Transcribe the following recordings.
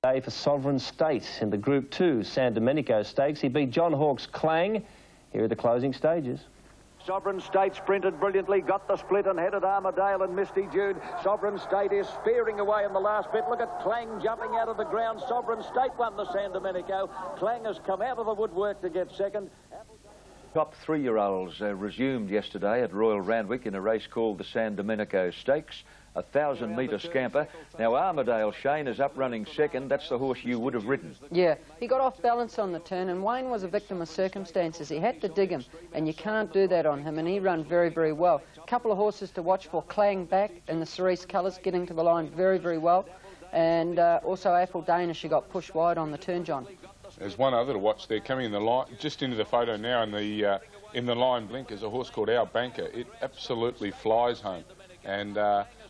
For Sovereign State in the Group 2 San Domenico Stakes. He beat John Hawkes Clang here at the closing stages. Sovereign State sprinted brilliantly, got the split and headed Armadale and Misty Jude. Sovereign State is spearing away in the last bit. Look at Clang jumping out of the ground. Sovereign State won the San Domenico. Clang has come out of the woodwork to get second. Top 3-year-olds resumed yesterday at Royal Randwick in a race called the San Domenico Stakes, a 1,000-metre scamper. Now Armadale, Shane, is up running second. That's the horse you would have ridden. Yeah, he got off balance on the turn, and Wayne was a victim of circumstances. He had to dig him, and you can't do that on him, and he ran very, very well. A couple of horses to watch for: Clang back in the cerise colours, getting to the line very, very well, and also Apple Danish, she got pushed wide on the turn, John. There's one other to watch there, coming in the line, just into the photo now in the line blink, is a horse called Our Banker. It absolutely flies home, and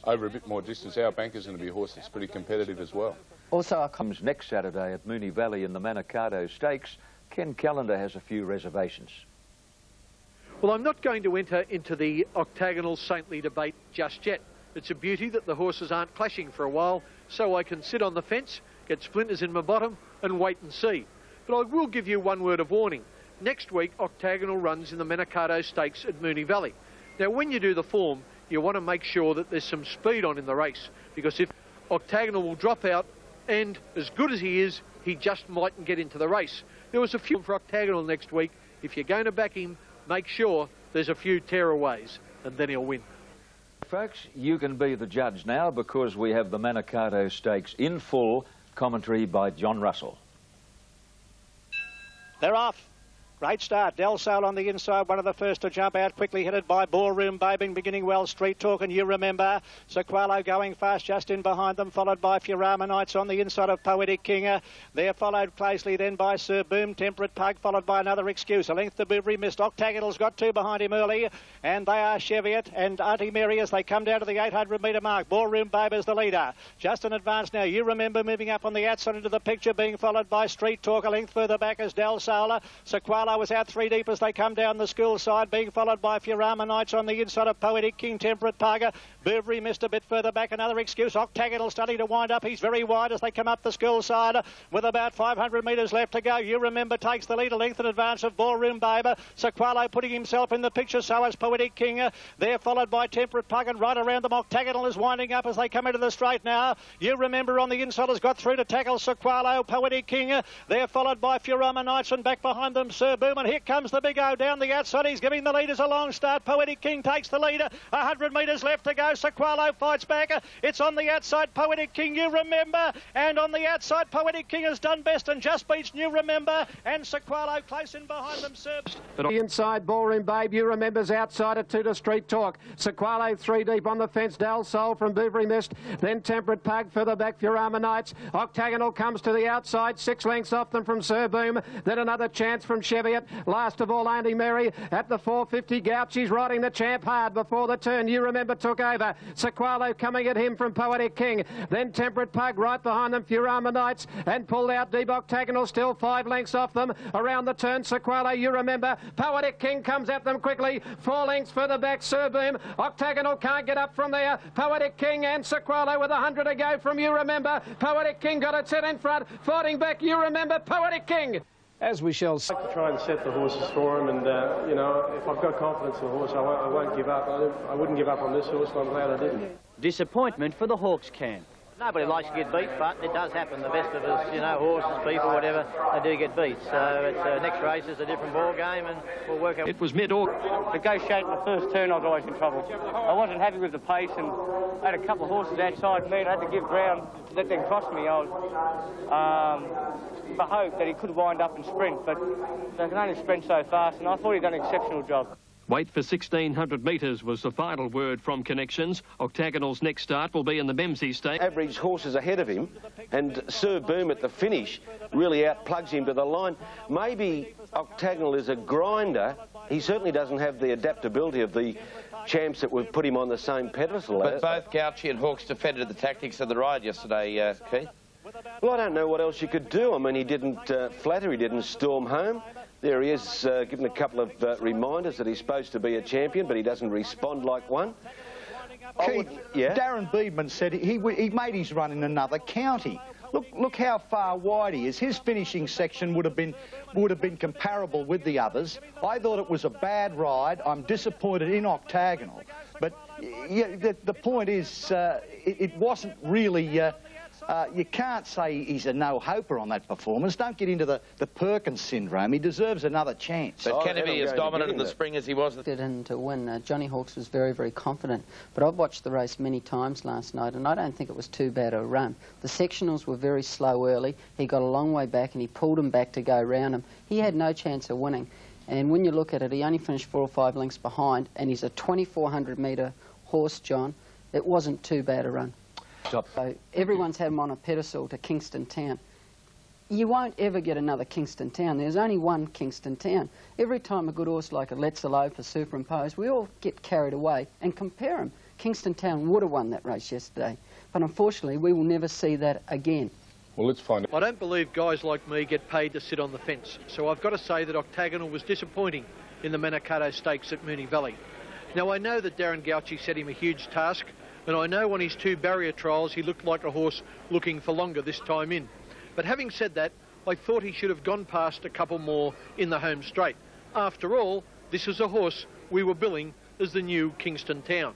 over a bit more distance, Our Banker's going to be a horse that's pretty competitive as well. Also, comes next Saturday at Moonee Valley in the Manicardo Stakes. Ken Callender has a few reservations. Well, I'm not going to enter into the Octagonal Saintly Debate just yet. It's a beauty that the horses aren't clashing for a while, so I can sit on the fence, get splinters in my bottom and wait and see. But I will give you one word of warning. Next week, Octagonal runs in the Manicardo Stakes at Moonee Valley. Now, when you do the form, you want to make sure that there's some speed on in the race, because if Octagonal will drop out, and as good as he is, he just mightn't get into the race. There was a few for Octagonal next week. If you're going to back him, make sure there's a few tearaways, and then he'll win. Folks, you can be the judge now, because we have the Manicardo Stakes in full, commentary by John Russell. They're off. Great start. Del Sol on the inside, one of the first to jump out, quickly headed by Ballroom Babing, beginning well. Street Talk, and You Remember. Sequalo going fast just in behind them, followed by Furama Knights on the inside of Poetic King. They're followed closely then by Sir Boom, Temperate Pug, followed by Another Excuse. A length to Bouverie missed. Octagonal's got two behind him early, and they are Cheviot and Auntie Mary as they come down to the 800-metre mark. Ballroom Babe is the leader. Just in advance now. You Remember moving up on the outside into the picture, being followed by Street Talk. A length further back as Del Sol. Sequalo was out 3 deep as they come down the school side, being followed by Furama Knights on the inside of Poetic King, Temperate Pug. Bouverie missed a bit further back. Another Excuse. Octagonal starting to wind up. He's very wide as they come up the school side with about 500 metres left to go. You Remember takes the lead, a length in advance of Ballroom Babe. Sequalo putting himself in the picture, so as Poetic King. They're followed by Temperate Pug, and right around them Octagonal is winding up as they come into the straight now. You Remember on the inside has got through to tackle Sequalo, Poetic King. They're followed by Furama Knights, and back behind them Sir Boom, and here comes the big O down the outside. He's giving the leaders a long start. Poetic King takes the lead. 100 metres left to go. Sequalo fights back. It's on the outside. Poetic King, You Remember. And on the outside, Poetic King has done best and just beats You Remember. And Sequalo close in behind them, Sir. The inside, Ballroom Babe, You Remember's outside at 2 to Street Talk. Sequalo 3 deep on the fence. Del Sol from Bouverie missed. Then Temperate Pug further back. Furama Knights. Octagonal comes to the outside. 6 lengths off them from Sir Boom. Then another chance from Cheviot. Last of all, Auntie Mary at the 450 gallop. She's riding the champ hard before the turn. You Remember took over. Sequalo coming at him from Poetic King. Then Temperate Pug right behind them. Furama Knights, and pulled out deep. Octagonal still 5 lengths off them. Around the turn, Sequalo, You Remember. Poetic King comes at them quickly. 4 lengths further back, Sir Boom. Octagonal can't get up from there. Poetic King and Sequalo with 100 to go from You Remember. Poetic King got it set in front. Fighting back, You Remember. Poetic King. As we shall try and set the horses for him, and you know, if I've got confidence in the horse, I won't give up. I wouldn't give up on this horse, and I'm glad I didn't. Disappointment for the Hawks camp. Nobody likes to get beat, but it does happen. The best of us, you know, horses, people, whatever, they do get beat. So it's next race is a different ball game, and we'll work out. It was mid-August. Negotiating the first turn, I was always in trouble. I wasn't happy with the pace, and I had a couple of horses outside me, and I had to give ground to let them cross me. I was for hope that he could wind up and sprint, but they can only sprint so fast, and I thought he'd done an exceptional job. Wait for 1,600 metres was the final word from Connections. Octagonal's next start will be in the Memsey Stakes. Average horses ahead of him, and Sir Boom at the finish really outplugs him to the line. Maybe Octagonal is a grinder. He certainly doesn't have the adaptability of the champs that would put him on the same pedestal. But both Gauchi and Hawks defended the tactics of the ride yesterday, Keith. Well, I don't know what else you could do. I mean, he didn't flatter, he didn't storm home. There he is, given a couple of reminders that he's supposed to be a champion, but he doesn't respond like one. Keith, Darren Beedman said he made his run in another county. Look how far wide he is. His finishing section would have been comparable with the others. I thought it was a bad ride. I'm disappointed in Octagonal, but yeah, the point is it wasn't really. You can't say he's a no-hoper on that performance. Don't get into the Perkins syndrome. He deserves another chance. But can he be as dominant in the spring as he was? Get in to win. Johnny Hawkes was very, very confident. But I've watched the race many times last night, and I don't think it was too bad a run. The sectionals were very slow early. He got a long way back, and he pulled him back to go round him. He had no chance of winning. And when you look at it, he only finished 4 or 5 lengths behind, and he's a 2,400-metre horse, John. It wasn't too bad a run. So everyone's had him on a pedestal to Kingston Town. You won't ever get another Kingston Town. There's only one Kingston Town. Every time a good horse like a Let's Alone for superimposed, we all get carried away and compare him. Kingston Town would have won that race yesterday, but unfortunately we will never see that again. Well, let's find out. I don't believe guys like me get paid to sit on the fence, so I've got to say that Octagonal was disappointing in the Manicardo Stakes at Moonee Valley. Now, I know that Darren Gauci set him a huge task, and I know on his 2 barrier trials he looked like a horse looking for longer this time in. But having said that, I thought he should have gone past a couple more in the home straight. After all, this is a horse we were billing as the new Kingston Town.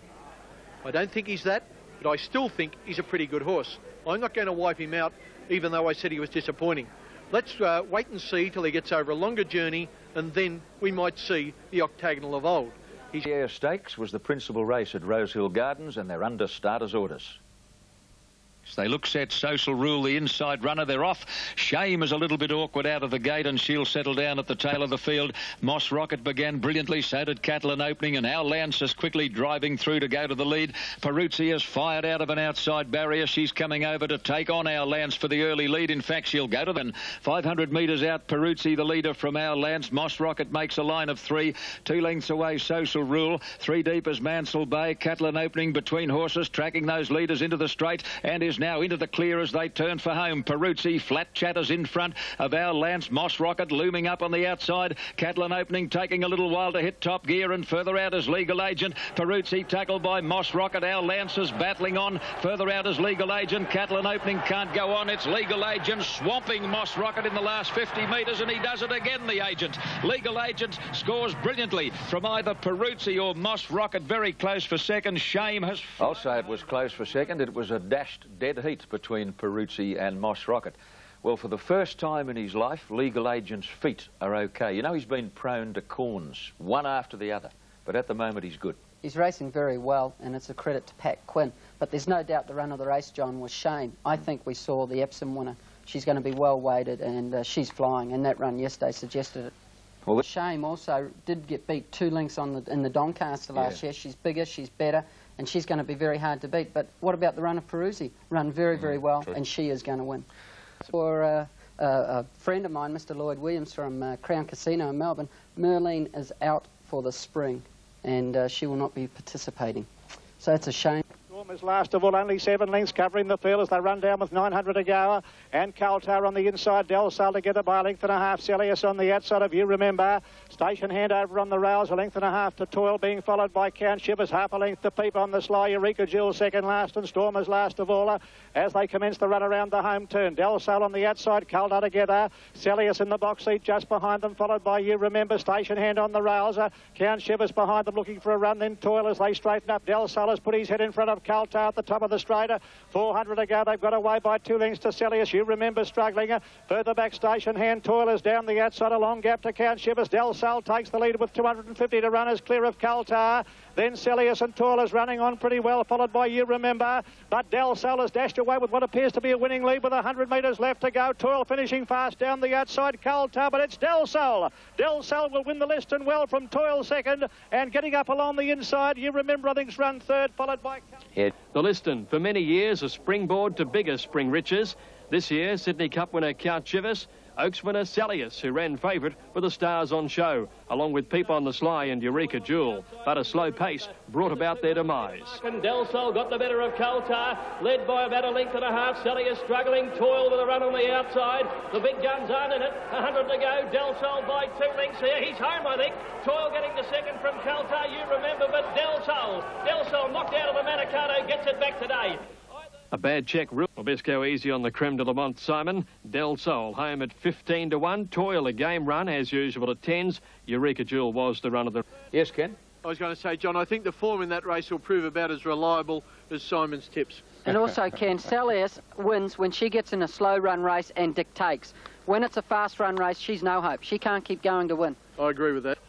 I don't think he's that, but I still think he's a pretty good horse. I'm not going to wipe him out, even though I said he was disappointing. Let's wait and see till he gets over a longer journey, and then we might see the Octagonal of old. The Air Stakes was the principal race at Rosehill Gardens, and they're under starters' orders. They look set. Social Rule, the inside runner. They're off. Shame is a little bit awkward out of the gate, and she'll settle down at the tail of the field. Moss Rocket began brilliantly. So did Catalan opening, and Our Lance is quickly driving through to go to the lead. Peruzzi has fired out of an outside barrier. She's coming over to take on Our Lance for the early lead. In fact, she'll go to them. 500 metres out, Peruzzi, the leader from Our Lance. Moss Rocket makes a line of 3. 2 lengths away, Social Rule. 3 deep is Mansell Bay. Catalan opening between horses, tracking those leaders into the straight, and is now into the clear as they turn for home. Peruzzi, Flat Chatters in front of Our Lance. Moss Rocket looming up on the outside. Catalan opening taking a little while to hit top gear, and further out is Legal Agent. Peruzzi tackled by Moss Rocket. Our Lance is battling on. Further out is Legal Agent. Catalan opening can't go on. It's Legal Agent swamping Moss Rocket in the last 50 metres, and he does it again, the Agent. Legal Agent scores brilliantly from either Peruzzi or Moss Rocket. Very close for second. Shame has... I'll say it was close for second. It was a dashed dead heat between Peruzzi and Moss Rocket. Well, for the first time in his life, Legal Agent's feet are okay. You know, he's been prone to corns, one after the other, but at the moment he's good. He's racing very well, and it's a credit to Pat Quinn. But there's no doubt the run of the race, John, was Shame. I think we saw the Epsom winner. She's going to be well weighted, and she's flying, and that run yesterday suggested it. Well, Shame also did get beat 2 lengths in the Doncaster last year. She's bigger, she's better, and she's going to be very hard to beat. But what about the run of Peruzzi? Run very, very well, and she is going to win. For a friend of mine, Mr. Lloyd Williams from Crown Casino in Melbourne, Merlene is out for the spring, and she will not be participating. So it's a shame. Storm is last of all, only 7 lengths covering the field as they run down with 900 to go. And Kaltar on the inside, Del Sol together by a length and a half. Selius on the outside of You Remember. Station hand over on the rails, a length and a half to Toil, being followed by Count Shivers, half a length to Peep on the sly. Eureka Jewel second last, and Storm is last of all as they commence the run around the home turn. Del Sol on the outside, Kaltar together. Selius in the box seat just behind them, followed by You Remember. Station hand on the rails. Count Shivers behind them looking for a run, then Toil as they straighten up. Del Sol has put his head in front of Kaltar at the top of the straighter. 400 to go. They've got away by 2 lengths to Selius. You Remember struggling. Further back, Station hand. Toil is down the outside. A long gap to Count Shivers. Del Sol takes the lead with 250 to run as clear of Kaltar. Then Selius and Toil is running on pretty well, followed by You Remember. But Del Sol has dashed away with what appears to be a winning lead with 100 metres left to go. Toil finishing fast down the outside. Kaltar, but it's Del Sol. Del Sol will win the Liston well from Toil second, and getting up along the inside, You Remember, I think's run third, followed by... The Liston, for many years, a springboard to bigger spring riches. This year, Sydney Cup winner Count Shivers, Oaks winner Selius, who ran favourite with the stars on show, along with Peep on the Sly and Eureka Jewel. But a slow pace brought about their demise. And Del Sol got the better of Kaltar, led by about a length and a half. Selius struggling, Toil with a run on the outside. The big guns aren't in it. 100 to go. Del Sol by 2 lengths here. He's home, I think. Toil getting the second from Kaltar, You Remember, but Del Sol knocked out of the Manicardo, gets it back today. A bad check rule. Well, best go easy on the Creme de la Mont, Simon. Del Sol home at 15 to 1. Toil a game run as usual at 10s. Eureka Jewel was the run of the... Yes, Ken? I was going to say, John, I think the form in that race will prove about as reliable as Simon's tips. And also, Ken, Selius wins when she gets in a slow run race and dictates. When it's a fast run race, she's no hope. She can't keep going to win. I agree with that.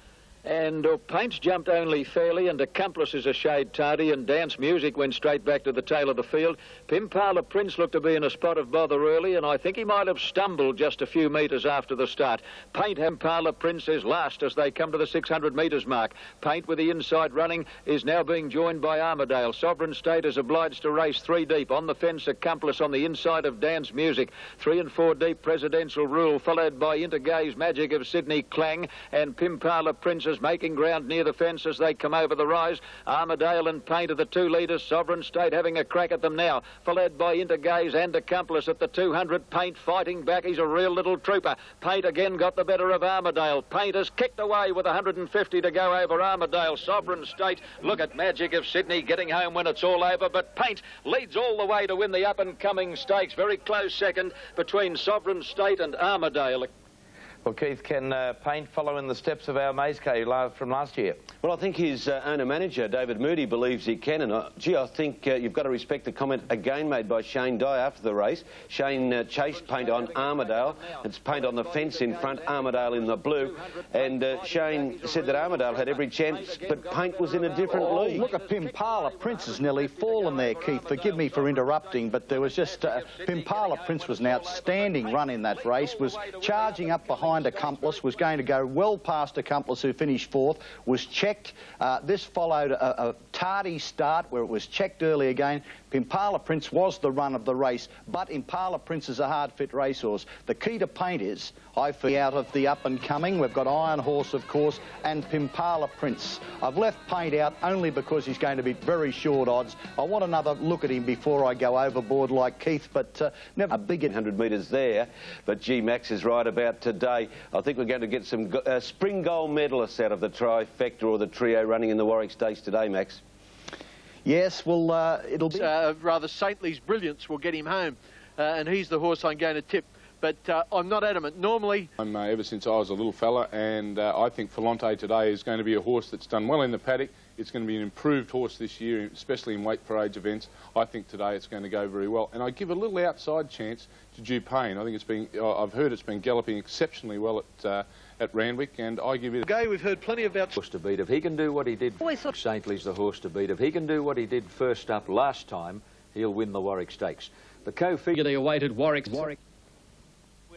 And Paint's jumped only fairly, and Accomplice is a shade tardy, and Dance Music went straight back to the tail of the field. Pimpala Prince looked to be in a spot of bother early, and I think he might have stumbled just a few metres after the start. Paint Pimpala Prince is last as they come to the 600 metres mark. Paint with the inside running is now being joined by Armadale. Sovereign State is obliged to race 3 deep. On the fence, Accomplice on the inside of Dance Music. 3 and 4 deep, Presidential Rule, followed by Intergaze Magic of Sydney Clang, and Pimpala Prince is making ground near the fence as they come over the rise. Armadale and Paint are the 2 leaders. Sovereign State having a crack at them now, followed by Intergaze and Accomplice at the 200. Paint fighting back. He's a real little trooper. Paint again got the better of Armadale. Paint has kicked away with 150 to go over Armadale. Sovereign State, look at Magic of Sydney getting home when it's all over, but Paint leads all the way to win the up-and-coming stakes. Very close second between Sovereign State and Armadale. Well, Keith, can Paint follow in the steps of our Maze K from last year? Well, I think his owner-manager, David Moonee, believes he can. And, I think you've got to respect the comment again made by Shane Dye after the race. Shane chased Paint on Armadale. It's Paint on the fence in front, Armadale in the blue. And Shane said that Armadale had every chance, but Paint was in a different league. Look at Pimpala Prince has nearly fallen there, Keith. Forgive me for interrupting, but there was just... Pimpala Prince was an outstanding run in that race, was charging up behind Accomplice, was going to go well past Accomplice, who finished 4th, was checked. This followed a tardy start where it was checked early again. Pimpala Prince was the run of the race, but Impala Prince is a hard-fit racehorse. The key to Paint is, I feel, out of the up-and-coming, we've got Iron Horse, of course, and Pimpala Prince. I've left Paint out only because he's going to be very short odds. I want another look at him before I go overboard like Keith, but never a big 100 metres there. But G. Max is right about today. I think we're going to get some spring gold medalists out of the trifecta or the trio running in the Warwick Stakes today, Max. Yes, well, it'll be... rather Saintly's Brilliance will get him home, and he's the horse I'm going to tip. But I'm not adamant. Normally... I'm ever since I was a little fella, and I think Philante today is going to be a horse that's done well in the paddock. It's going to be an improved horse this year, especially in weight for age events. I think today it's going to go very well. And I give a little outside chance to Dupain. I think it's been... I've heard it's been galloping exceptionally well at Randwick, and I give it... Okay, we've heard plenty about... Horse to beat. If he can do what he did... Saintly's the horse to beat. If he can do what he did first up last time, he'll win the Warwick Stakes. The co-figure... The awaited Warwick.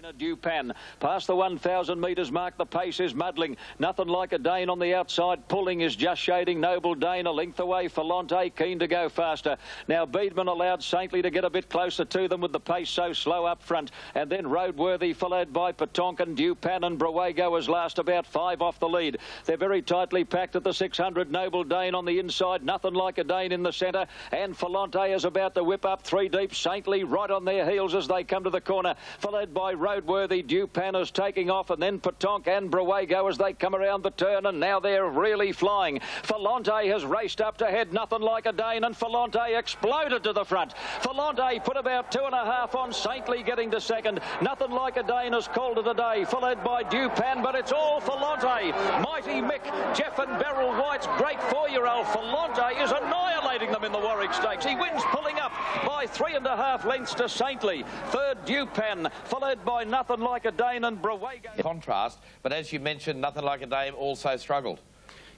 Winner Dupan past the 1,000 metres mark. The pace is muddling. Nothing like a Dane on the outside. Pulling is just shading Noble Dane a length away. Philante keen to go faster. Now Beedman allowed Saintly to get a bit closer to them with the pace so slow up front. And then Roadworthy followed by Patonkin, Dupan and Brawago as last, about 5 off the lead. They're very tightly packed at the 600. Noble Dane on the inside. Nothing like a Dane in the centre. And Philante is about to whip up 3 deep. Saintly right on their heels as they come to the corner. Followed by Roadworthy, Dupan is taking off, and then Patonk and Brawago as they come around the turn, and now they're really flying. Philante has raced up to head, Nothing Like a Dane, and Philante exploded to the front. Philante put about 2.5 on, Saintly getting to second. Nothing Like a Dane has called it a day, followed by Dupan, but it's all Philante. Mighty Mick, Jeff and Beryl White's great 4-year-old Philante is annihilating them in the Warwick Stakes. He wins pulling up by 3.5 lengths to Saintly. Third Dupan, followed by Nothing Like a Dane and Brawago. Contrast, but as you mentioned, Nothing Like a Dane also struggled.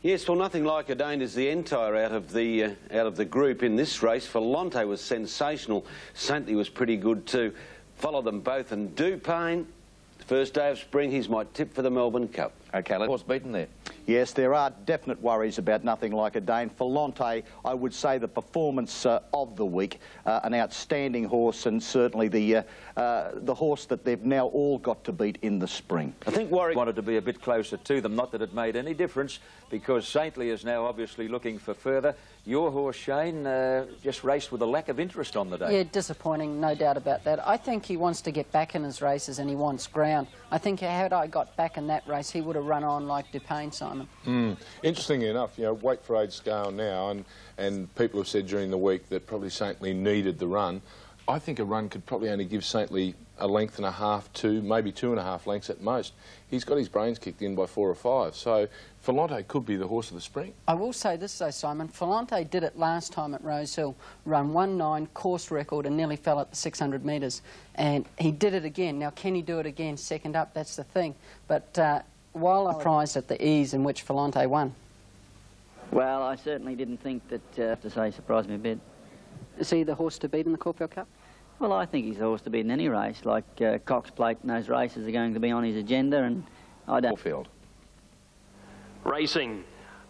Yes, well, Nothing Like a Dane is the entire out of the group in this race. Philante was sensational. Saintly was pretty good too. Follow them both, and Dupain, first day of spring, he's my tip for the Melbourne Cup. Okay, let's beaten there. Yes, there are definite worries about Nothing Like a Dane. Philante, I would say the performance of the week, an outstanding horse, and certainly the horse that they've now all got to beat in the spring. I think Warwick wanted to be a bit closer to them, not that it made any difference, because Saintly is now obviously looking for further. Your horse, Shane, just raced with a lack of interest on the day. Yeah, disappointing, no doubt about that. I think he wants to get back in his races and he wants ground. I think had I got back in that race, he would have run on like Dupain, Simon. Interestingly enough, you know, weight for age scale now, and people have said during the week that probably Saintly needed the run. I think a run could probably only give Saintly a length and a half, maybe 2.5 lengths at most. He's got his brains kicked in by 4 or 5, so Philante could be the horse of the spring. I will say this though, Simon, Philante did it last time at Rosehill, run 1.9 course record and nearly fell at the 600 metres, and he did it again. Now, can he do it again second up? That's the thing. But while I'm surprised at the ease in which Philante won. Well, I certainly didn't think that, I have to say, surprised me a bit. Is he the horse to beat in the Caulfield Cup? Well, I think he's the horse to beat in any race. Like Cox Plate and those races are going to be on his agenda, and I don't... Caulfield. Racing.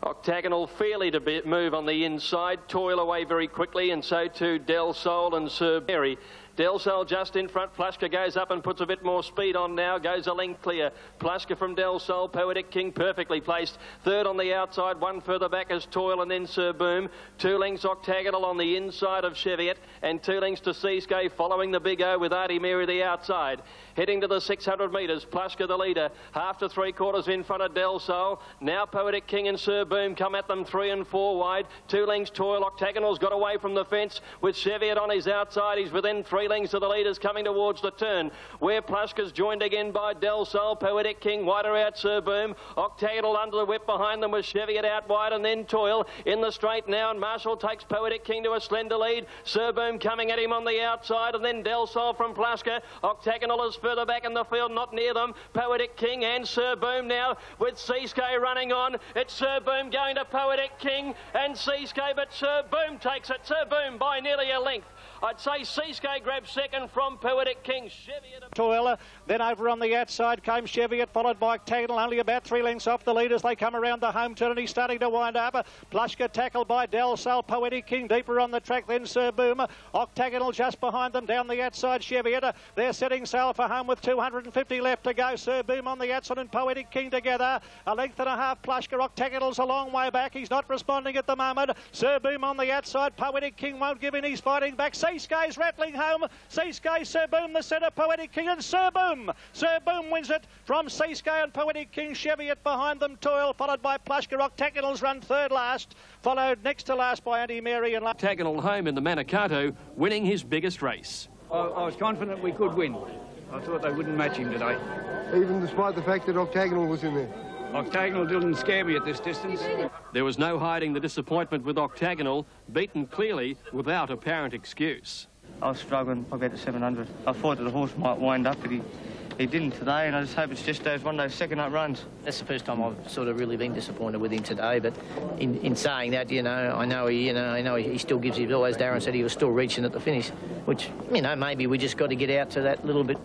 Octagonal fairly to move on the inside, toil away very quickly, and so too Del Sol and Sir Berry. Del Sol just in front. Plushka goes up and puts a bit more speed on now. Goes a length clear. Plushka from Del Sol. Poetic King perfectly placed. Third on the outside. One further back is Toil and then Sir Boom. 2 lengths Octagonal on the inside of Cheviot. And 2 lengths to Seascape following the Big O with Artie Mary the outside. Heading to the 600 metres. Plushka the leader. Half to 3/4 in front of Del Sol. Now Poetic King and Sir Boom come at them 3 and 4 wide. 2 lengths Toil. Octagonal's got away from the fence with Cheviot on his outside. He's within 3 lengths of the leaders coming towards the turn, where Plushka's joined again by Del Sol. Poetic King wider out Sir Boom. Octagonal under the whip behind them with Cheviot out wide, and then Toil in the straight now, and Marshall takes Poetic King to a slender lead. Sir Boom coming at him on the outside, and then Del Sol from Plushka. Octagonal is further back in the field, not near them. Poetic King and Sir Boom now with Seascape running on. It's Sir Boom going to Poetic King and Seascape, but Sir Boom takes it. Sir Boom by nearly a length. I'd say Seascape grabs second from Poetic King. Cheviot. Toil, then over on the outside came Cheviot, followed by Octagonal, only about 3 lengths off the leaders. They come around the home turn and he's starting to wind up. Plushka tackled by Del Sol. Poetic King deeper on the track, then Sir Boom. Octagonal just behind them down the outside. Cheviot, they're setting sail for home with 250 left to go. Sir Boom on the outside and Poetic King together. A length and a half Plushka. Octagonal's a long way back. He's not responding at the moment. Sir Boom on the outside. Poetic King won't give in. He's fighting back. Seascape's rattling home. Seascape, Sir Boom, the centre, Poetic King and Sir Boom. Sir Boom wins it from Seascape and Poetic King. Cheviot behind them. Toil, followed by Plushka. Octagonal's run third last, followed next to last by Auntie Mary and Octagonal home in the Manicardo, winning his biggest race. I was confident we could win. I thought they wouldn't match him today. Even despite the fact that Octagonal was in there? Octagonal didn't scare me at this distance. There was no hiding the disappointment with Octagonal, beaten clearly without apparent excuse. I was struggling probably at the 700. I thought that the horse might wind up, but he didn't today, and I just hope it's just one of those second-up runs. That's the first time I've sort of really been disappointed with him today, but in saying that, I know he still gives his all, as Darren said, he was still reaching at the finish, which, maybe we just got to get out to that little bit,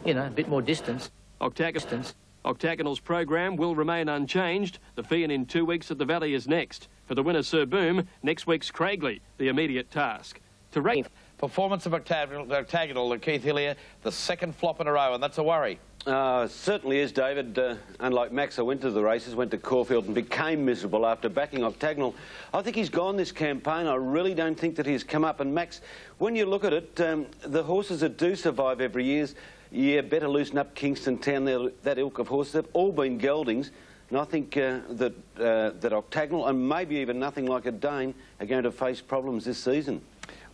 a bit more distance. Octagonal's program will remain unchanged. The Fian in 2 weeks at the Valley is next. For the winner, Sir Boom, next week's Craigley, the immediate task. To rate performance of Octagonal, Keith Hillier, the second flop in a row, and that's a worry. Certainly is, David. Unlike Max, I went to the races, went to Caulfield and became miserable after backing Octagonal. I think he's gone this campaign. I really don't think that he's come up. And Max, when you look at it, the horses that do survive every year, Better Loosen Up, Kingston Town, that ilk of horses, have all been geldings. And I think that Octagonal, and maybe even Nothing Like a Dane, are going to face problems this season.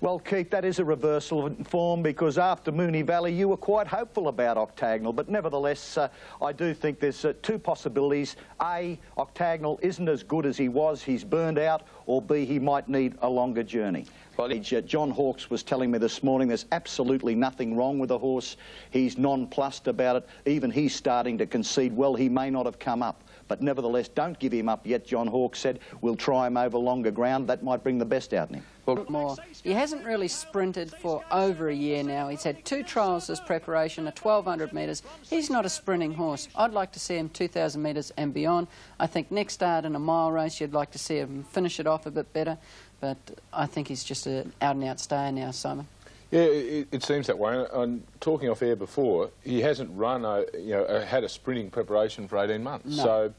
Well, Keith, that is a reversal of form, because after Moonee Valley you were quite hopeful about Octagonal, but nevertheless I do think there's 2 possibilities. A, Octagonal isn't as good as he was, he's burned out, or B, he might need a longer journey. Well, John Hawkes was telling me this morning there's absolutely nothing wrong with the horse. He's nonplussed about it. Even he's starting to concede, well, he may not have come up. But nevertheless, don't give him up yet, John Hawkes said. We'll try him over longer ground. That might bring the best out in him. More. He hasn't really sprinted for over a year now. He's had 2 trials as preparation, 1,200 metres. He's not a sprinting horse. I'd like to see him 2,000 metres and beyond. I think next start in a mile race, you'd like to see him finish it off a bit better. But I think he's just an out-and-out stayer now, Simon. Yeah, it seems that way. And talking off air before, he hasn't run, had a sprinting preparation for 18 months. No. So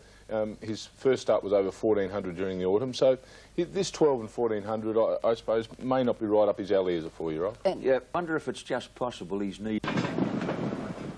His first start was over 1400 during the autumn, so this 12 and 1400, I suppose, may not be right up his alley as a 4-year-old. Yeah, I wonder if it's just possible he's needed.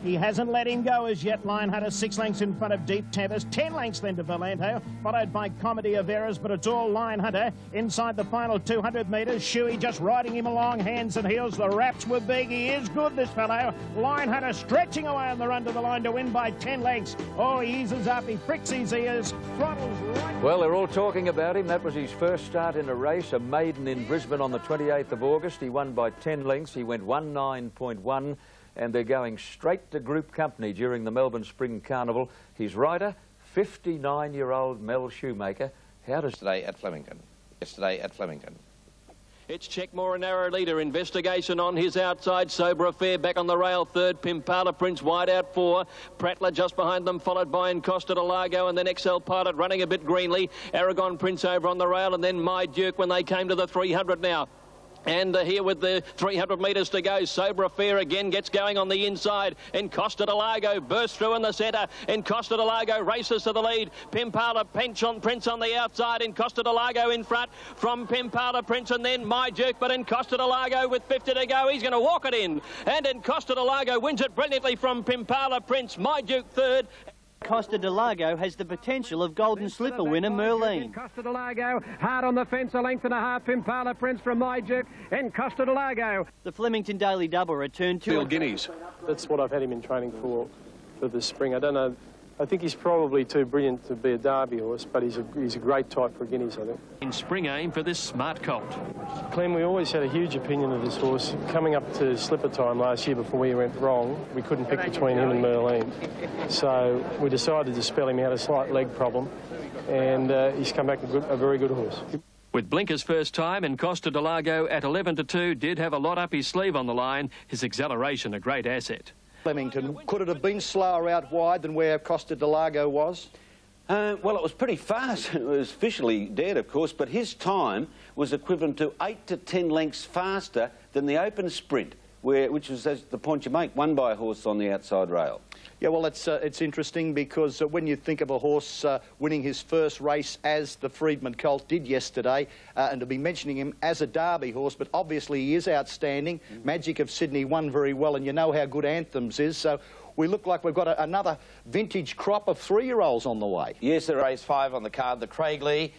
He hasn't let him go as yet. Lionhearter 6 lengths in front of Deep Tempest, 10 lengths then to Philante, followed by Comedy of Errors, but it's all Lionhearter inside the final 200 metres. Shuey just riding him along, hands and heels. The raps were big. He is good, this fellow. Lionhearter stretching away on the run to the line to win by 10 lengths. Oh, he eases up, he pricks his ears, throttles right. Well, they're all talking about him. That was his first start in a race, a maiden in Brisbane on the 28th of August. He won by 10 lengths. He went 19.1. And they're going straight to group company during the Melbourne Spring Carnival. His rider, 59-year-old Mel Shoemaker. How does... Yesterday at Flemington. Yesterday at Flemington. It's Checkmore, a narrow leader. Investigation on his outside. Sober Affair back on the rail. Third, Pimpala Prince wide out 4. Prattler just behind them, followed by Costa Delago, and then XL Pilot running a bit greenly. Aragon Prince over on the rail, and then My Duke when they came to the 300 now. And here with the 300 metres to go, Sober Affair again gets going on the inside. And Costa Delago bursts through in the centre. And Costa Delago races to the lead. Pimpala Prince on the outside. And Costa Delago in front from Pimpala Prince. And then My Duke, but in Costa Delago with 50 to go. He's going to walk it in. And in Costa Delago wins it brilliantly from Pimpala Prince. My Duke third. Costa Delago has the potential of Golden Slipper winner Merlene. Costa Delago, hard on the fence, a length and a half. Pimpala Prince from My Duke and Costa Delago. The Flemington Daily Double returned to Guineas. That's what I've had him in training for the spring. I don't know. I think he's probably too brilliant to be a Derby horse, but he's a great type for Guineas, I think. In spring aim for this smart colt. Clem, we always had a huge opinion of this horse. Coming up to slipper time last year before we went wrong, we couldn't pick between him and Merlene. So we decided to spell him. He had a slight leg problem, and he's come back a very good horse. With Blinker's first time and Costa Delago at 11-2 did have a lot up his sleeve on the line. His acceleration a great asset. Flemington, could it have been slower out wide than where Costa Delago was? Well, it was pretty fast. It was officially dead, of course, but his time was equivalent to 8 to 10 lengths faster than the open sprint, which was the point you make, won by a horse on the outside rail. Yeah, well, it's interesting because when you think of a horse winning his first race as the Freedman Colt did yesterday, and to be mentioning him as a Derby horse, but obviously he is outstanding. Magic of Sydney won very well, and you know how good Anthems is, so we look like we've got another vintage crop of 3-year-olds on the way. Yes, the race 5 on the card, the Craigley.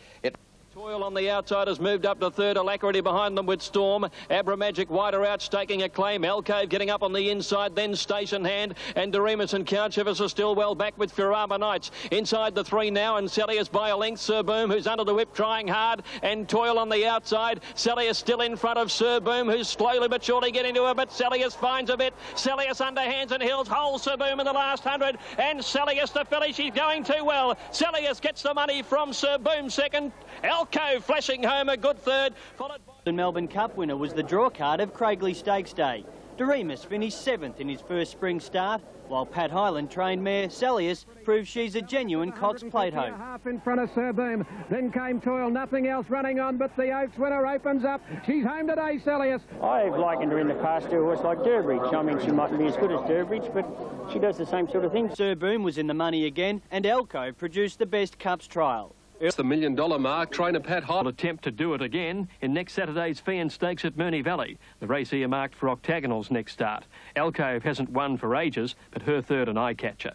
Toil on the outside has moved up to third. Alacrity behind them with Storm. Abra Magic wider out, staking a claim. Alcove getting up on the inside, then Station Hand. And Doremus and Couchivers are still well back with Furama Knights. Inside the 3 now, and Selius by a length. Sir Boom, who's under the whip, trying hard. And Toil on the outside. Selius still in front of Sir Boom, who's slowly but surely getting to her, but Selius finds a bit. Selius under hands and heels, holds Sir Boom in the last 100. And Selius to finish, he's going too well. Selius gets the money from Sir Boom second. Alcove flashing home a good third, followed by... The Melbourne Cup winner was the draw card of Craigley Stakes Day. Doremus finished 7th in his first spring start, while Pat Highland trained mare Selius proves she's a genuine Cox plate home. Half in front of Sir Boom, then came Toil, nothing else running on, but the Oaks winner opens up. She's home today, Selius. I've likened her in the past to a horse like Durbridge. I mean, she mightn't be as good as Durbridge, but she does the same sort of thing. Sir Boom was in the money again, and Alcove produced the best Cups trial. It's the $1 million mark. Trainer Pat Highland will attempt to do it again in next Saturday's Fian Stakes at Moonee Valley. The race earmarked for Octagonal's next start. Alcove hasn't won for ages, but her third an eye-catcher.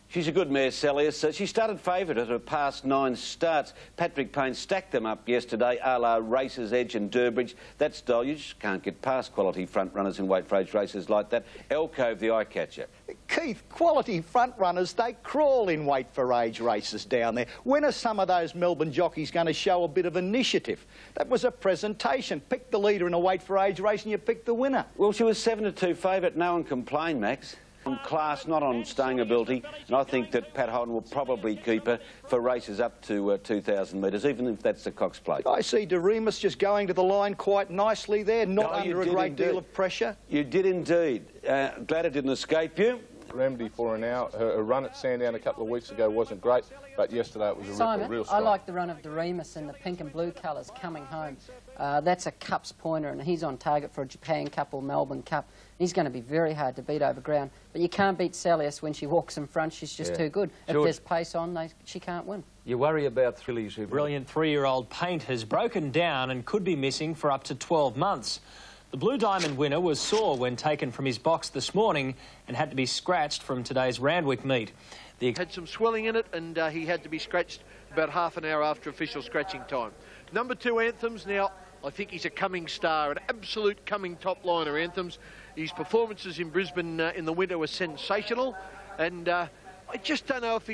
She's a good mare, Selius. She started favourite at her past 9 starts. Patrick Payne stacked them up yesterday, a la Races Edge and Durbridge. That style, you just can't get past quality front runners in weight for age races like that. Alcove, the eye-catcher. Keith, quality front runners, they crawl in weight for age races down there. When are some of those Melbourne jockeys going to show a bit of initiative? That was a presentation. Pick the leader in a weight for age race and you pick the winner. Well, she was 7-2 favourite. No one complained, Max. On class, not on staying ability, and I think that Pat Holden will probably keep her for races up to 2,000 metres, even if that's the Cox plate. I see Doremus just going to the line quite nicely there, not under a great deal of pressure. You did indeed. Glad it didn't escape you. Remedy for her now. Her run at Sandown a couple of weeks ago wasn't great, but yesterday it was a real I strike. like the run of Doremus in the pink and blue colours coming home. That's a Cups pointer, and he's on target for a Japan Cup or Melbourne Cup. He's going to be very hard to beat over ground. But you can't beat Selius when she walks in front. She's just too good. If there's pace on, she can't win. You worry about fillies who... Brilliant 3-year-old Paint has broken down and could be missing for up to 12 months. The Blue Diamond winner was sore when taken from his box this morning and had to be scratched from today's Randwick meet. Had some swelling in it, and he had to be scratched about half an hour after official scratching time. Number 2, Anthems. Now, I think he's a coming star, an absolute coming top liner, Anthems. His performances in Brisbane in the winter were sensational, and I just don't know if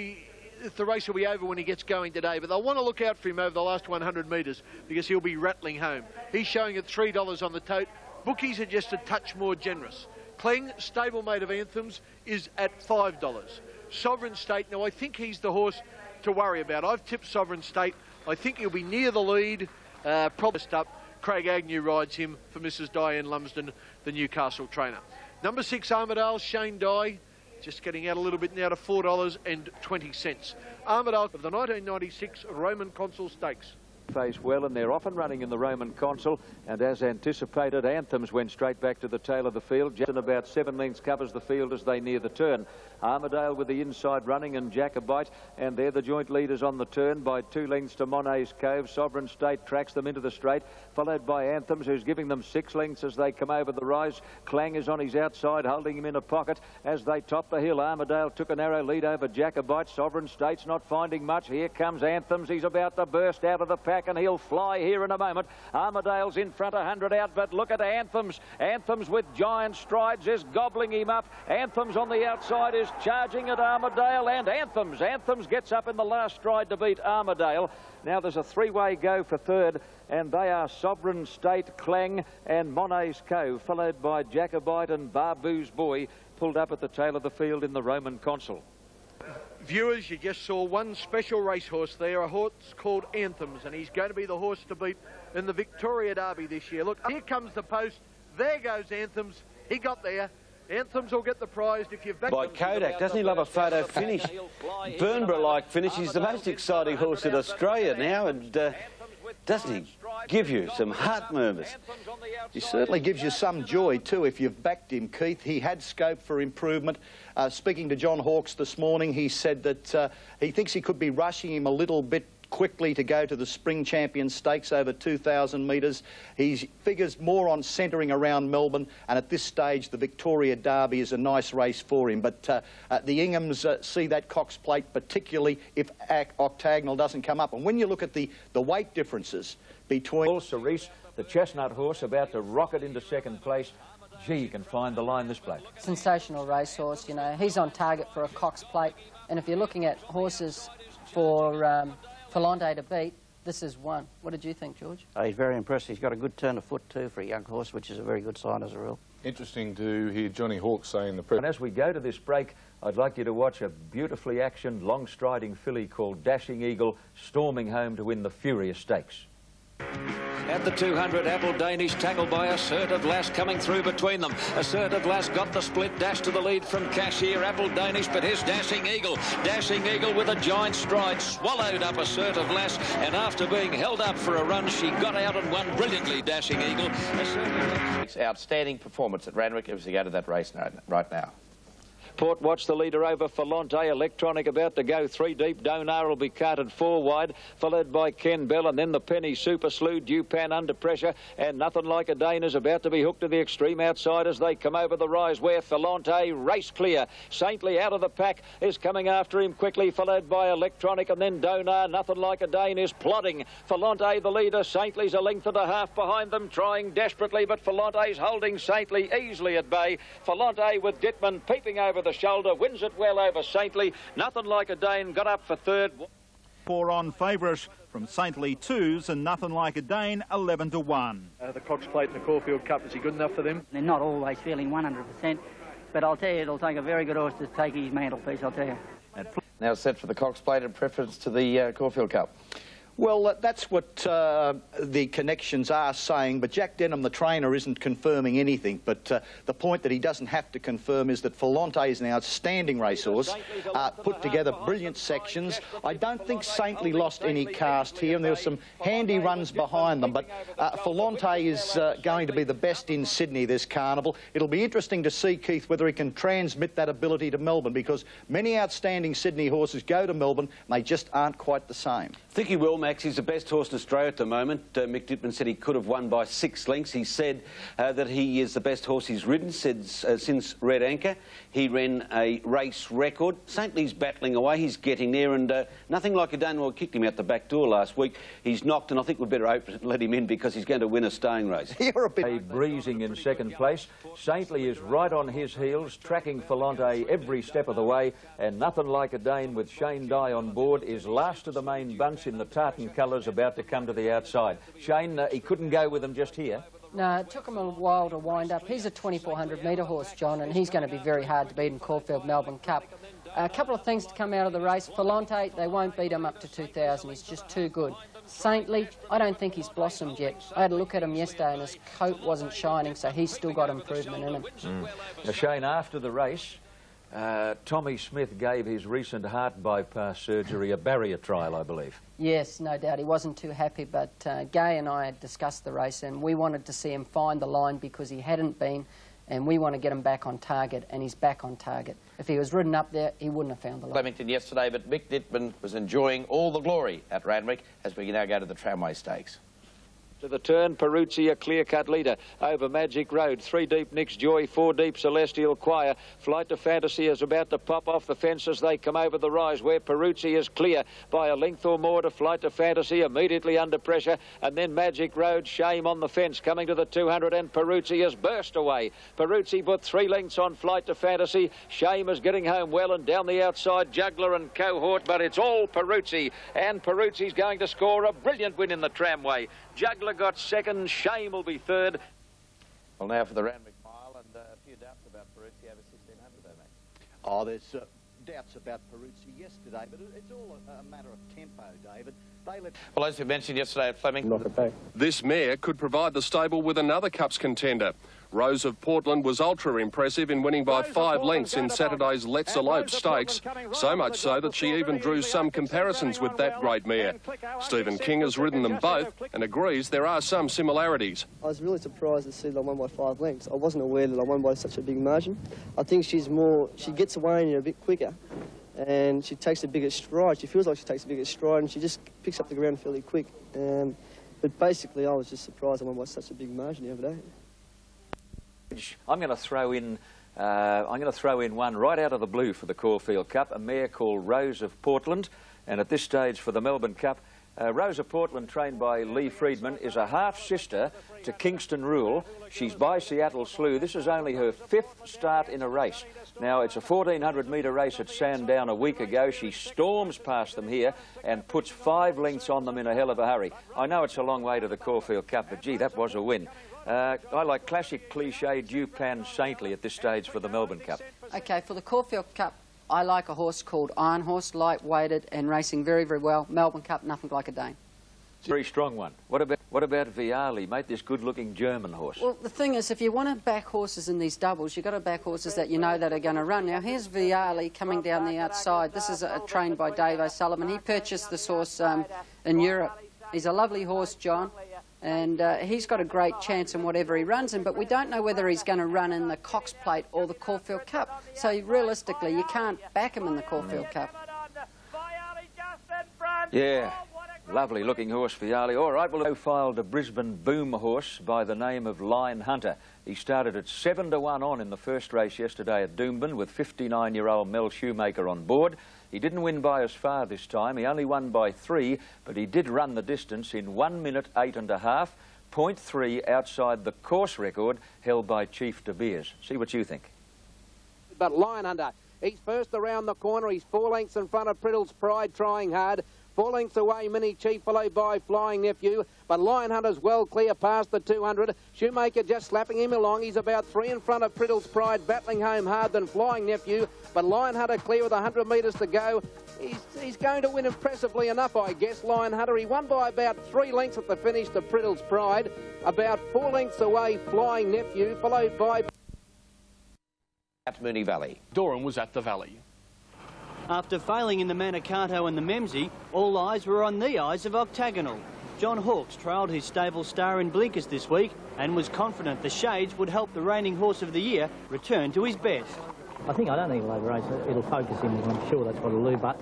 the race will be over when he gets going today, but they'll want to look out for him over the last 100 metres because he'll be rattling home. He's showing at $3 on the tote. Bookies are just a touch more generous. Cleng, stablemate of Anthems, is at $5. Sovereign State, now I think he's the horse to worry about. I've tipped Sovereign State. I think he'll be near the lead, probably up. Craig Agnew rides him for Mrs. Diane Lumsden, the Newcastle trainer. Number 6, Armadale, Shane Dye, just getting out a little bit now to $4.20. Armadale of the 1996 Roman Consul Stakes. Face well, and they're often running in the Roman Consul, and as anticipated, Anthems went straight back to the tail of the field. Just about 7 lengths covers the field as they near the turn. Armadale with the inside running, and Jacobite, and they're the joint leaders on the turn by 2 lengths to Monet's Cove. Sovereign State tracks them into the straight, followed by Anthems, who's giving them 6 lengths as they come over the rise. Clang is on his outside, holding him in a pocket as they top the hill. Armadale took a narrow lead over Jacobite. Sovereign State's not finding much. Here comes Anthems. He's about to burst out of the pack, and he'll fly here in a moment. Armadale's in front, 100 out, but look at Anthems. Anthems with giant strides is gobbling him up. Anthems on the outside is charging at Armadale, and Anthems gets up in the last stride to beat Armadale. Now there's a 3-way go for third, and they are Sovereign State, Clang and Monet's Cove, followed by Jacobite and Babu's Boy, pulled up at the tail of the field in the Roman Consul. Viewers, you just saw one special racehorse there, a horse called Anthems, and he's going to be the horse to beat in the Victoria Derby this year. Look, here comes the post. There goes Anthems. He got there. Anthems will get the prize if you've backed by Kodak. Doesn't he love a photo finish? Burnborough-like finish. He's the most exciting horse in Australia now, and doesn't he give you some heart murmurs? He certainly gives you some joy too if you've backed him, Keith. He had scope for improvement. Speaking to John Hawkes this morning, he said that he thinks he could be rushing him a little bit quickly to go to the Spring Champion Stakes over 2,000 metres. He figures more on centering around Melbourne, and at this stage the Victoria Derby is a nice race for him. But the Inghams see that Cox Plate, particularly if Octagonal doesn't come up. And when you look at the weight differences between... Cerise, the chestnut horse, about to rocket into second place. Gee, you can find the line this bloke. Sensational racehorse, you know. He's on target for a Cox Plate, and if you're looking at horses for Philante to beat, this is one. What did you think, George? Oh, he's very impressive. He's got a good turn of foot too for a young horse, which is a very good sign as a rule. Interesting to hear Johnny Hawkes say in the press. And as we go to this break, I'd like you to watch a beautifully actioned, long-striding filly called Dashing Eagle storming home to win the Furious Stakes. At the 200, Apple Danish tackled by Assertive Lass coming through between them. Assertive Lass got the split, dash to the lead from Cashier. Apple Danish, but here's Dashing Eagle. Dashing Eagle with a giant stride, swallowed up Assertive Lass, and after being held up for a run, she got out and won brilliantly, Dashing Eagle. Outstanding performance at Randwick as we go to that race right now. Port watch the leader over Philante. Electronic about to go 3 deep. Donar will be carted 4 wide, followed by Ken Bell, and then the Penny Super Slew. Dupan under pressure, and Nothing Like a Dane is about to be hooked to the extreme outside as they come over the rise, where Philante race clear. Saintly out of the pack is coming after him quickly, followed by Electronic, and then Donar. Nothing Like a Dane is plodding. Philante the leader. Saintly's a length and a half behind them, trying desperately, but Philante's holding Saintly easily at bay. Philante with Dittman peeping over the shoulder, wins it well over Saintly. Nothing Like a Dane got up for third. 4 on favourite from Saintly 2s and Nothing Like a Dane 11 to 1. The Cox Plate and the Caulfield Cup, is he good enough for them? They're not always feeling 100%, but I'll tell you, it'll take a very good horse to take his mantelpiece, I'll tell you. Now set for the Cox Plate in preference to the Caulfield Cup. Well, that's what the connections are saying, but Jack Denham, the trainer, isn't confirming anything. But the point that he doesn't have to confirm is that Philante is an outstanding racehorse, put together brilliant sections. I don't think Saintly lost any cast here, and there were some handy runs behind them. But Philante is going to be the best in Sydney this carnival. It'll be interesting to see, Keith, whether he can transmit that ability to Melbourne, because many outstanding Sydney horses go to Melbourne and they just aren't quite the same. I think he will, Max. He's the best horse in Australia at the moment. Mick Dittman said he could have won by 6 lengths. He said that he is the best horse he's ridden since Red Anchor. He ran a race record. Saintly's battling away. He's getting there, and nothing like a Dunwell kicked him out the back door last week. He's knocked, and I think we'd better let him in because he's going to win a staying race. You're a bit breezing in second place. Saintly is right on his heels, tracking Philante every step of the way, and Nothing Like a Dane with Shane Dye on board is last of the main bunch in the tartan colours, about to come to the outside. Shane, he couldn't go with them just here. No, it took him a while to wind up. He's a 2,400 metre horse, John, and he's going to be very hard to beat in Caulfield Melbourne Cup. A couple of things to come out of the race. Philante, they won't beat him up to 2,000. He's just too good. Saintly, I don't think he's blossomed yet. I had a look at him yesterday and his coat wasn't shining, so he's still got improvement in him. Now, Shane, after the race, Tommy Smith gave his recent heart bypass surgery a barrier trial, I believe. Yes, no doubt. He wasn't too happy, but Gay and I had discussed the race and we wanted to see him find the line because he hadn't been, and we want to get him back on target, and he's back on target. If he was ridden up there, he wouldn't have found the line. Flemington yesterday, but Mick Dittman was enjoying all the glory at Randwick as we now go to the Tramway Stakes. To the turn, Peruzzi, a clear-cut leader. Over Magic Road, 3 deep Nick's Joy, 4 deep Celestial Choir. Flight to Fantasy is about to pop off the fence as they come over the rise, where Peruzzi is clear by a length or more to Flight to Fantasy, immediately under pressure. And then Magic Road, Shame on the fence, coming to the 200, and Peruzzi has burst away. Peruzzi put 3 lengths on Flight to Fantasy. Shame is getting home well, and down the outside, Juggler and Cohort, but it's all Peruzzi. And Peruzzi's going to score a brilliant win in the Tramway. Juggler got second, Shame will be third. Well, now for the Randwick Mile, and a few doubts about Peruzzi over 1,600, though, mate. Oh, there's doubts about Peruzzi yesterday, but it's all a matter of tempo, David. Well, as we mentioned yesterday at Flemington, this mare could provide the stable with another Cups contender. Rose of Portland was ultra impressive in winning by 5 lengths in Saturday's Let's Elope Stakes, so much so that she even drew some comparisons with that great mare. Stephen King has ridden them both and agrees there are some similarities. I was really surprised to see that I won by 5 lengths. I wasn't aware that I won by such a big margin. I think she gets away in it a bit quicker, and she takes a bigger stride. She feels like she takes a bigger stride, and she just picks up the ground fairly quick. But basically, I was just surprised I won by such a big margin the other day. I'm going to throw in one right out of the blue for the Caulfield Cup, a mare called Rose of Portland. And at this stage for the Melbourne Cup, Rose of Portland, trained by Lee Friedman, is a half-sister to Kingston Rule. She's by Seattle Slew. This is only her 5th start in a race. Now, it's a 1,400-metre race at Sandown a week ago. She storms past them here and puts 5 lengths on them in a hell of a hurry. I know it's a long way to the Caulfield Cup, but gee, that was a win. I like classic cliché Dupan Saintly at this stage for the Melbourne Cup. OK, for the Caulfield Cup, I like a horse called Iron Horse, light-weighted and racing very, very well. Melbourne Cup, Nothing Like a Dane. Very strong one. What about Viali, mate, this good-looking German horse? Well, the thing is, if you want to back horses in these doubles, you've got to back horses that you know that are going to run. Now, here's Viali coming down the outside. This is trained by Dave O'Sullivan. He purchased this horse in Europe. He's a lovely horse, John. And he's got a great chance in whatever he runs in, but we don't know whether he's going to run in the Cox Plate or the Caulfield Cup. So realistically, you can't back him in the Caulfield Cup. Yeah, lovely looking horse, Viali. All right, well, profiled a Brisbane boom horse by the name of Lion Hunter. He started at 7-1 on in the first race yesterday at Doomben with 59-year-old Mel Shoemaker on board. He didn't win by as far this time. He only won by 3, but he did run the distance in 1 minute 8.5, 0.3 outside the course record held by Chief De Beers. See what you think. But Lion Hunter, he's first around the corner. He's 4 lengths in front of Priddle's Pride, trying hard. 4 lengths away, Mini Chief, followed by Flying Nephew. But Lion Hunter's well clear past the 200. Shoemaker just slapping him along. He's about 3 in front of Priddle's Pride, battling home hard than Flying Nephew. But Lion Hunter clear with 100 metres to go. He's going to win impressively enough, I guess, Lion Hunter. He won by about 3 lengths at the finish to Priddle's Pride. About 4 lengths away, Flying Nephew, followed by... At Moonee Valley. Doran was at the Valley. After failing in the Manicardo and the Memsey, all eyes were on the eyes of Octagonal. John Hawkes trailed his stable star in blinkers this week and was confident the Shades would help the reigning horse of the year return to his best. I don't think it'll over-race. It'll focus him, and I'm sure that's what it'll do, but...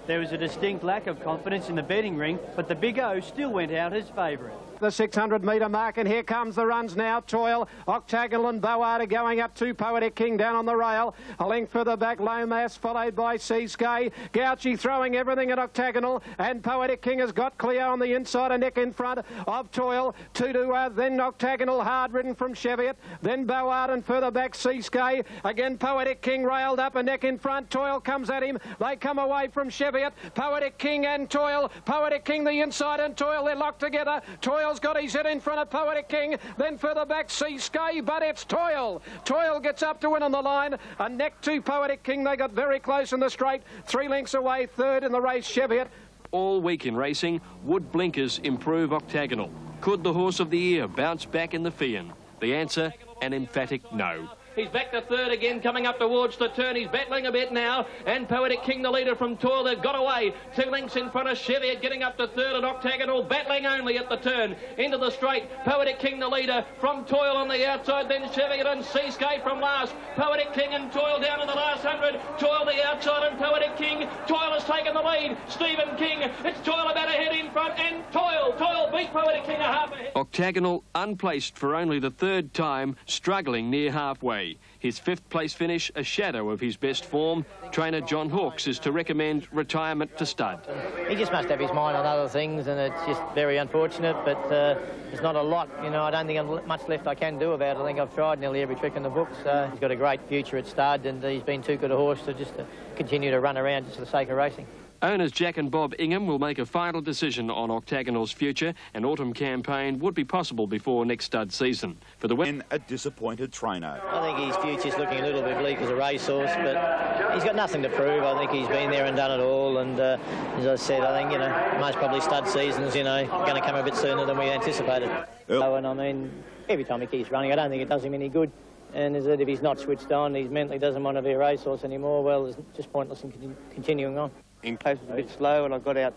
There was a distinct lack of confidence in the betting ring, but the Big O still went out as favourite. The 600-metre mark, and here comes the runs now. Toil, Octagonal and Board are going up to Poetic King down on the rail. A length further back, Lomas, followed by Seascape. Gouchy throwing everything at Octagonal, and Poetic King has got Cleo on the inside, a neck in front of Toil. Then Octagonal, hard-ridden from Cheviot. Then Board, and further back Seascape. Again, Poetic King railed up, a neck in front. Toil comes at him. They come away from Cheviot. Poetic King and Toil. Poetic King the inside, and Toil, they're locked together. Toil's got his head in front of Poetic King, then further back Seascape, but it's Toil. Toil gets up to win on the line, a neck to Poetic King. They got very close in the straight, 3 lengths away, third in the race, Cheviot. All week in racing, would blinkers improve Octagonal? Could the horse of the year bounce back in the Fian? The answer, an emphatic no. He's back to third again, coming up towards the turn. He's battling a bit now, and Poetic King, the leader from Toil, they've got away. 2 lengths in front of Cheviot, getting up to third, and Octagonal battling only at the turn. Into the straight, Poetic King, the leader from Toil on the outside, then Cheviot and Seascape from last. Poetic King and Toil down in the last 100. Toil the outside and Poetic King. Toil has taken the lead. Stephen King, it's Toil about a head in front, and Toil beat Poetic King a half ahead. Octagonal, unplaced for only the 3rd time, struggling near halfway. His 5th place finish, a shadow of his best form. Trainer John Hawkes is to recommend retirement to stud. He just must have his mind on other things, and it's just very unfortunate, but there's not a lot, you know. I don't think there's much left I can do about it. I think I've tried nearly every trick in the book. He's got a great future at stud, and he's been too good a horse to just continue to run around just for the sake of racing. Owners Jack and Bob Ingham will make a final decision on Octagonal's future. An autumn campaign would be possible before next stud season. For the win, a disappointed trainer. I think his future's looking a little bit bleak as a racehorse, but he's got nothing to prove. I think he's been there and done it all, and as I said, I think, you know, most probably stud seasons, you know, going to come a bit sooner than we anticipated. And I mean, every time he keeps running, I don't think it does him any good. And as if he's not switched on, he mentally doesn't want to be a racehorse anymore, well, it's just pointless in continuing on. Pace was a bit slow, and I got out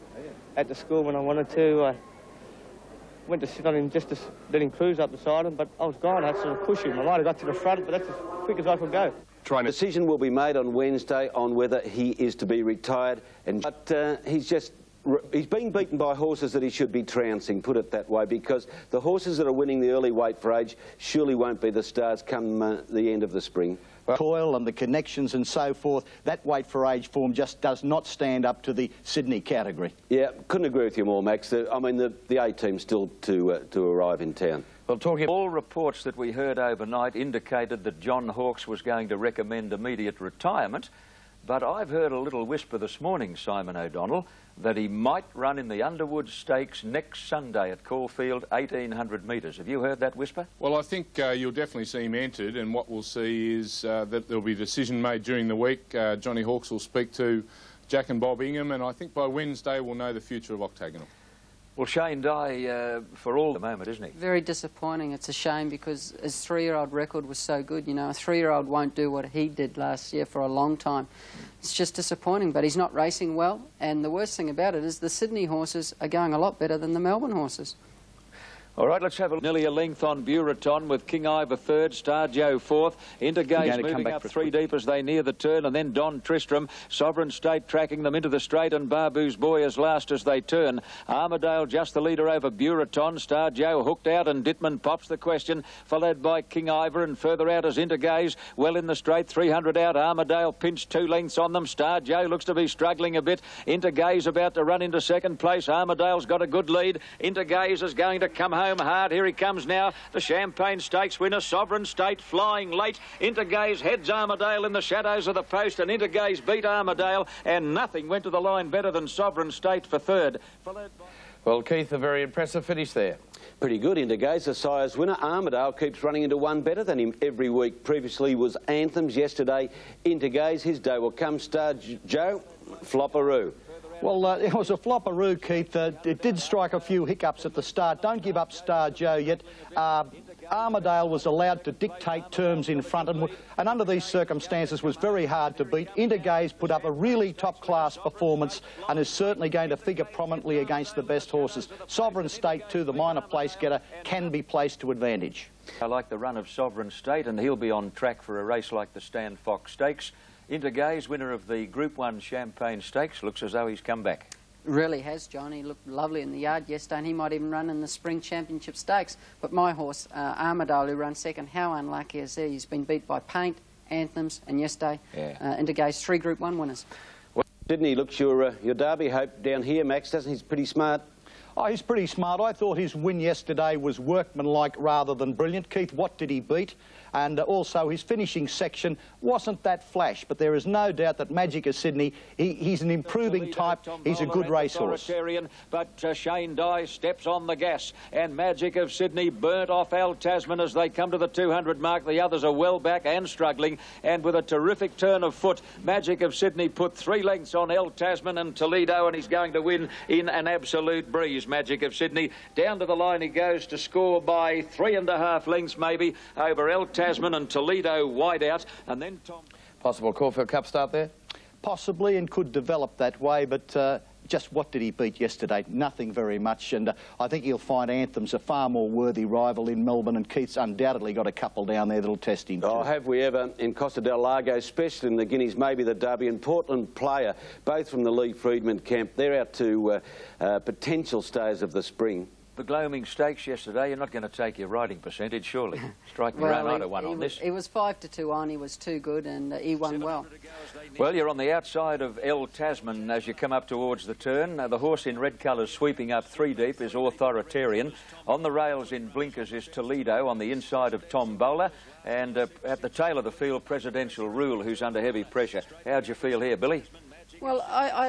at the school when I wanted to. I went to sit on him just to let him cruise up beside him, but I was gone. I had to sort of push him. I might have got to the front, but that's as quick as I could go. A decision will be made on Wednesday on whether he is to be retired, but he's being beaten by horses that he should be trouncing, put it that way, because the horses that are winning the early weight for age surely won't be the stars come the end of the spring. Toil and the connections and so forth, that weight for age form just does not stand up to the Sydney category. Yeah, couldn't agree with you more, Max. I mean, the A-team's still to arrive in town. Well, all reports that we heard overnight indicated that John Hawkes was going to recommend immediate retirement, but I've heard a little whisper this morning, Simon O'Donnell, that he might run in the Underwood Stakes next Sunday at Caulfield, 1,800 metres. Have you heard that whisper? Well, I think you'll definitely see him entered, and what we'll see is that there'll be a decision made during the week. Johnny Hawkes will speak to Jack and Bob Ingham, and I think by Wednesday we'll know the future of Octagonal. Well, Shane Dye, for all the moment, isn't he? Very disappointing. It's a shame because his 3-year-old record was so good. You know, a 3-year-old won't do what he did last year for a long time. It's just disappointing, but he's not racing well. And the worst thing about it is the Sydney horses are going a lot better than the Melbourne horses. All right, let's have nearly a length on Buraton with King Ivor 3rd, Star Joe 4th. Intergaze moving up 3 deep as they near the turn, and then Don Tristram. Sovereign State tracking them into the straight, and Babu's Boy as last as they turn. Armadale just the leader over Buraton. Star Joe hooked out, and Dittman pops the question, followed by King Ivor, and further out as Intergaze. Well in the straight, 300 out. Armadale pinched 2 lengths on them. Star Joe looks to be struggling a bit. Intergaze about to run into 2nd place. Armadale's got a good lead. Intergaze is going to come home home hard. Here he comes now. The Champagne Stakes winner, Sovereign State, flying late. Intergaze heads Armadale in the shadows of the post, and Intergaze beat Armadale, and nothing went to the line better than Sovereign State for third. Well, Keith, a very impressive finish there. Pretty good. Intergaze, the sire's winner. Armadale keeps running into one better than him every week. Previously was Anthems. Yesterday, Intergaze. His day will come. Star Joe, flopperoo. Well, it was a flopperoo, Keith. It did strike a few hiccups at the start. Don't give up Star Joe yet. Armadale was allowed to dictate terms in front, and under these circumstances was very hard to beat. Intergaze put up a really top-class performance and is certainly going to figure prominently against the best horses. Sovereign State, too, the minor place getter, can be placed to advantage. I like the run of Sovereign State, and he'll be on track for a race like the Stan Fox Stakes. Intergaze, winner of the Group 1 Champagne Stakes, looks as though he's come back. Really has, John. He looked lovely in the yard yesterday, and he might even run in the Spring Championship Stakes. But my horse, Armadale, who runs second, how unlucky is he? He's been beat by Paint, Anthems, and yesterday, Intergaze, 3 Group 1 winners. Well, Sydney looks your Derby hope down here, Max, doesn't he? He's pretty smart. Oh, he's pretty smart. I thought his win yesterday was workmanlike rather than brilliant. Keith, what did he beat? And also his finishing section wasn't that flash, but there is no doubt that Magic of Sydney, he's an improving type. He's a good racehorse. But Shane Dye steps on the gas, and Magic of Sydney burnt off Al Tasman as they come to the 200 mark. The others are well back and struggling, and with a terrific turn of foot, Magic of Sydney put 3 lengths on El Tasman and Toledo, and he's going to win in an absolute breeze. Magic of Sydney down to the line he goes to score by 3.5 lengths maybe over El Tasman and Toledo wide out, and then Tom. Possible Caulfield Cup start there? Possibly, and could develop that way, but just what did he beat yesterday? Nothing very much, and I think he'll find Anthem's a far more worthy rival in Melbourne, and Keith's undoubtedly got a couple down there that'll test him too. Oh, have we ever in Costa Delago, especially in the Guineas, maybe the Derby, and Portland Player, both from the Lee Friedman camp. They're out to potential stays of the spring. The Gloaming Stakes yesterday, you're not going to take your riding percentage, surely. Strike me round either one on this. He was 5-2 on, he was too good, and he won well. Well, you're on the outside of El Tasman as you come up towards the turn. The horse in red colours sweeping up 3 deep is Authoritarian. On the rails in blinkers is Toledo on the inside of Tom Bowler. And at the tail of the field, Presidential Rule, who's under heavy pressure. How'd you feel here, Billy? Well,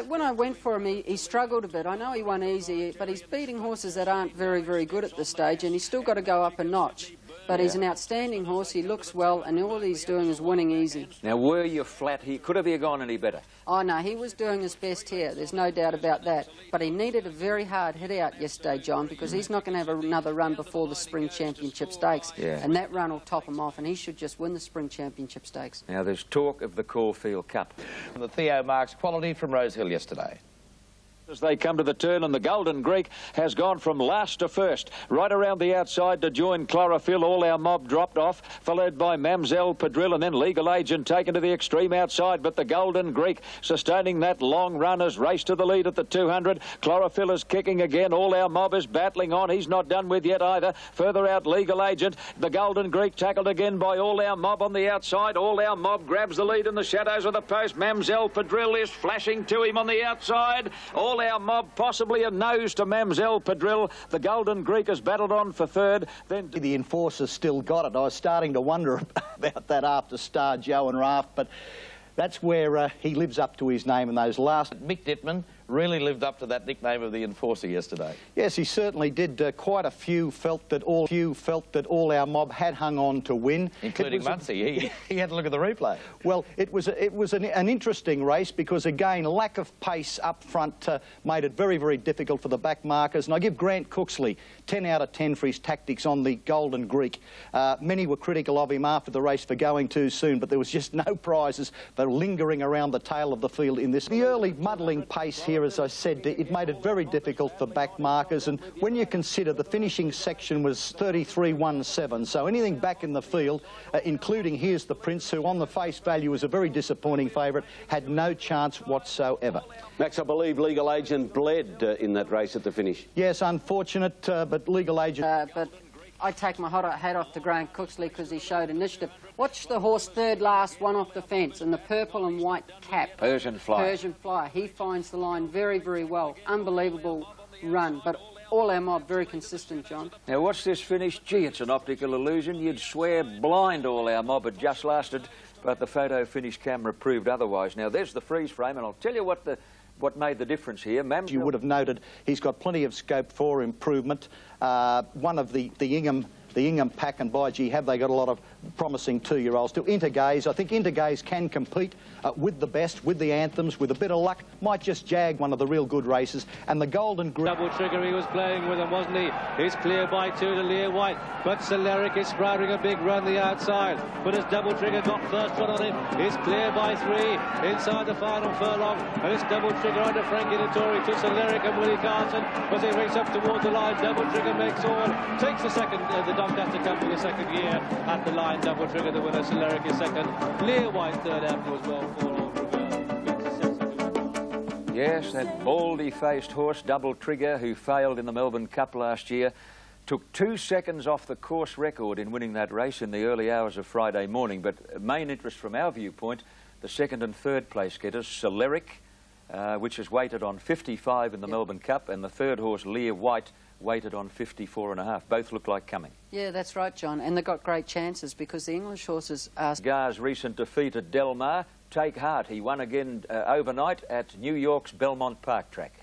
when I went for him, he struggled a bit. I know he won easy, but he's beating horses that aren't very, very good at this stage, and he's still got to go up a notch. But he's an outstanding horse, he looks well, and all he's doing is winning easy. Now, were you flat here? Could have he gone any better? Oh, no, he was doing his best here, there's no doubt about that. But he needed a very hard hit out yesterday, John, because he's not going to have another run before the Spring Championship Stakes. And that run will top him off, and he should just win the Spring Championship Stakes. Now, there's talk of the Caulfield Cup. The Theo Marks Quality from Rosehill yesterday. As they come to the turn, and the Golden Greek has gone from last to first, right around the outside to join Chlorophyll. All our mob dropped off, followed by Mamselle Padrille, and then Legal Agent taken to the extreme outside. But the Golden Greek, sustaining that long run, has raced to the lead at the 200. Chlorophyll is kicking again. All our mob is battling on. He's not done with yet either. Further out, Legal Agent. The Golden Greek tackled again by All Our Mob on the outside. All Our Mob grabs the lead in the shadows of the post. Mamselle Padrille is flashing to him on the outside. All Our Mob possibly a nose to Mamselle Padrille. The Golden Greek has battled on for third. Then the Enforcer's still got it. I was starting to wonder about that after Star Joe and Raft, but that's where he lives up to his name in those last. Mick Dittman really lived up to that nickname of the Enforcer yesterday. Yes, he certainly did. Quite a few felt that All Our Mob had hung on to win, including Muncie. He had to look at the replay. Well, it was an interesting race because again, lack of pace up front made it very, very difficult for the back markers. And I give Grant Cooksley 10 out of 10 for his tactics on the Golden Greek. Many were critical of him after the race for going too soon, but there was just no prizes for lingering around the tail of the field in this. The early muddling pace here, as I said, it made it very difficult for back markers, and when you consider the finishing section was 33.17, so anything back in the field, including Here's the Prince, who on the face value was a very disappointing favourite, had no chance whatsoever. Max, I believe Legal Agent bled in that race at the finish. Yes, unfortunate, but Legal Agent... but I take my hat off to Grant Cooksley because he showed initiative. Watch the horse third last, one off the fence, in the purple and white cap. Persian Flyer. Persian Flyer. He finds the line very, very well. Unbelievable run. But All our mob very consistent, John. Now, what's this finish? Gee, it's an optical illusion. You'd swear blind all our mob had just lasted, but the photo finish camera proved otherwise. Now, there's the freeze frame, and I'll tell you what made the difference here. You would have noted he's got plenty of scope for improvement. One of the Ingham pack, and by gee, have they got a lot of promising two-year-olds to Intergaze. I think Intergaze can compete with the best, with the Anthems, with a bit of luck, might just jag one of the real good races. And the Golden Green... Double trigger, he was playing with him, wasn't he? He's clear by 2 to Lear White, but Celeric is sprouting a big run the outside. But his double trigger got first one on him. He's clear by 3 inside the final furlong. And it's double trigger under Frankie Dettori to Celeric and Willie Carson as they race up towards the line. Double trigger makes all, takes the second, the dog has to come for the second year at the line. Double trigger, the winner, Celeric is second. Lear White third after as well. Yes, that baldy-faced horse, Double Trigger, who failed in the Melbourne Cup last year, took 2 seconds off the course record in winning that race in the early hours of Friday morning. But main interest from our viewpoint, the second and third place getters, Celeric, which is weighted on 55 in the Melbourne Cup, and the third horse, Lear White, weighted on 54.5. Both look like coming. Yeah, that's right, John. And they've got great chances because the English horses are... Gar's recent defeat at Del Mar, take heart. He won again overnight at New York's Belmont Park track.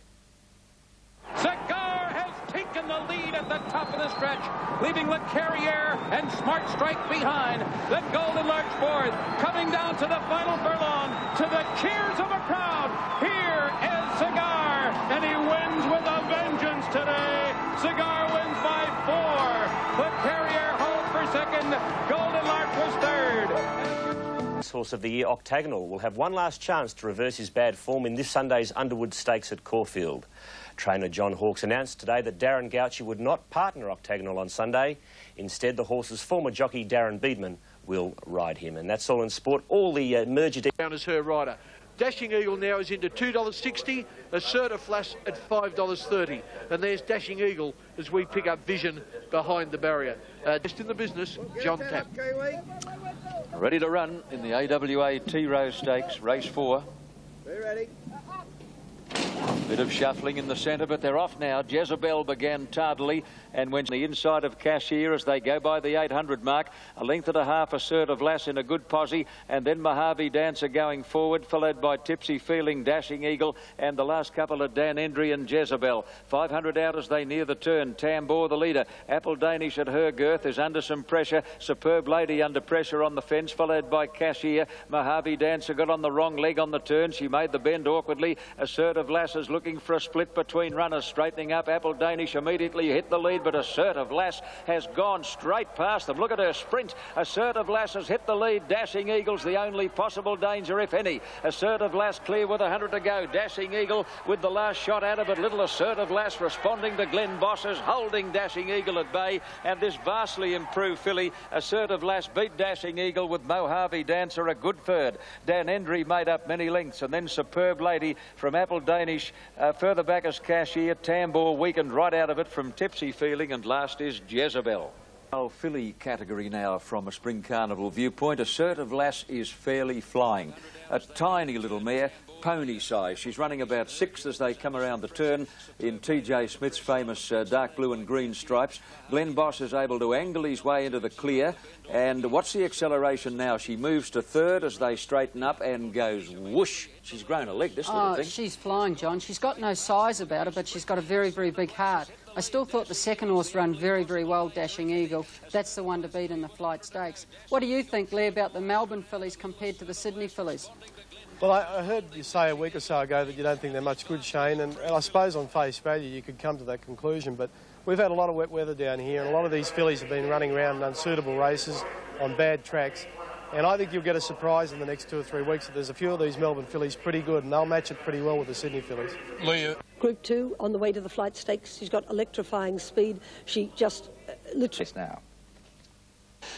Cigar has taken the lead at the top of the stretch, leaving Le Carrière and Smart Strike behind. The Golden Larch fourth, coming down to the final furlong, to the cheers of a crowd. Here is Cigar, and he wins with a vengeance today. Cigar wins by 4. Le Carrière holds for second. Golden Larch was third. Horse of the year, Octagonal, will have one last chance to reverse his bad form in this Sunday's Underwood Stakes at Caulfield. Trainer John Hawkes announced today that Darren Gauci would not partner Octagonal on Sunday. Instead, the horse's former jockey, Darren Beedman, will ride him. And that's all in sport. All the merger... Down as her rider. Dashing Eagle now is into $2.60, Assertive Flash at $5.30. And there's Dashing Eagle as we pick up Vision behind the barrier. Just in the business, John Tapp. Ready to run in the AWA T-Rose Stakes, race 4. Be ready. Bit of shuffling in the centre, but they're off now. Jezebel began tardily and went the inside of Cashier as they go by the 800 mark. A length and a half, Assertive Lass in a good posse, and then Mojave Dancer going forward, followed by Tipsy Feeling, Dashing Eagle, and the last couple are Dan Endry and Jezebel. 500 out as they near the turn. Tambour, the leader. Apple Danish at her girth is under some pressure. Superb Lady under pressure on the fence, followed by Cashier. Mojave Dancer got on the wrong leg on the turn. She made the bend awkwardly. Assertive Lass is looking for a split between runners, straightening up. Apple Danish immediately hit the lead, but Assertive Lass has gone straight past them. Look at her sprint. Assertive Lass has hit the lead. Dashing Eagle's the only possible danger, if any. Assertive Lass clear with 100 to go. Dashing Eagle with the last shot out of it. Little Assertive Lass responding to Glenn Boss's, holding Dashing Eagle at bay. And this vastly improved filly, Assertive Lass, beat Dashing Eagle with Mojave Dancer a good third. Dan Endry made up many lengths, and then Superb Lady from Apple Danish. Further back is Cashier. Tambour weakened right out of it from Tipsy Feeling, and last is Jezebel. Filly category now from a Spring Carnival viewpoint. Assertive Lass is fairly flying. A tiny little mare, pony size. She's running about 6 as they come around the turn in TJ Smith's famous dark blue and green stripes. Glenn Boss is able to angle his way into the clear. And what's the acceleration now? She moves to third as they straighten up and goes whoosh. She's grown a leg, this little thing. She's flying, John. She's got no size about her, but she's got a very, very big heart. I still thought the second horse ran very, very well, Dashing Eagle. That's the one to beat in the Flight Stakes. What do you think, Lee, about the Melbourne fillies compared to the Sydney fillies? Well, I heard you say a week or so ago that you don't think they're much good, Shane, and I suppose on face value you could come to that conclusion, but we've had a lot of wet weather down here, and a lot of these fillies have been running around in unsuitable races on bad tracks, and I think you'll get a surprise in the next 2 or 3 weeks that there's a few of these Melbourne fillies pretty good, and they'll match it pretty well with the Sydney fillies. Leah. Group 2 on the way to the Flight Stakes. She's got electrifying speed. She just literally... Now.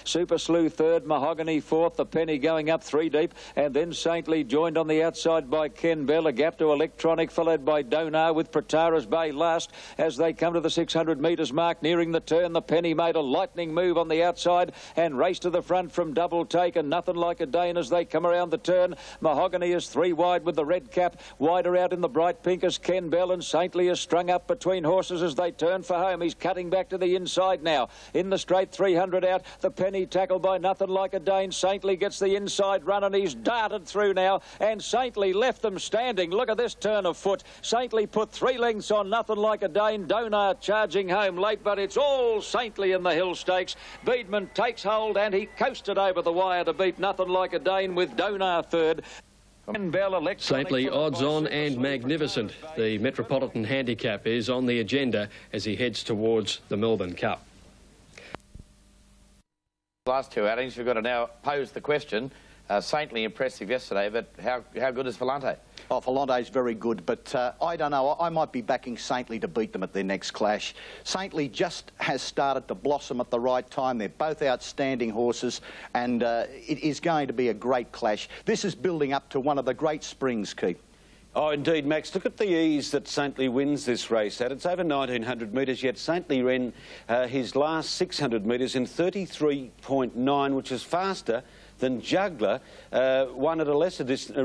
Super Sleuth third, Mahogany fourth, the Penny going up 3 deep, and then Saintly joined on the outside by Ken Bell, a gap to Electronic, followed by Donar with Pratara's Bay last as they come to the 600 metres mark, nearing the turn. The Penny made a lightning move on the outside and raced to the front from Double Take, and Nothing Like a Dane as they come around the turn. Mahogany is 3 wide with the red cap, wider out in the bright pink as Ken Bell, and Saintly is strung up between horses as they turn for home. He's cutting back to the inside now. In the straight 300 out, the Penny tackled by Nothing Like a Dane. Saintly gets the inside run and he's darted through now, and Saintly left them standing. Look at this turn of foot. Saintly put 3 lengths on Nothing Like a Dane. Donar charging home late, but it's all Saintly in the Hill Stakes. Beedman takes hold and he coasted over the wire to beat Nothing Like a Dane with Donar third. Saintly odds on and magnificent. The Metropolitan Handicap is on the agenda as he heads towards the Melbourne Cup. Last 2 outings, we've got to now pose the question. Saintly impressive yesterday, but how good is Philante? Oh, Philante's very good, but I don't know. I might be backing Saintly to beat them at their next clash. Saintly just has started to blossom at the right time. They're both outstanding horses, and it is going to be a great clash. This is building up to one of the great springs, Keith. Oh, indeed, Max. Look at the ease that Saintly wins this race at. It's over 1,900 metres, yet Saintly ran his last 600 metres in 33.9, which is faster than Juggler ran at a lesser distance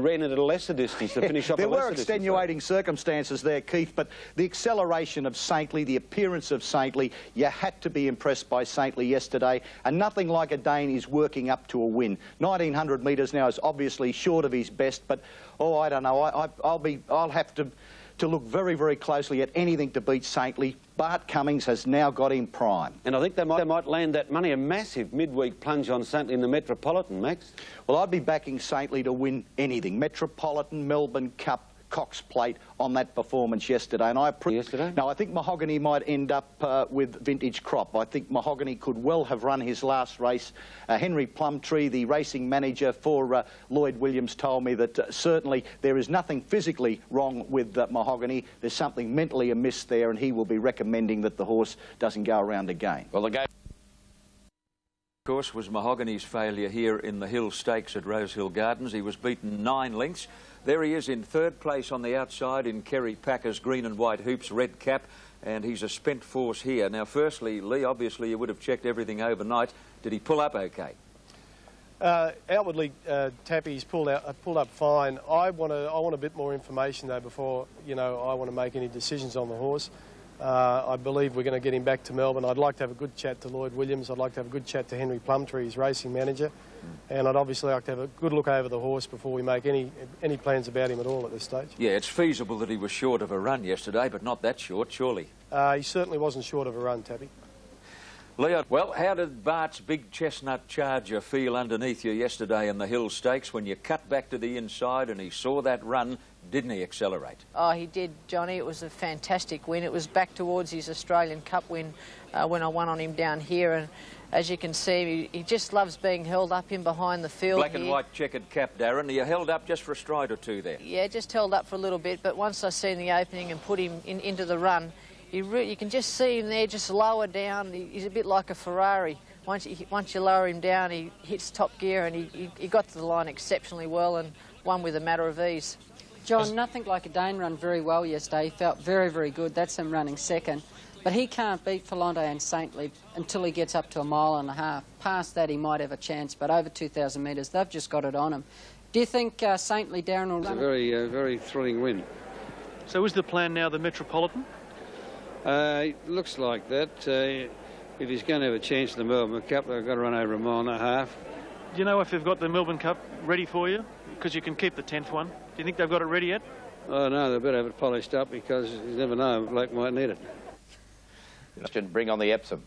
to finish off. There were extenuating circumstances there, Keith, but the acceleration of Saintly, the appearance of Saintly, you had to be impressed by Saintly yesterday, and Nothing Like a Dane is working up to a win. 1,900 metres now is obviously short of his best, but oh, I don't know. I'll have to look very, very closely at anything to beat Saintly. Bart Cummings has now got him prime. And I think they might land that money, a massive midweek plunge on Saintly in the Metropolitan, Max. Well, I'd be backing Saintly to win anything. Metropolitan, Melbourne Cup, Cox Plate on that performance yesterday. And I think Mahogany might end up with Vintage Crop. I think Mahogany could well have run his last race. Henry Plumtree, the racing manager for Lloyd Williams, told me that certainly there is nothing physically wrong with Mahogany. There's something mentally amiss there, and he will be recommending that the horse doesn't go around again. Well, the game, of course, was Mahogany's failure here in the Hill Stakes at Rosehill Gardens. He was beaten 9 lengths. There he is in 3rd place on the outside in Kerry Packer's green and white hoops, red cap, and he's a spent force here. Now, firstly, Lee, obviously you would have checked everything overnight. Did he pull up okay? Outwardly, Tappy's pulled up fine. I want a bit more information though before I want to make any decisions on the horse. I believe we're going to get him back to Melbourne. I'd like to have a good chat to Lloyd Williams. I'd like to have a good chat to Henry Plumtree, his racing manager. And I'd obviously like to have a good look over the horse before we make any plans about him at all at this stage. Yeah, it's feasible that he was short of a run yesterday, but not that short, surely. He certainly wasn't short of a run, Tappy. Leon, well, how did Bart's big chestnut charger feel underneath you yesterday in the Hill Stakes when you cut back to the inside and he saw that run? Didn't he accelerate? Oh, he did, Johnny. It was a fantastic win. It was back towards his Australian Cup win when I won on him down here. And as you can see, he just loves being held up in behind the field. Black and white checkered cap, Darren. You held up just for a stride or two there? Yeah, just held up for a little bit. But once I seen the opening and put him into the run, you can just see him there, just lower down. He's a bit like a Ferrari. Once you lower him down, he hits top gear, and he got to the line exceptionally well and won with a matter of ease. John, Nothing Like a Dane run very well yesterday. He felt very, very good. That's him running second. But he can't beat Philante and Saintly until he gets up to 1.5 miles. Past that, he might have a chance, but over 2,000 metres, they've just got it on him. Do you think Saintly, Darren, will run? It's a very thrilling win. So is the plan now the Metropolitan? It looks like that. If he's going to have a chance in the Melbourne Cup, they've got to run over 1.5 miles. Do you know if they've got the Melbourne Cup ready for you? Because you can keep the 10th one. Do you think they've got it ready yet? Oh, no, they better have it polished up because you never know, a bloke might need it. Bring on the Epsom.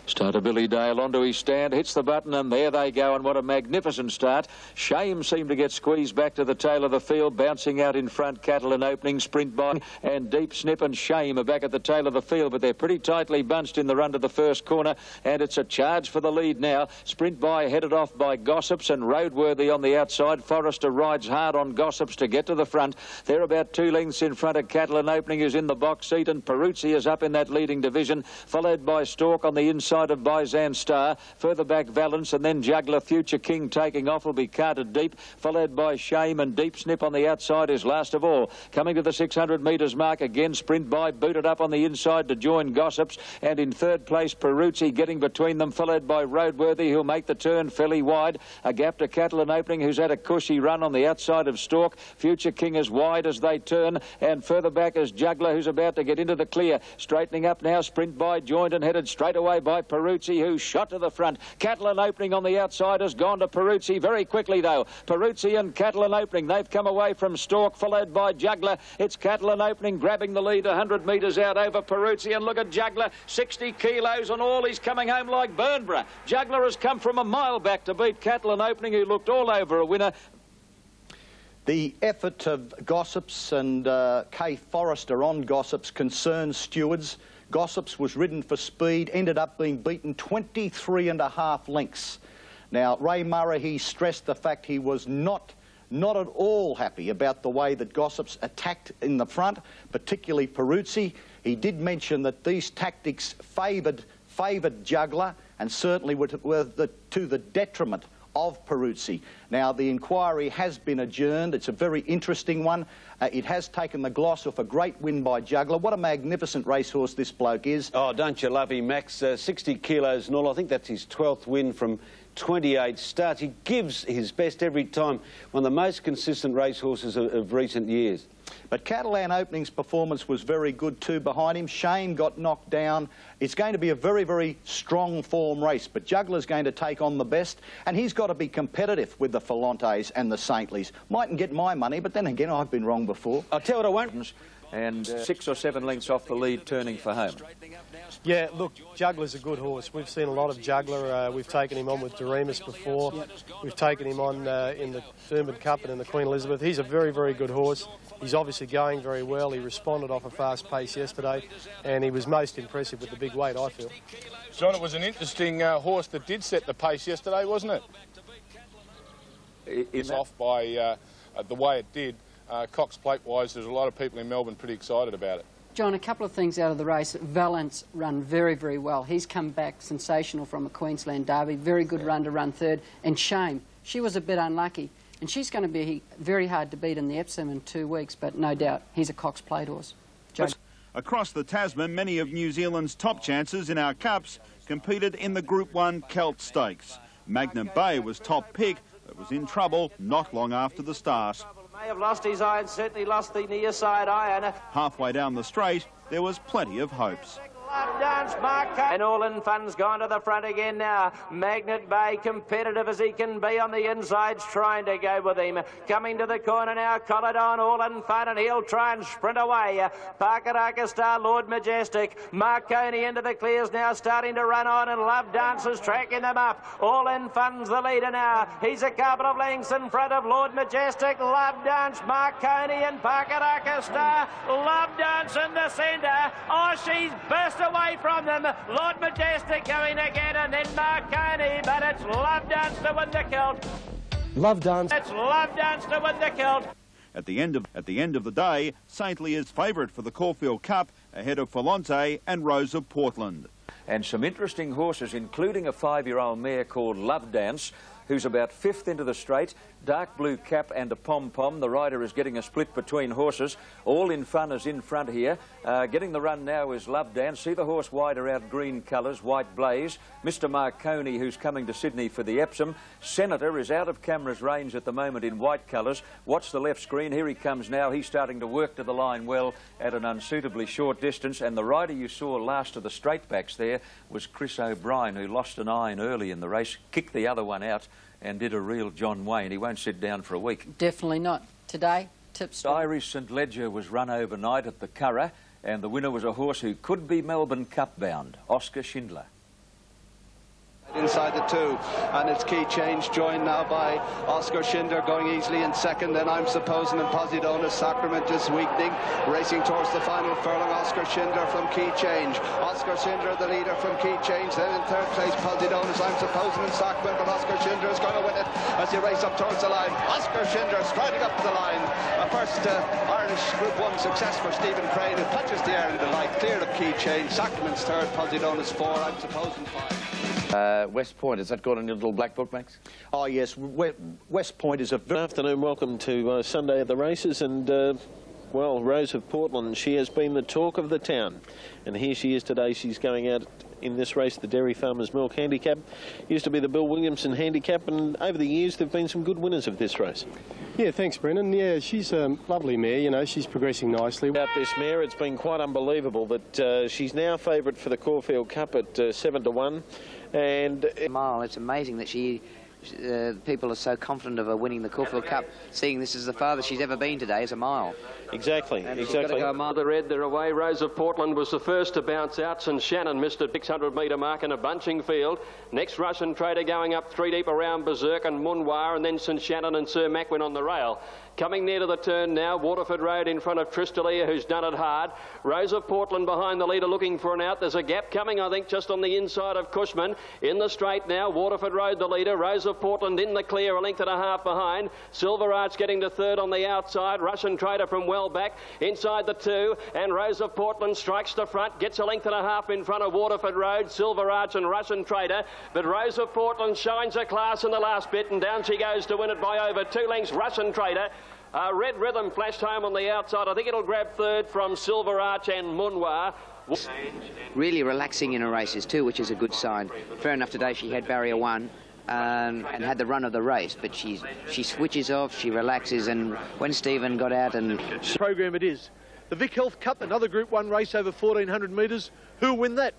Starter Billy Dale onto his stand, hits the button, and there they go, and what a magnificent start. Shame seemed to get squeezed back to the tail of the field, bouncing out in front, Cattle in opening, Sprint by, and Deep Snip and Shame are back at the tail of the field, but they're pretty tightly bunched in the run to the first corner, and it's a charge for the lead now. Sprint by headed off by Gossips, and Roadworthy on the outside. Forrester rides hard on Gossips to get to the front. They're about 2 lengths in front of Cattle in opening, who's in the box seat, and Peruzzi is up in that leading division, followed by Stork on the inside. inside of Byzan Star. Further back Valence, and then Juggler. Future King taking off will be carted deep, followed by Shame, and Deep Snip on the outside is last of all. Coming to the 600 metres mark again, Sprint By booted up on the inside to join Gossips, and in third place Peruzzi getting between them, followed by Roadworthy, who'll make the turn fairly wide. A gap to Catalan Opening, who's had a cushy run on the outside of Stork. Future King as wide as they turn, and further back is Juggler, who's about to get into the clear. Straightening up now, Sprint By joined and headed straight away by Peruzzi, who shot to the front. Catalan Opening on the outside has gone to Peruzzi very quickly though. Peruzzi and Catalan Opening, they've come away from Stork, followed by Juggler. It's Catalan Opening grabbing the lead 100 metres out over Peruzzi, and look at Juggler, 60 kilos and all, he's coming home like Burnborough. Juggler has come from a mile back to beat Catalan Opening, who looked all over a winner. The effort of Gossips and Kay Forrester on Gossips concerns stewards. Gossips was ridden for speed, ended up being beaten 23.5 lengths. Now, Ray Murray, he stressed the fact he was not at all happy about the way that Gossips attacked in the front, particularly Peruzzi. He did mention that these tactics favoured Juggler, and certainly were to the detriment of Peruzzi. Now, the inquiry has been adjourned. It's a very interesting one. It has taken the gloss off a great win by Juggler. What a magnificent racehorse this bloke is. Oh, don't you love him, Max? 60 kilos and all. I think that's his 12th win from 28 starts. He gives his best every time. One of the most consistent racehorses of recent years. But Catalan Opening's performance was very good too behind him. Shane got knocked down. It's going to be a very, very strong form race, but Juggler's going to take on the best, and he's got to be competitive with the Philantes and the Saintleys. Mightn't get my money, but then again, I've been wrong before. I'll tell you what I won't. And 6 or 7 lengths off the lead, turning for home. Yeah, look, Juggler's a good horse. We've seen a lot of Juggler. We've taken him on with Doremus before. We've taken him on in the Thurman Cup and in the Queen Elizabeth. He's a very, very good horse. He's obviously going very well. He responded off a fast pace yesterday, and he was most impressive with the big weight, I feel. John, it was an interesting horse that did set the pace yesterday, wasn't it? It's off by the way it did. Cox Plate-wise, there's a lot of people in Melbourne pretty excited about it. John, a couple of things out of the race. Valence run very, very well. He's come back sensational from a Queensland derby. Very good run to run third. And Shame, she was a bit unlucky. And she's going to be very hard to beat in the Epsom in 2 weeks, but no doubt he's a Cox Plate horse. Across the Tasman, many of New Zealand's top chances in our Cups competed in the Group 1 Celt Stakes. Magnet Bay was top pick, but was in trouble not long after the start. May have lost his eye and certainly lost the near side iron. Halfway down the straight, there was plenty of hopes. Dance mark, and All In Fun's gone to the front again now. Magnet Bay, competitive as he can be on the insides, trying to go with him. Coming to the corner now, Colladon, All In Fun, and he'll try and sprint away. Parkaraka Star, Lord Majestic. Marconi into the clears now, starting to run on, and Love Dance is tracking them up. All In Fun's the leader now. He's a couple of lengths in front of Lord Majestic, Love Dance, Marconi, and Parkaraka Star. Love Dance in the centre. Oh, she's burst away from them. Lord Majestic going again, and then Marconi, but it's Love Dance to win the Celt. Love Dance. It's Love Dance to win the Celt. At the end of the day, Saintly is favourite for the Caulfield Cup, ahead of Philante and Rose of Portland. And some interesting horses, including a 5-year-old mare called Love Dance, who's about 5th into the straight. Dark blue cap and a pom-pom. The rider is getting a split between horses. All In Fun is in front here. Getting the run now is Love Dance. See the horse wider out, green colours, white blaze. Mr Marconi, who's coming to Sydney for the Epsom. Senator is out of camera's range at the moment in white colours. Watch the left screen. Here he comes now. He's starting to work to the line well at an unsuitably short distance. And the rider you saw last of the straight backs there was Chris O'Brien, who lost an iron early in the race, kicked the other one out, and did a real John Wayne. He won't sit down for a week. Definitely not. Today, tips. Irish St Ledger was run overnight at the Curragh, and the winner was a horse who could be Melbourne Cup bound, Oscar Schindler. inside the 2, and it's Key Change joined now by Oscar Schindler going easily in second. Then I'm Supposing and Posidonis. Sacrament is weakening, racing towards the final furlong. Oscar Schindler from Key Change. Oscar Schindler the leader from Key Change. Then in third place Posidonis, I'm Supposing and Sacrament, but Oscar Schindler is going to win it as he races up towards the line. Oscar Schindler striding up to the line. A first Irish Group 1 success for Stephen Crane, who touches the air in delight, clear of Key Change. Sacrament's third, Posidonis 4, I'm Supposing 5. West Point, has that got on your little black book, Max? Oh, yes. West Point is a... Good afternoon. Welcome to Sunday at the Races. And, well, Rose of Portland, she has been the talk of the town. And here she is today. She's going out in this race, the Dairy Farmers Milk Handicap. Used to be the Bill Williamson Handicap, and over the years there have been some good winners of this race. Yeah, thanks, Brendan. Yeah, she's a lovely mare, you know, she's progressing nicely. About this mare, it's been quite unbelievable that she's now favourite for the Caulfield Cup at 7-1. And mile, it's amazing that people are so confident of her winning the Caulfield Cup, seeing this is the farthest she's ever been today as a mile. Exactly, exactly. The red, they're away. Rose of Portland was the first to bounce out. St Shannon missed a 600-metre mark in a bunching field. Next, Russian Trader going up 3 deep around Berserk and Munwar, and then St Shannon and Sir Macwin on the rail. Coming near to the turn now, Waterford Road in front of Tristalia, who's done it hard. Rose of Portland behind the leader looking for an out. There's a gap coming, I think, just on the inside of Cushman. In the straight now, Waterford Road the leader. Rose of Portland in the clear, a length and a half behind. Silver Arch getting to third on the outside. Russian Trader from well back inside the 2, and Rose of Portland strikes the front, gets a length and a half in front of Waterford Road, Silver Arch and Russian Trader. But Rose of Portland shines her class in the last bit, and down she goes to win it by over 2 lengths. Russian Trader. Red Rhythm flashed home on the outside. I think it'll grab third from Silver Arch and Munwar. Really relaxing in her races too, which is a good sign. Fair enough, today she had barrier 1 and had the run of the race, but she switches off, she relaxes, and when Stephen got out and... Program it is. The Vic Health Cup, another Group 1 race over 1,400 metres. Who'll win that?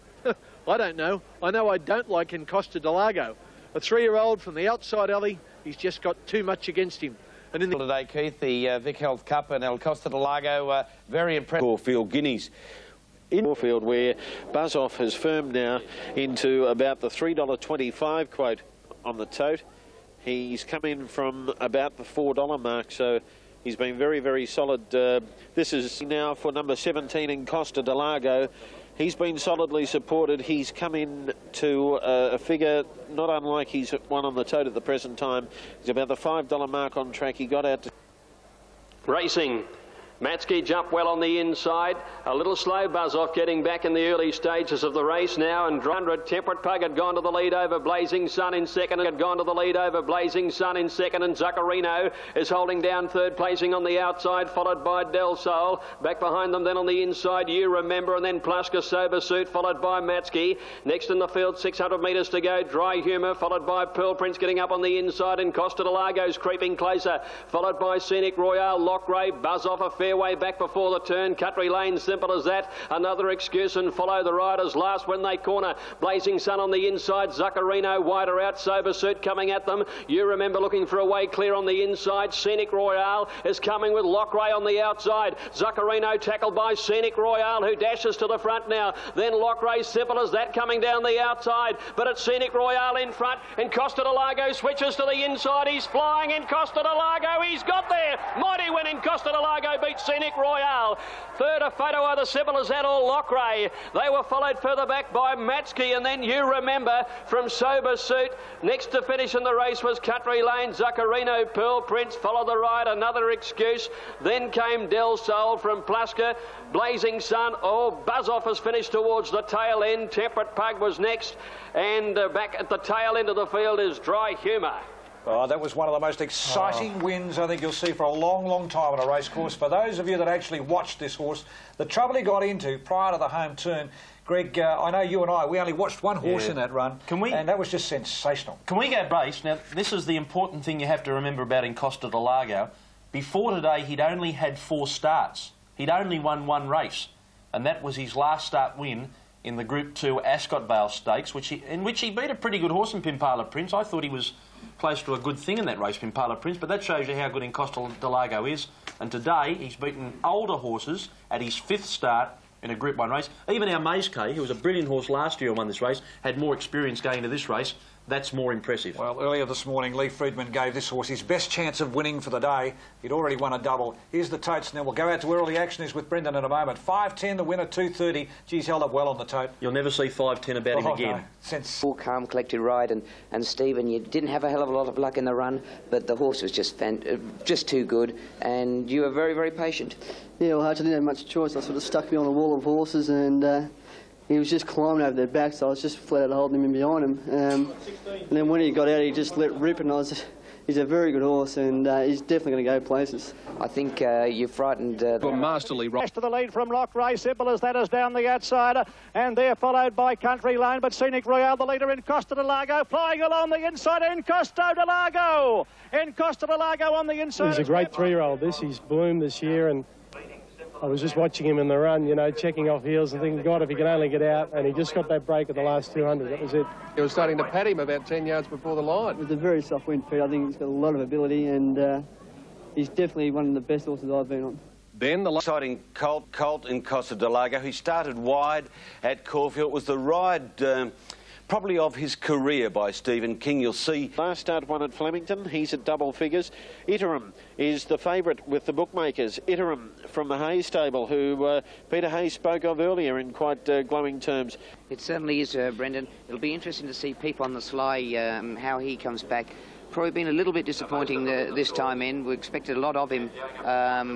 I don't know. I know I don't like in Costa Delago. A 3-year-old from the outside alley, he's just got too much against him. And in the today, Keith, the Vic Health Cup and El Costa Delago, very impressive. Caulfield Guineas. In Caulfield, where Buzz-Off has firmed now into about the $3.25 quote on the tote. He's come in from about the $4 mark, so he's been very, very solid. This is now for number 17 in Costa Delago. He's been solidly supported. He's come in to a figure not unlike he's won on the tote at the present time. He's about the $5 mark on track. He got out to... Racing. Matsky jumped well on the inside. A little slow Buzz-Off getting back in the early stages of the race now. And 100 Temperate Pug had gone to the lead over Blazing Sun in second. And Zuccarino is holding down third, placing on the outside, followed by Del Sol. Back behind them then on the inside, You Remember, and then Plusker Sober Suit, followed by Matsky. Next in the field, 600 metres to go, Dry Humour, followed by Pearl Prince getting up on the inside, and Costa Delago's creeping closer, followed by Scenic Royale, Lockray, Buzz-Off a fair way back before the turn. Cuttery Lane, simple as that. Another excuse and follow the riders last when they corner. Blazing Sun on the inside. Zuccarino wider out. Sober Suit coming at them. You Remember looking for a way clear on the inside. Scenic Royale is coming with Lockray on the outside. Zuccarino tackled by Scenic Royale, who dashes to the front now. Then Lockray, simple as that, coming down the outside. But it's Scenic Royale in front, and Costa Delago switches to the inside. He's flying in Costa Delago. He's got there. Mighty win in Costa Delago beats Scenic Royale. Third, a photo either simple as that or Lockray. They were followed further back by Matsky, and then You Remember from Sober Suit. Next to finish in the race was Cuttery Lane, Zuccarino, Pearl Prince, followed the ride, another excuse. Then came Del Sol from Plusker, Blazing Sun. Buzz-Off has finished towards the tail end. Temperate Pug was next, and back at the tail end of the field is Dry Humour. Oh, that was one of the most exciting wins I think you'll see for a long, long time on a race course. For those of you that actually watched this horse, the trouble he got into prior to the home turn, Greg, I know you and we only watched one horse in that run, and that was just sensational. Can we go base? Now, this is the important thing you have to remember about in Costa Delago. Before today, he'd only had 4 starts. He'd only won 1 race, and that was his last start win in the Group 2 Ascot Vale Stakes, in which he beat a pretty good horse in Pimpala Prince. I thought he was close to a good thing in that race, Pimpala Prince, but that shows you how good in Costa Delago is. And today, he's beaten older horses at his 5th start in a Group 1 race. Even our Maze K, who was a brilliant horse last year and won this race, had more experience going into this race. That's more impressive. Well, earlier this morning, Lee Friedman gave this horse his best chance of winning for the day. He'd already won a double. Here's the totes now. We'll go out to where all the action is with Brendan in a moment. 5.10, the winner, 2.30. Geez, held up well on the tote. You'll never see 5.10 about him again. No. Since full, calm, collected ride, and Stephen, you didn't have a hell of a lot of luck in the run, but the horse was just too good, and you were very, very patient. Yeah, well, I didn't have much choice. I sort of stuck me on a wall of horses, and he was just climbing over their backs, so I was just flat out holding him in behind him. And then when he got out, he just let rip, and he's a very good horse, and he's definitely going to go places. I think you frightened... masterly right. To the lead from Rock Ray, simple as that is down the outside, and they're followed by Country Lane, but Scenic Royale, the leader in Costa Delago, flying along the inside in Costa Delago. In Costa Delago on the inside. He's a great 3-year-old. He's bloomed this year, and I was just watching him in the run, you know, checking off heels and thinking, God, if he can only get out. And he just got that break at the last 200. That was it. He was starting to pat him about 10 yards before the line. It was a very soft wind feed. I think he's got a lot of ability, and he's definitely one of the best horses I've been on. Then the exciting Colt in Costa Delago, who started wide at Caulfield. It was the ride probably of his career by Stephen King. You'll see. Last start one at Flemington. He's at double figures. Iterum is the favourite with the bookmakers. Iterum from the Hayes stable, who Peter Hayes spoke of earlier in quite glowing terms. It certainly is, Brendan. It'll be interesting to see Peep on the Sly, how he comes back. Probably been a little bit disappointing this time in. We expected a lot of him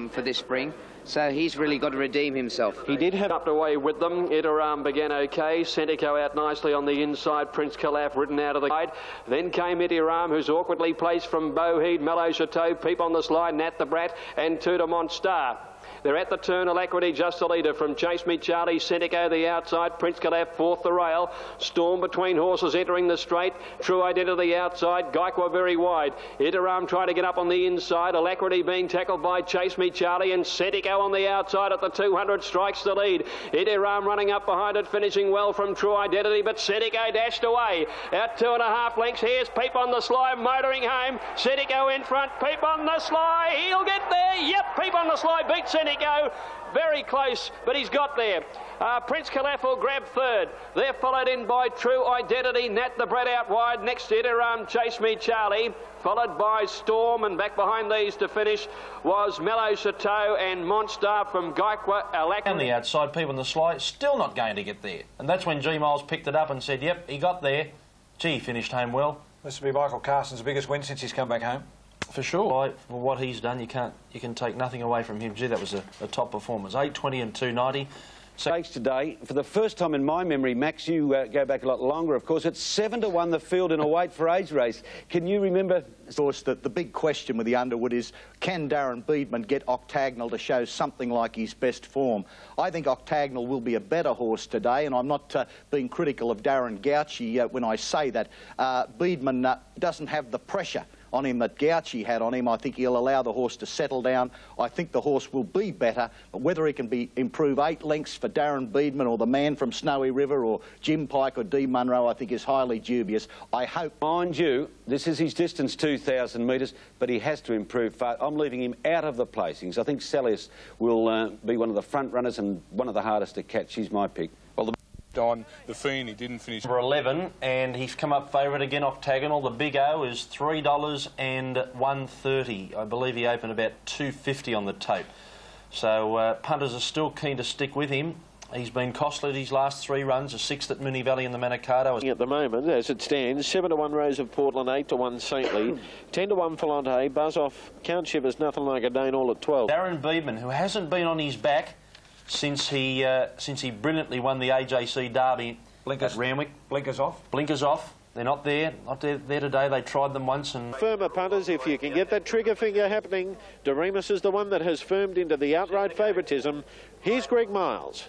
for this spring. So he's really got to redeem himself. He did have up away with them. Iteram began okay. Centico out nicely on the inside. Prince Calaf ridden out of the side. Then came Iteram, who's awkwardly placed from Boheed, Mellow Chateau, Peep on the Slide, Nat the Brat, and Tudormont Star. They're at the turn, Alacrity just a leader from Chase Me Charlie, Centico the outside, Prince Calaf fourth the rail, Storm between horses entering the straight, True Identity outside, Geiqua very wide, Iteram trying to get up on the inside, Alacrity being tackled by Chase Me Charlie, and Centico on the outside at the 200 strikes the lead. Iteram running up behind it, finishing well from True Identity, but Centico dashed away, out 2.5 lengths. Here's Peep on the Sly motoring home, Centico in front, Peep on the Sly, he'll get there, yep, Peep on the Sly beats Centico. Very close, but he's got there. Prince Calaf will grab third. They're followed in by True Identity, Nat the Brat out wide. Next to Iteram, Chase Me Charlie, followed by Storm, and back behind these to finish was Mellow Chateau and Monstar from Geiqua Alacrity. On the outside, People on the Sly, still not going to get there. And that's when G. Miles picked it up and said, yep, he got there. Gee, he finished home well. This will be Michael Carson's biggest win since he's come back home. For sure. For what he's done, you can take nothing away from him. Gee, that was a top performance. 8.20 and 2.90. Stakes today, for the first time in my memory, Max, you go back a lot longer, of course, it's 7-1 the field in a weight for age race. Can you remember? Of course, the big question with the Underwood is, can Darren Beedman get Octagonal to show something like his best form? I think Octagonal will be a better horse today, and I'm not being critical of Darren Gauci when I say that. Beedman doesn't have the pressure on him that Gauci had on him. I think he'll allow the horse to settle down. I think the horse will be better, but whether he can improve 8 lengths for Darren Beedman or the man from Snowy River or Jim Pike or D. Munro, I think is highly dubious. I hope... Mind you, this is his distance, 2,000 metres, but he has to improve far. I'm leaving him out of the placings. I think Selius will be one of the front runners and one of the hardest to catch. He's my pick. Well, on the Fiend, he didn't finish. For 11, and he's come up favourite again, Octagonal. The big O is $3 and $1.30. I believe he opened about $2.50 on the tape. So punters are still keen to stick with him. He's been costly these last 3 runs, a 6th at Moonee Valley and the Manicardo. At the moment, as it stands, 7-1 Rose of Portland, 8-1 Saintly, 10-1 Philante, Buzz off, Count Shivers, Nothing Like a Dane, all at 12. Darren Beedman, who hasn't been on his back since he brilliantly won the AJC Derby at Randwick. Blinkers off. Blinkers off. They're not there. Not there today. They tried them once and... Firmer punters, if you can get that trigger finger happening. Doremus is the one that has firmed into the outright favouritism. Here's Greg Miles.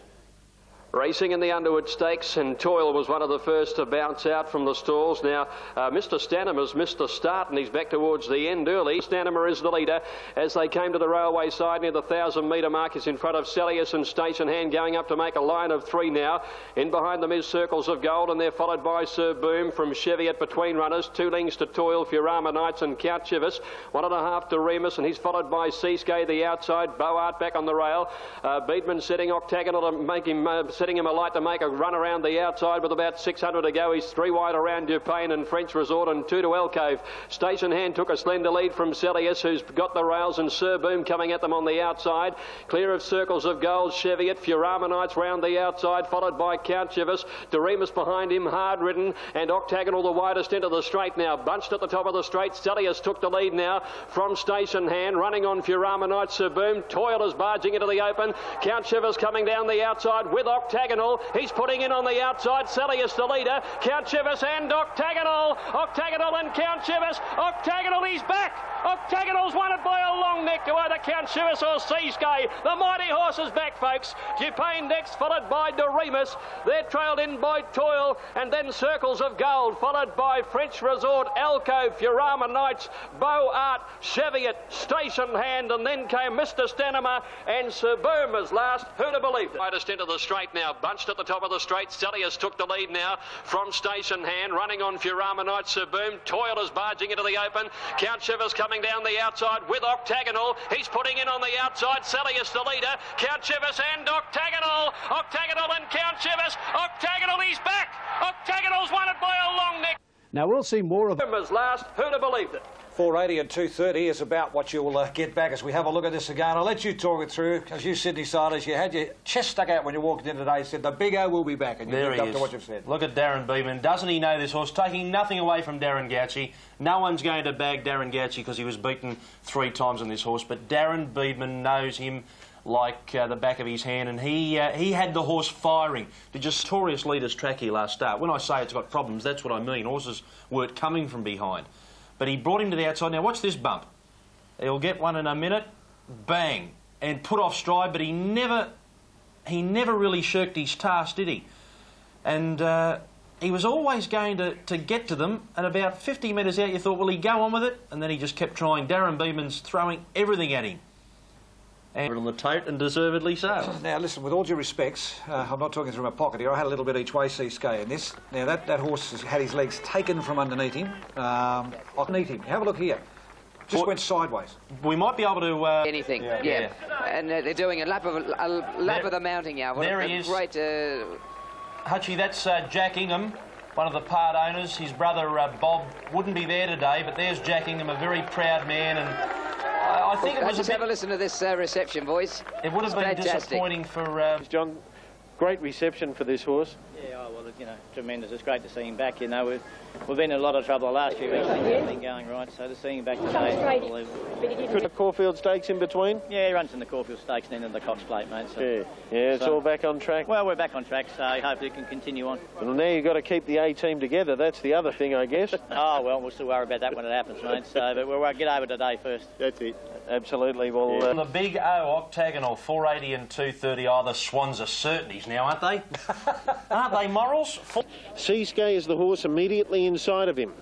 Racing in the Underwood Stakes, and Toil was one of the first to bounce out from the stalls. Now, Mr. Stanhomer's missed the start, and he's back towards the end early. Stanhomer is the leader as they came to the railway side near the 1,000-metre mark. Is in front of Selius and Station Hand, going up to make a line of 3 now. In behind them is Circles of Gold, and they're followed by Sir Boom from Cheviot between runners. 2 lengths to Toil, Furama Knights and Count Chivas. 1.5 to Remus, and he's followed by Seascape the outside. Boart back on the rail. Beedman setting Octagonal to make him... setting him alight to make a run around the outside with about 600 to go. He's 3 wide around Dupain and French Resort and 2 to Alcove. Station Hand took a slender lead from Selius, who's got the rails, and Sir Boom coming at them on the outside. Clear of Circles of Gold, Cheviot, Furama Knights round the outside, followed by Count Chivas. Doremus behind him, hard ridden, and Octagonal the widest into the straight now. Bunched at the top of the straight. Selius took the lead now from Station Hand, running on Furama Knights. Sir Boom. Toil is barging into the open. Count Chivas coming down the outside with Octagonal. He's putting in on the outside. Selius the leader. Count Chivas and Octagonal. Octagonal and Count Chivas. Octagonal, he's back. Octagonal's won it by a long neck to either Count Chivas or Seascape. The mighty horse is back, folks. Dupain next, followed by Doremus. They're trailed in by Toil, and then Circles of Gold, followed by French Resort, Alcove, Furama Knights, Boart, Cheviot, Station Hand, and then came Mr. Stanhomer and Sir Boom as last. Who'd have believed it? Widest into the straight now. Bunched at the top of the straight. Selius took the lead now from Station Hand, running on Furama Knights. Sir Boom. Toil is barging into the open. Count Chivas coming down the outside with Octagonal. He's putting in on the outside. Selius the leader. Count Chivas and Octagonal. Octagonal and Count Chivas. Octagonal, he's back. Octagonal's won it by a long neck. Now we'll see more of as last. Who'd have believed it? 480 and 230 is about what you'll get back as we have a look at this again. I'll let you talk it through. As you Sydney siders, you had your chest stuck out when you walked in today. You said the big O will be back, and you lived up to what you've said. Look at Darren Beedman. Doesn't he know this horse? Taking nothing away from Darren Gauci. No one's going to bag Darren Gauci because he was beaten 3 times on this horse, but Darren Beedman knows him like the back of his hand, and he had the horse firing. The Justorious Leaders track here last start. When I say it's got problems, that's what I mean. Horses weren't coming from behind. But he brought him to the outside. Now watch this bump. He'll get one in a minute. Bang. And put off stride, but he never really shirked his task, did he? And he was always going to get to them, and about 50 metres out you thought, will he go on with it? And then he just kept trying. Darren Beedman's throwing everything at him. And on the tote, and deservedly so. Now listen, with all due respects, I'm not talking through my pocket here. I had a little bit each way, Seascape, in this. Now that horse has had his legs taken from underneath him. Underneath him. Have a look here. Just went sideways. We might be able to... Anything, yeah. And they're doing a lap of the mounting now. There he is. Great... Hutchie, that's Jack Ingham, one of the part owners. His brother Bob wouldn't be there today, but there's Jack Ingham, a very proud man, and... I think it was just have a listen to this reception, boys. It would have been disappointing for... John, great reception for this horse. Yeah, well, you know, tremendous. It's great to see him back. You know, we've been in a lot of trouble the last few weeks. Things haven't been going right, so to see him back today is unbelievable. Could the Caulfield Stakes in between? Yeah, he runs in the Caulfield Stakes and then in the Cox Plate, mate. So, yeah, it's all back on track. Well, we're back on track, so hopefully it can continue on. Well, now you've got to keep the A-team together. That's the other thing, I guess. Oh, well, we'll still worry about that when it happens, mate. So, but we'll get over today first. That's it. Absolutely. Well, the big O Octagonal, 480 and 230. Oh, the Swans are certainties now, aren't they? Aren't they, Morals? Seascape is the horse immediately inside of him.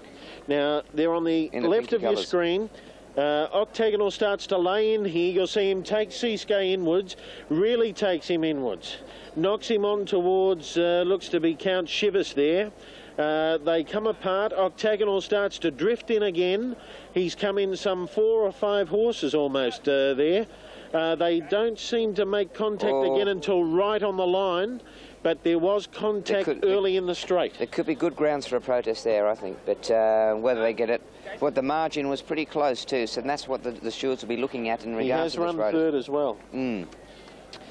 Now, they're on the left of your screen. Octagonal starts to lay in here. You'll see him take Seascape inwards, really takes him inwards. Knocks him on towards, looks to be Count Chivas there. They come apart. Octagonal starts to drift in again. He's come in some 4 or 5 horses almost there. They don't seem to make contact again until right on the line, but there was contact early in the straight. There could be good grounds for a protest there, I think, but whether they get it... Well, the margin was pretty close too, so that's what the stewards will be looking at in regards to this He has run third as well.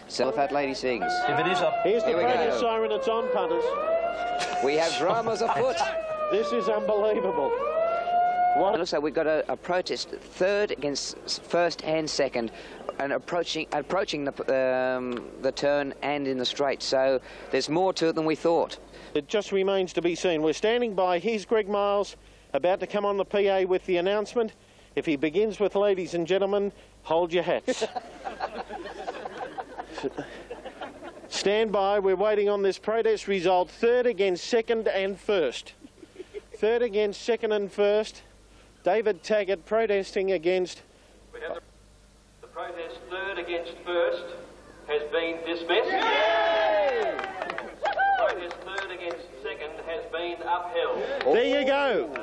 So if that lady sings. If it is up... Here's the protest siren, it's on, punters. We have dramas afoot. This is unbelievable. It looks like we've got a protest, third against first and second, and approaching the turn and in the straight. So there's more to it than we thought. It just remains to be seen. We're standing by. Here's Greg Miles, about to come on the PA with the announcement. If he begins with ladies and gentlemen, hold your hats. Stand by, we're waiting on this protest result. Third against second and first. Third against second and first. David Taggart protesting against... We have the protest third against first has been dismissed. Yay! Protest third against second has been upheld. There you go.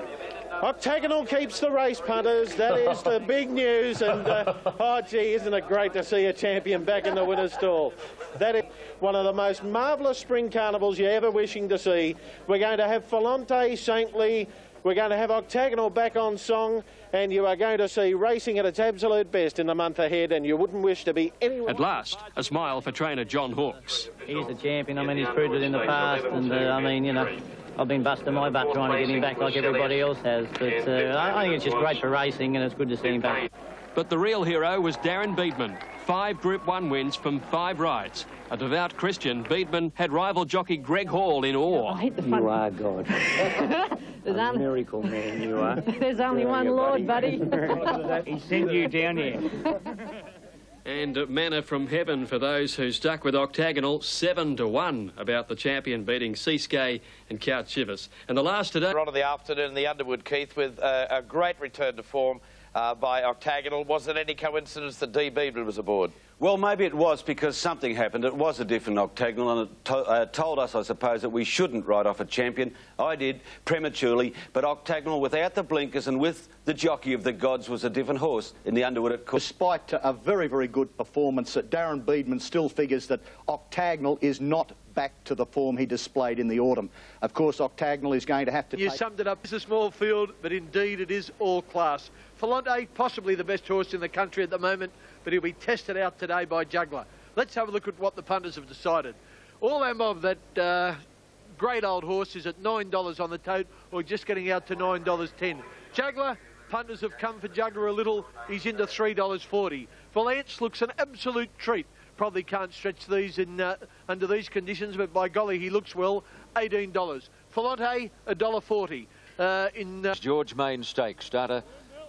Octagonal keeps the race, punters. That is the big news. And, oh, gee, isn't it great to see a champion back in the winner's stall? That is one of the most marvellous spring carnivals you're ever wishing to see. We're going to have Philante, Saintly, we're going to have Octagonal back on song, and you are going to see racing at its absolute best in the month ahead, and you wouldn't wish to be anyone... At last, a smile for trainer John Hawkes. He's the champion. I mean, he's proved it in the past, and I mean, you know, I've been busting my butt trying to get him back like everybody else has, but I think it's just great for racing, and it's good to see him back. But the real hero was Darren Beedman. 5 Group 1 wins from 5 rides. A devout Christian, Beedman had rival jockey Greg Hall in awe. I hate the fun. You are God. There's a miracle man, you are. There's only one Lord, buddy. He sent you down here. And manna from heaven for those who stuck with Octagonal, 7-1 about the champion beating Seaskay and Count Chivas. And the last today... On in the afternoon in the Underwood, Keith, with a great return to form by Octagonal. Was it any coincidence that D. Beedman was aboard? Well, maybe it was, because something happened. It was a different Octagonal, and it told us, I suppose, that we shouldn't ride off a champion. I did, prematurely, but Octagonal, without the blinkers and with the jockey of the gods, was a different horse in the Underwood at Cook. Despite a very, very good performance, Darren Beedman still figures that Octagonal is not back to the form he displayed in the autumn. Of course, Octagonal is going to have to... You summed it up. It's a small field, but indeed it is all class. Philante, possibly the best horse in the country at the moment, but he'll be tested out today by Juggler. Let's have a look at what the punters have decided. All our mob, that great old horse, is at $9 on the tote, or just getting out to $9.10. Juggler, punters have come for Juggler a little. He's into $3.40. Philante looks an absolute treat. Probably can't stretch these in under these conditions, but by golly, he looks well. $18. Philante, $1.40. George Main Stakes starter.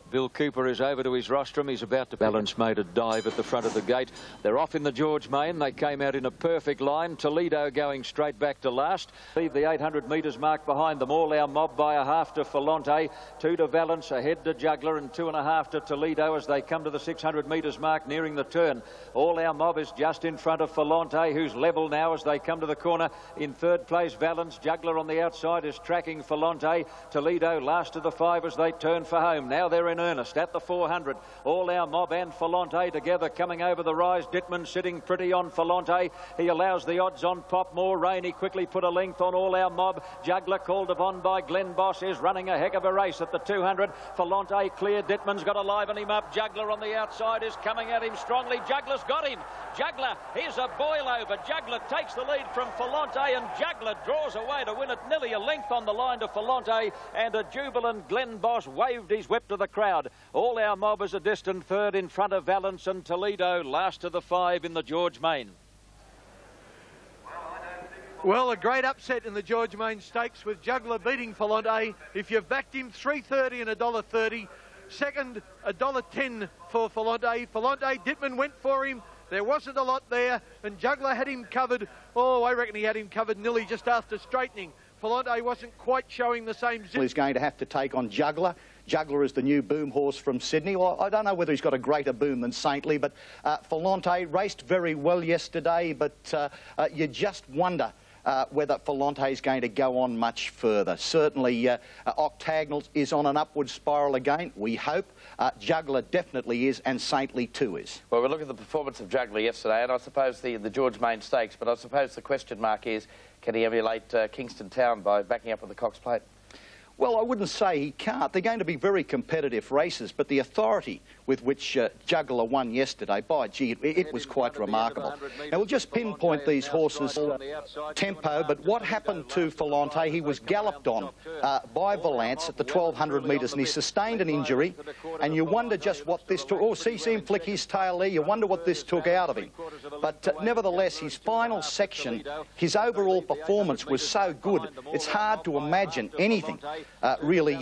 Bill Cooper is over to his rostrum. He's about to balance, made a dive at the front of the gate. They're off in the George Main. They came out in a perfect line. Toledo going straight back to last. Leave the 800 metres mark behind them. All our mob by a half to Philante, 2 to Valence, ahead to Juggler, and 2.5 to Toledo as they come to the 600 metres mark nearing the turn. All our mob is just in front of Philante, who's level now as they come to the corner. In third place, Valence. Juggler on the outside is tracking Philante. Toledo last of the 5 as they turn for home. Now they're in earnest at the 400. All our mob and Philante together coming over the rise. Dittman sitting pretty on Philante. He allows the odds on Popmore. Rainey quickly put a length on all our mob. Juggler, called upon by Glenn Boss, is running a heck of a race at the 200. Philante clear. Dittman's got to liven him up. Juggler on the outside is coming at him strongly. Juggler's got him. Juggler, here's a boil over. Juggler takes the lead from Philante, and Juggler draws away to win it. Nearly a length on the line to Philante, and a jubilant Glenn Boss waved his whip to the crowd. All our mob is a distant third in front of Valence and Toledo, last of the 5 in the George Main. Well, a great upset in the George Main Stakes with Juggler beating Philante. If you've backed him, $3.30 and $1.30. Second, $1.10 for Philante. Philante, Dittman went for him. There wasn't a lot there, and Juggler had him covered. Oh, I reckon he had him covered nearly just after straightening. Philante wasn't quite showing the same zip. He's going to have to take on Juggler. Juggler is the new boom horse from Sydney. Well, I don't know whether he's got a greater boom than Saintly, but Philante raced very well yesterday, but you just wonder whether Philante is going to go on much further. Certainly, Octagonal is on an upward spiral again, we hope. Juggler definitely is, and Saintly too is. Well, we look at the performance of Juggler yesterday, and I suppose the George Main Stakes, but I suppose the question mark is, can he emulate Kingston Town by backing up with the Cox Plate? Well, I wouldn't say he can't. They're going to be very competitive races, but the authority with which Juggler won yesterday, by gee, it was quite remarkable. Now, we'll just pinpoint these horses' tempo, but what happened to Philante? He was galloped on by Valance at the 1,200 metres, and he sustained an injury, and you wonder just what this took. Oh, see him flick his tail there. You wonder what this took out of him. But nevertheless, his final section, his overall performance was so good, it's hard to imagine anything really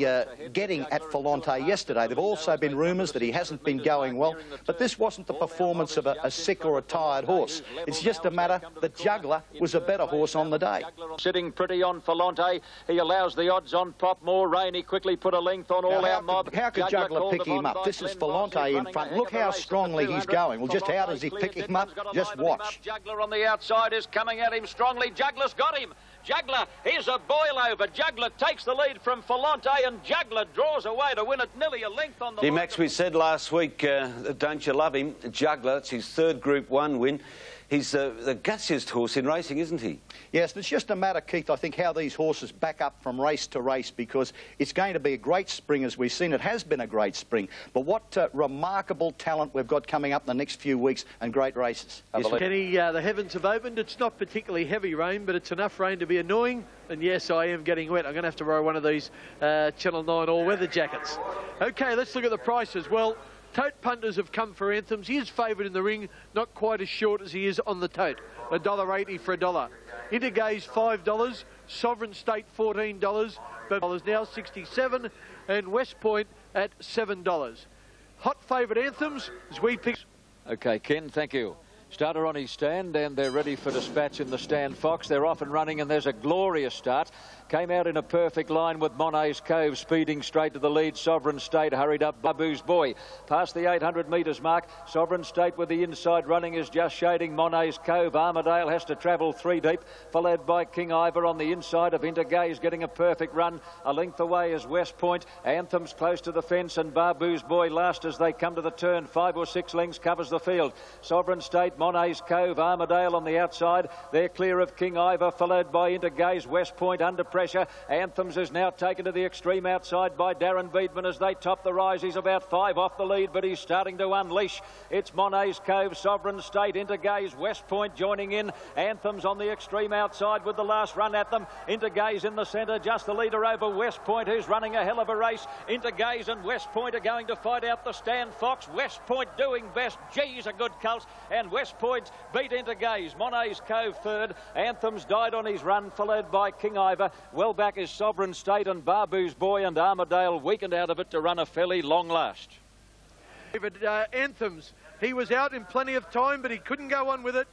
getting at Philante yesterday. There have also been rumours that he hasn't been going well, but this wasn't the performance of a sick or a tired horse. It's just a matter that Juggler was a better horse on the day. Sitting pretty on Philante. He allows the odds on prop. More rain. He quickly put a length on all our mob. How could Juggler pick him up? This is Philante in front. Look how strongly he's going. Well, just how does he pick him up? Just watch. Juggler on the outside is coming at him strongly. Juggler's got him. Juggler, here's a boil over. Juggler takes the lead from Philante, and Juggler draws away to win it nearly a length on the line. Max, we said last week, don't you love him? Juggler, it's his third Group 1 win. He's the gutsiest horse in racing, isn't he? Yes, it's just a matter, Keith, I think, how these horses back up from race to race, because it's going to be a great spring, as we've seen. It has been a great spring. But what remarkable talent we've got coming up in the next few weeks, and great races. Yes, Kenny, the heavens have opened. It's not particularly heavy rain, but it's enough rain to be annoying. And yes, I am getting wet. I'm going to have to wear one of these Channel 9 all-weather jackets. OK, let's look at the prices. Well, tote punters have come for Anthems. He is favoured in the ring, not quite as short as he is on the tote. $1.80 for $1. Intergaze $5, Sovereign State $14, but now $67, and West Point at $7. Hot favourite Anthems as we pick. OK, Ken, thank you. Starter on his stand, and they're ready for dispatch in the stand, Fox. They're off and running, and there's a glorious start. Came out in a perfect line with Monee's Cove speeding straight to the lead. Sovereign State hurried up Babu's Boy. Past the 800 metres mark. Sovereign State with the inside running is just shading Monee's Cove. Armadale has to travel 3 deep, followed by King Ivor on the inside of Intergaze, getting a perfect run. A length away is West Point. Anthem's close to the fence, and Babu's Boy last as they come to the turn. 5 or 6 lengths covers the field. Sovereign State, Monee's Cove, Armadale on the outside. They're clear of King Ivor, followed by Intergaze. West Point under pressure. Anthems is now taken to the extreme outside by Darren Beedman as they top the rise. He's about 5 off the lead, but he's starting to unleash. It's Monee's Cove, Sovereign State, Intergaze, West Point joining in. Anthems on the extreme outside with the last run at them. Intergaze in the centre, just the leader over West Point, who's running a hell of a race. Intergaze and West Point are going to fight out the stand, Fox. West Point doing best. Geez, a good colt. And West Point beat Intergaze. Monee's Cove third. Anthems died on his run, followed by King Ivor. Well back is Sovereign State, and Babu's Boy and Armadale weakened out of it to run a fairly long last. Anthems, he was out in plenty of time, but he couldn't go on with it.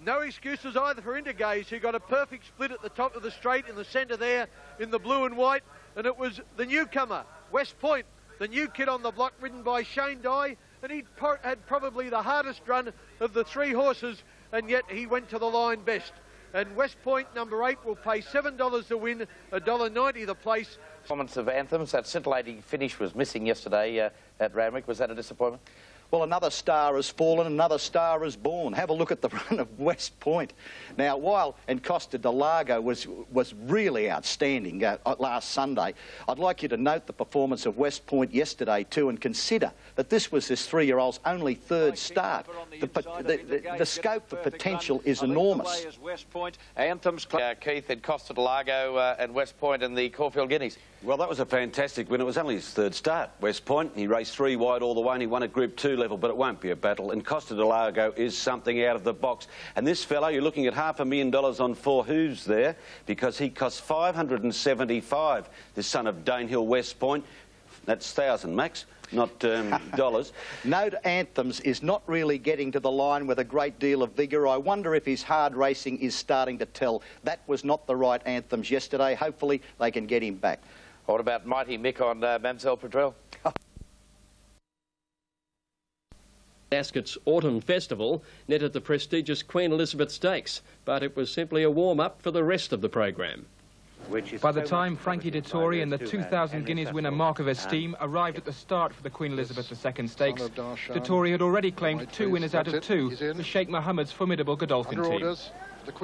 No excuses either for Intergaze, who got a perfect split at the top of the straight in the centre there in the blue and white. And it was the newcomer, West Point, the new kid on the block, ridden by Shane Dye, and he had probably the hardest run of the 3 horses, and yet he went to the line best. And West Point, number 8, will pay $7 to win, $1.90 the place. Performance of Anthems, that scintillating finish was missing yesterday at Randwick. Was that a disappointment? Well, another star has fallen, another star is born. Have a look at the run of West Point. Now, while Costa Delago was really outstanding last Sunday, I'd like you to note the performance of West Point yesterday too, and consider that this was this 3-year-old's only 3rd start. The scope for potential is enormous. Anthems, Keith, and Costa Delago and West Point in the Caulfield Guineas. Well, that was a fantastic win. It was only his 3rd start. West Point, he raced 3 wide all the way, and he won at Group 2 level, but it won't be a battle. And Costa Delago is something out of the box. And this fellow, you're looking at $500,000 on 4 hooves there, because he costs $575, the son of Danehill West Point. That's 1,000, Max, not dollars. Note Anthems is not really getting to the line with a great deal of vigour. I wonder if his hard racing is starting to tell. That was not the right Anthems yesterday. Hopefully they can get him back. What about Mighty Mick on Mamselle Petrel? Ascot's Autumn Festival netted the prestigious Queen Elizabeth Stakes, but it was simply a warm-up for the rest of the program. By the time Frankie Dettori and the 2,000 guineas winner Mark of Esteem arrived at the start for the Queen Elizabeth II Stakes, Dettori had already claimed 2 winners out of 2 for Sheikh Mohammed's formidable Godolphin team.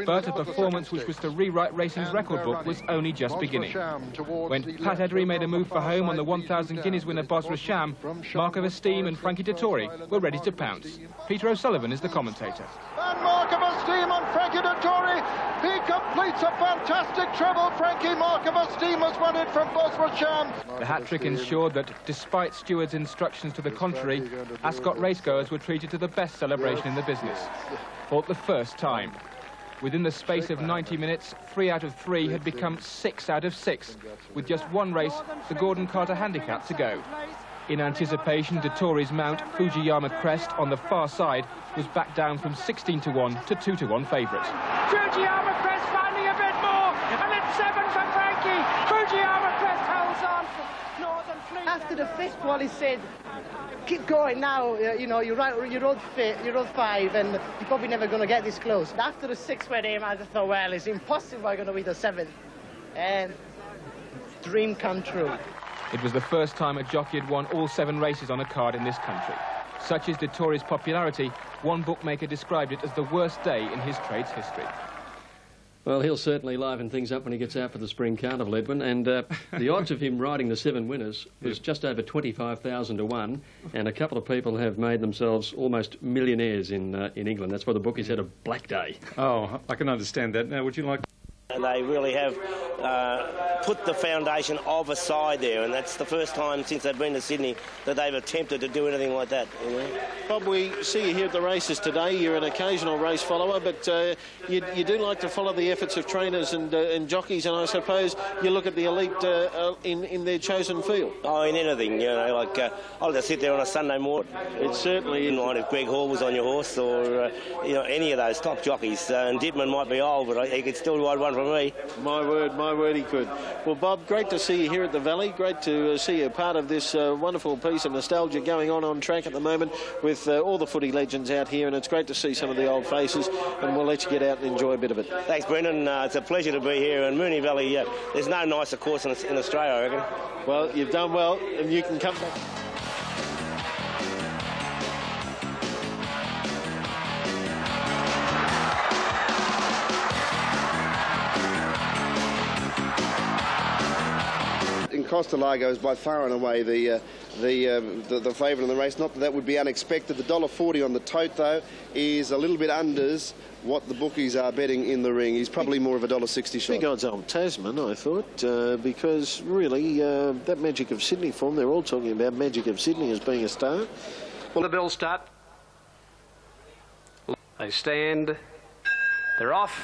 But a performance which was to rewrite racing's record book was only just beginning. When Pat Eddery made a move for home on the 1,000 guineas winner Bosra Sham, Mark of Esteem and Frankie Dettori were ready to pounce. Peter O'Sullivan is the commentator. And Mark of of steam on Frankie Dettori. He completes a fantastic treble. Frankie, mark of a steam has won it from Bosworthshire. The hat-trick ensured that, despite stewards' instructions to the contrary, Ascot racegoers were treated to the best celebration in the business, for the first time. Within the space of 90 minutes, 3 out of 3 had become 6 out of 6, with just one race, the Gordon Carter Handicap, to go. In anticipation, Dettori's mount, Fujiyama Crest, on the far side, was back down from 16-1 to 2-1 favourite. Fujiyama Crest finding a bit more, and it's 7 for Frankie. Fujiyama Crest holds on for Northern Fleet. After the fifth, Wally said, keep going now, you know, you rode 5 and you're probably never going to get this close. After the 6th went in, I just thought, well, it's impossible I'm going to be the 7th. And dream come true. It was the first time a jockey had won all 7 races on a card in this country. Such is Dettori's popularity, one bookmaker described it as the worst day in his trade's history. Well, he'll certainly liven things up when he gets out for the Spring Carnival, Edwin, and the odds of him riding the 7 winners was just over 25,000 to 1, and a couple of people have made themselves almost millionaires in England. That's why the bookies had a black day. Oh, I can understand that. Now, would you like... They really have put the foundation of a side there, and that's the first time since they've been to Sydney that they've attempted to do anything like that. You know? Bob, we see you here at the races today. You're an occasional race follower, but you do like to follow the efforts of trainers and jockeys, and I suppose you look at the elite in their chosen field. Oh, in anything, you know, like I'll just sit there on a Sunday morning. It certainly is. If Greg Hall was on your horse, or you know, any of those top jockeys, and Dittman might be old, but he could still ride one for me. My word, he could. Well, Bob, great to see you here at the Valley. Great to see you part of this wonderful piece of nostalgia going on track at the moment with all the footy legends out here, and it's great to see some of the old faces, and we'll let you get out and enjoy a bit of it. Thanks, Brendan. It's a pleasure to be here in Moonee Valley. There's no nicer course in Australia, I reckon. Well, you've done well, and you can come back. Costa Delago is by far and away the favourite in the race. Not that would be unexpected. The $1.40 on the tote, though, is a little bit unders what the bookies are betting in the ring. He's probably more of a $1.60 shot. Big odds on Tasman, I thought, because really that Magic of Sydney form, they're all talking about Magic of Sydney as being a star. Well, the bells start. They stand. They're off.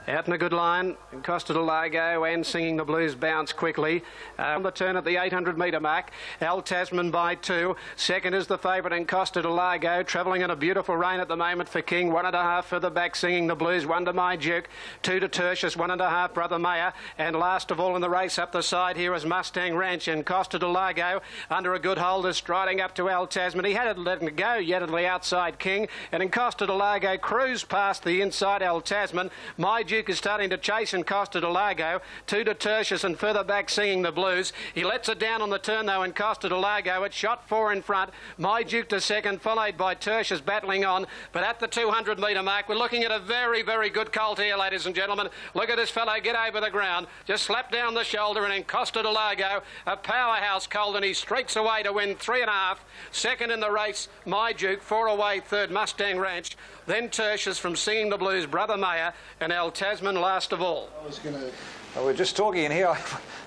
Out in a good line, and Costa Delago and Singing the Blues bounce quickly. On the turn at the 800-metre mark, Al Tasman by 2. Second is the favourite in Costa Delago, travelling in a beautiful rain at the moment for King. 1.5 further back, Singing the Blues. 1 to My Duke. 2 to Tertius. 1.5 Brother Mayer. And last of all in the race up the side here is Mustang Ranch and Costa Delago under a good holder, striding up to Al Tasman. He had to let him go yet at the outside, King. And in Costa Delago, cruised past the inside Al Tasman. My Duke is starting to chase in Costa Delago. 2 to Tertius and further back Singing the Blues. He lets it down on the turn though in Costa Delago. It's shot 4 in front. My Duke to second, followed by Tertius battling on. But at the 200-metre mark, we're looking at a very, very good colt here, ladies and gentlemen. Look at this fellow get over the ground. Just slap down the shoulder, and in Costa Delago, a powerhouse colt, and he streaks away to win 3.5. Second in the race, My Duke. 4 away, third, Mustang Ranch. Then Tertius from Singing the Blues, Brother Mayer, and Al Tasman last of all. Well, we're just talking in here.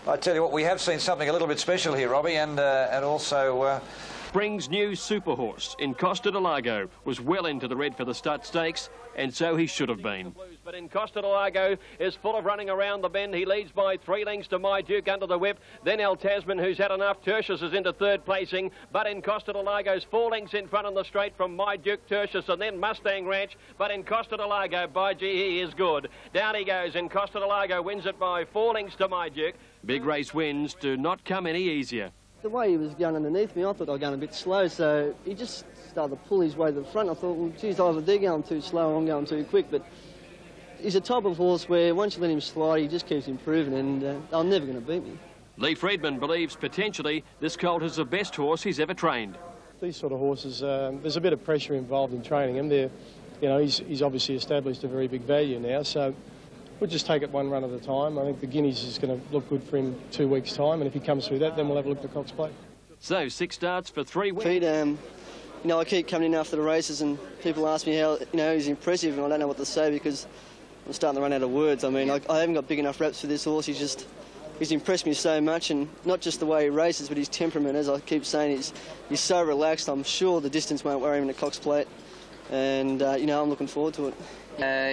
I tell you what, we have seen something a little bit special here, Robbie, and also... Spring's new super horse in Costa Delago was well into the red for the Celt Stakes, and so he should have been. But in Costa Delago is full of running around the bend. He leads by 3 lengths to My Duke under the whip. Then Al Tasman, who's had enough. Tertius is into third placing. But in Costa Delago's 4 lengths in front on the straight from My Duke, Tertius, and then Mustang Ranch. But in Costa Delago, by gee, he is good. Down he goes in Costa Delago, wins it by 4 lengths to My Duke. Big race wins do not come any easier. The way he was going underneath me, I thought I was going a bit slow, so he just started to pull his way to the front. I thought, well, geez, either they're going too slow or I'm going too quick, but he's a type of horse where once you let him slide, he just keeps improving, and they're never going to beat me. Lee Friedman believes potentially this colt is the best horse he's ever trained. These sort of horses, there's a bit of pressure involved in training him. You know, he's obviously established a very big value now, so we'll just take it one run at a time. I think the Guineas is going to look good for him 2 weeks' time, and if he comes through that, then we'll have a look at the Cox Plate. So 6 starts for 3 wins. you know, I keep coming in after the races and people ask me how, you know, he's impressive, and I don't know what to say because I'm starting to run out of words. I mean, I haven't got big enough reps for this horse. He's impressed me so much, and not just the way he races, but his temperament. As I keep saying, he's so relaxed. I'm sure the distance won't worry him in the Cox Plate, and you know, I'm looking forward to it.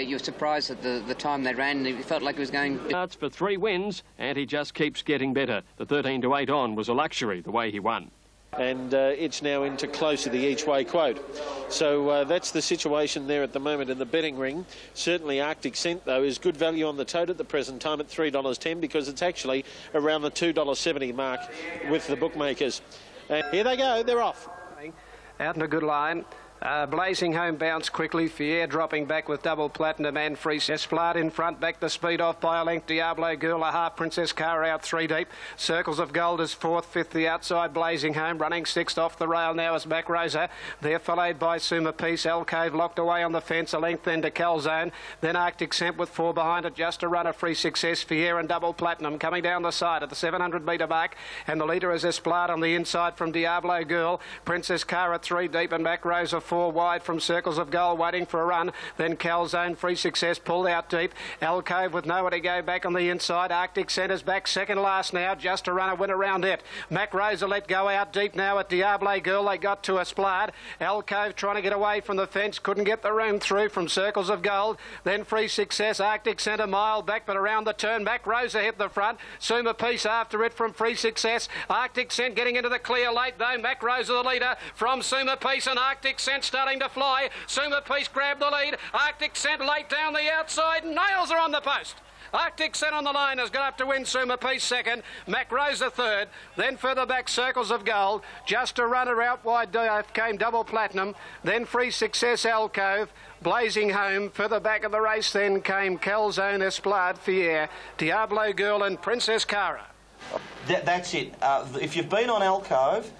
You were surprised at the time they ran. It felt like it was going. Starts for 3 wins, and he just keeps getting better. The 13 to 8 on was a luxury the way he won. And it's now into close to the each-way quote. So that's the situation there at the moment in the betting ring. Certainly Arctic Scent, though, is good value on the tote at the present time at $3.10 because it's actually around the $2.70 mark with the bookmakers. And here they go, they're off. Out in a good line. Blazing Home bounced quickly. Fier dropping back with double platinum and free. Esplat in front, back the speed off by a length. Diablo Girl, a half. Princess Car out 3 deep. Circles of Gold is 4th, 5th the outside. Blazing Home running 6th off the rail now is Mac Rosa. They're followed by Suma Peace. Alcove locked away on the fence, a length then to Calzone. Then Arctic Scent with 4 behind it. Just a run of Free Success. Fier and double platinum coming down the side at the 700 metre mark. And the leader is Esplat on the inside from Diablo Girl. Princess Car at 3 deep and Mac Rosa 4 wide from Circles of Gold waiting for a run. Then Calzone, Free Success pulled out deep. Alcove with nowhere to go back on the inside. Arctic Centre's back second last now. Just a runner win around it. Mac Rosa let go out deep now at Diablo Girl. They got to Esplat. Alcove trying to get away from the fence. Couldn't get the room through from Circles of Gold. Then Free Success. Arctic Centre mile back but around the turn. Mac Rosa hit the front. Suma Peace after it from Free Success. Arctic Scent getting into the clear late though. Mac Rosa the leader from Suma Peace and Arctic Scent starting to fly. Suma Peace grabbed the lead. Arctic Scent late down the outside. Nails are on the post. Arctic Scent on the line has got up to win. Suma Peace second. Mac Rosa third. Then further back Circles of Gold. Just a runner out wide came double platinum. Then Free Success Alcove. Blazing Home. Further back of the race then came Calzone, Esplat, Fier, Diablo Girl and Princess Cara. That's it. If you've been on Alcove,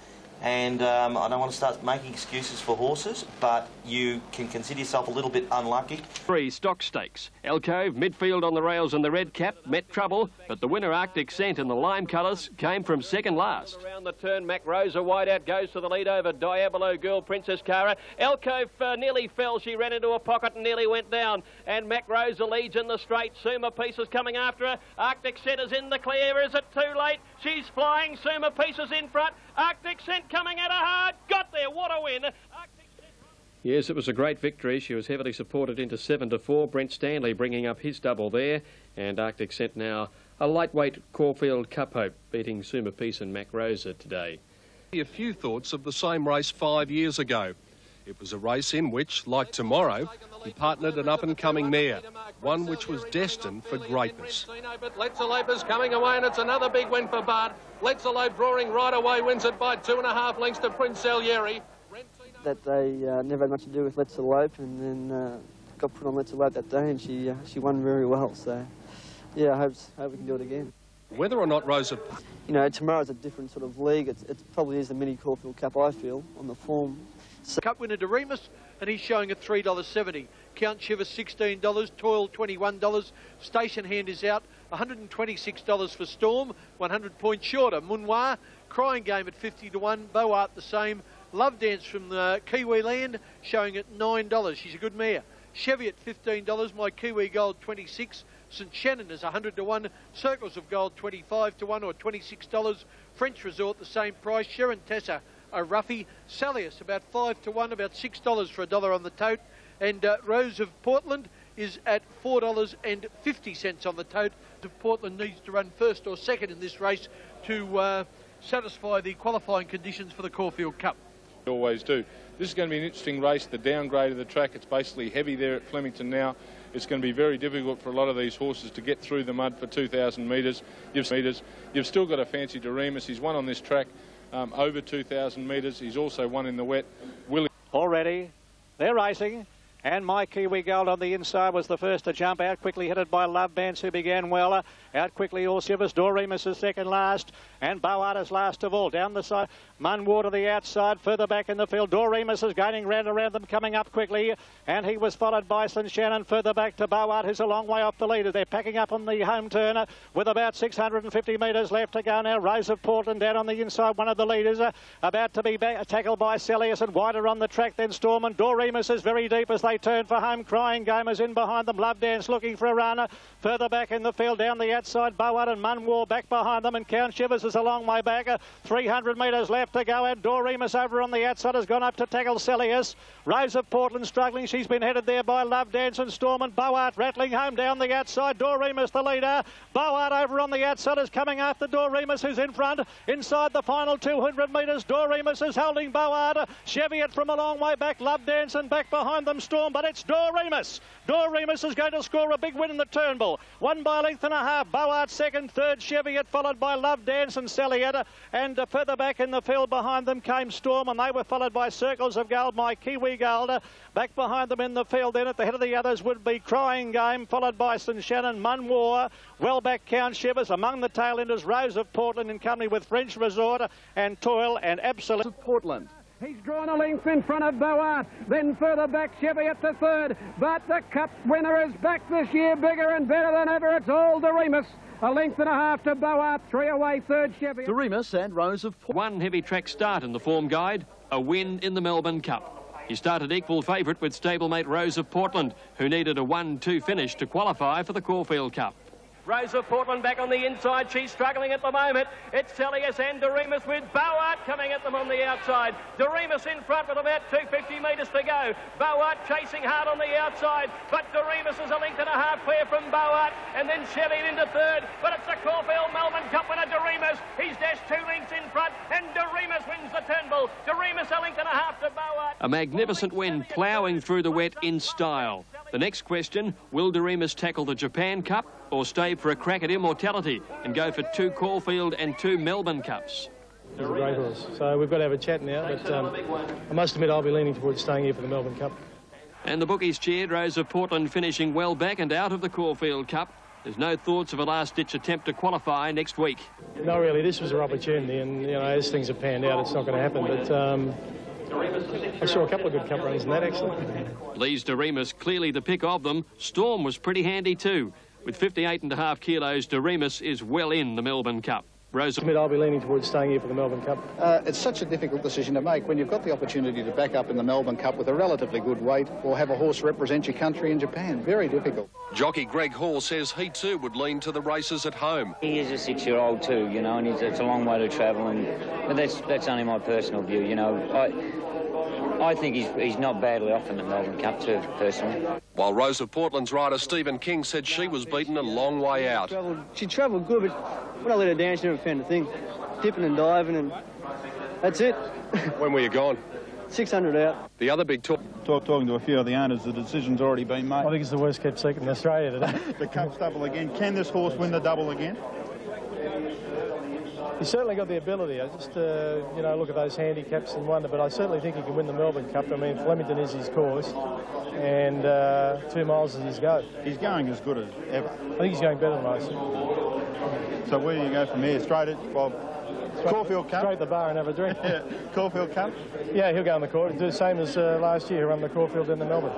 and I don't want to start making excuses for horses, but you can consider yourself a little bit unlucky. 3 stock stakes. Alcove, midfield on the rails and the red cap, met trouble, but the winner Arctic Scent in the lime colours came from second last. Around the turn, Mac Rosa wide out goes to the lead over Diablo Girl, Princess Cara. Alcove nearly fell. She ran into a pocket and nearly went down. And Mac Rosa leads in the straight. Suma Peace is coming after her. Arctic Scent is in the clear. Is it too late? She's flying. Suma Peace is in front. Arctic Scent coming at her hard. Got there. What a win. Yes, it was a great victory. She was heavily supported into 7-4. Brent Stanley bringing up his double there. And Arctic Scent now a lightweight Caulfield Cup hope, beating Suma Peace and Mac Rosa today. A few thoughts of the same race 5 years ago. It was a race in which, like Tomorrow, he partnered an up-and-coming mare, one which was destined for greatness. But Letzalope's coming away, and it's another big win for Bart. Letzalope drawing right away, wins it by 2.5 lengths to Prince Salieri. That they never had much to do with Letzalope, and then got put on Letzalope that day, and she won very well. So, yeah, I hope we can do it again. Whether or not Rosa... You know, Tomorrow's a different sort of league. It probably is the mini Caulfield Cup, I feel, on the form. Cup winner to Remus, and he's showing at $3.70. Count Shiver $16, Toil $21. Station Hand is out, $126 for Storm, 100 points shorter. Moonee, Crying Game at 50 to 1. Boart the same. Love Dance from Kiwi Land showing at $9. She's a good mare. Chevy at $15. My Kiwi Gold 26. St Shannon is 100 to 1. Circles of Gold 25 to 1 or $26. French Resort the same price. Sharon Tessa a roughie. Selius about 5 to 1, about $6 for $1 on the tote. And Rose of Portland is at $4.50 on the tote. Portland needs to run first or second in this race to satisfy the qualifying conditions for the Caulfield Cup. Always do. This is going to be an interesting race. The downgrade of the track, it's basically heavy there at Flemington now. It's going to be very difficult for a lot of these horses to get through the mud for 2,000 metres. You've still got a fancy Doremus. He's won on this track over 2,000 metres. He's also won in the wet. Already, they're racing. And My Kiwi Gold on the inside was the first to jump out, quickly headed by Love Dance, who began well. Out quickly, All Shivers. Doremus is second last, and Boart is last of all. Down the side, Munwar to the outside, further back in the field. Doremus is gaining round around them, coming up quickly, and he was followed by St Shannon further back to Boart, who's a long way off the leader. They're packing up on the home turn with about 650 metres left to go now. Rose of Portland down on the inside, one of the leaders, about to be tackled by Selius, and wider on the track than Storm, and Doremus is very deep as they turn for home. Crying Game is in behind them. Love Dance looking for a run. Further back in the field, down the outside, Boart and Munwar back behind them, and Count Shivers is a long way back. 300 metres left to go, and Doremus over on the outside has gone up to tackle Selius. Rose of Portland struggling. She's been headed there by Love Dance and Storm, and Boart rattling home down the outside. Doremus the leader. Boart over on the outside is coming after Doremus, who's in front. Inside the final 200 metres, Doremus is holding Boart. Cheviot from a long way back. Love Dance, and back behind them Storm, but it's Doremus. Doremus is going to score a big win in the Turnbull. Won by a length and a half. Boart second, third Cheviot, followed by Love Dance and Selius. And further back in the field behind them came Storm, and they were followed by Circles of Gold, My Kiwi Gold. Back behind them in the field then at the head of the others would be Crying Game, followed by St Shannon, Munwar, well back Count Shivers. Among the tailenders, Rose of Portland in company with French Resort and Toil and Absolute Portland. He's drawn a length in front of Boart, then further back Cheviot to third, but the Cup winner is back this year, bigger and better than ever. It's all Doremus. A length and a half to Boart, 3 away, third Cheviot. Doremus and Rose of Portland. One heavy track start in the form guide, a win in the Melbourne Cup. He started equal favourite with stablemate Rose of Portland, who needed a 1-2 finish to qualify for the Caulfield Cup. Rose of Portland back on the inside. She's struggling at the moment. It's Selius and Doremus with Boart coming at them on the outside. Doremus in front with about 250 metres to go. Boart chasing hard on the outside, but Doremus is a length and a half clear from Boart, and then Cheviot into third. But it's the Caulfield Melbourne Cup winner, Doremus. He's dashed 2 lengths in front, and Doremus wins the Turnbull. Doremus a length and a half to Boart. A magnificent win, ploughing through the wet in style. The next question, will Doremus tackle the Japan Cup or stay for a crack at immortality and go for 2 Caulfield and 2 Melbourne Cups? He's a great horse, so we've got to have a chat now, but I must admit I'll be leaning towards staying here for the Melbourne Cup. And the bookies cheered, Rose of Portland finishing well back and out of the Caulfield Cup. There's no thoughts of a last-ditch attempt to qualify next week. No, really, this was her opportunity, and, you know, as things have panned out, it's not going to happen, but I saw a couple of good cup runs in that, actually. Lee's Doremus clearly the pick of them. Storm was pretty handy too. With 58.5 kilos, Doremus is well in the Melbourne Cup. Rose. I'll be leaning towards staying here for the Melbourne Cup. It's such a difficult decision to make when you've got the opportunity to back up in the Melbourne Cup with a relatively good weight or have a horse represent your country in Japan. Very difficult. Jockey Greg Hall says he too would lean to the races at home. He is a 6-year-old too, you know, and it's a long way to travel, but that's only my personal view, you know. I think he's not badly off in the Melbourne Cup too, personally. While Rose of Portland's rider Stephen King said she was beaten a long way out. She travelled good, but when I let her down, she never found a thing. Dipping and diving, and that's it. When were you gone? 600 out. The other big talking to a few of the owners, the decision's already been made. I think it's the worst kept secret in Australia today. The Cup's double again. Can this horse win the double again? He's certainly got the ability. I just, you know, look at those handicaps and wonder, but I certainly think he can win the Melbourne Cup. I mean, Flemington is his course, and 2 miles is his go. He's going as good as ever. I think he's going better than most. So where do you go from here? Straight at, well, Caulfield Cup? Straight at the bar and have a drink. Yeah. Caulfield Cup? Yeah, he'll go on the court. Do the same as last year, he'll run the Caulfield and the Melbourne.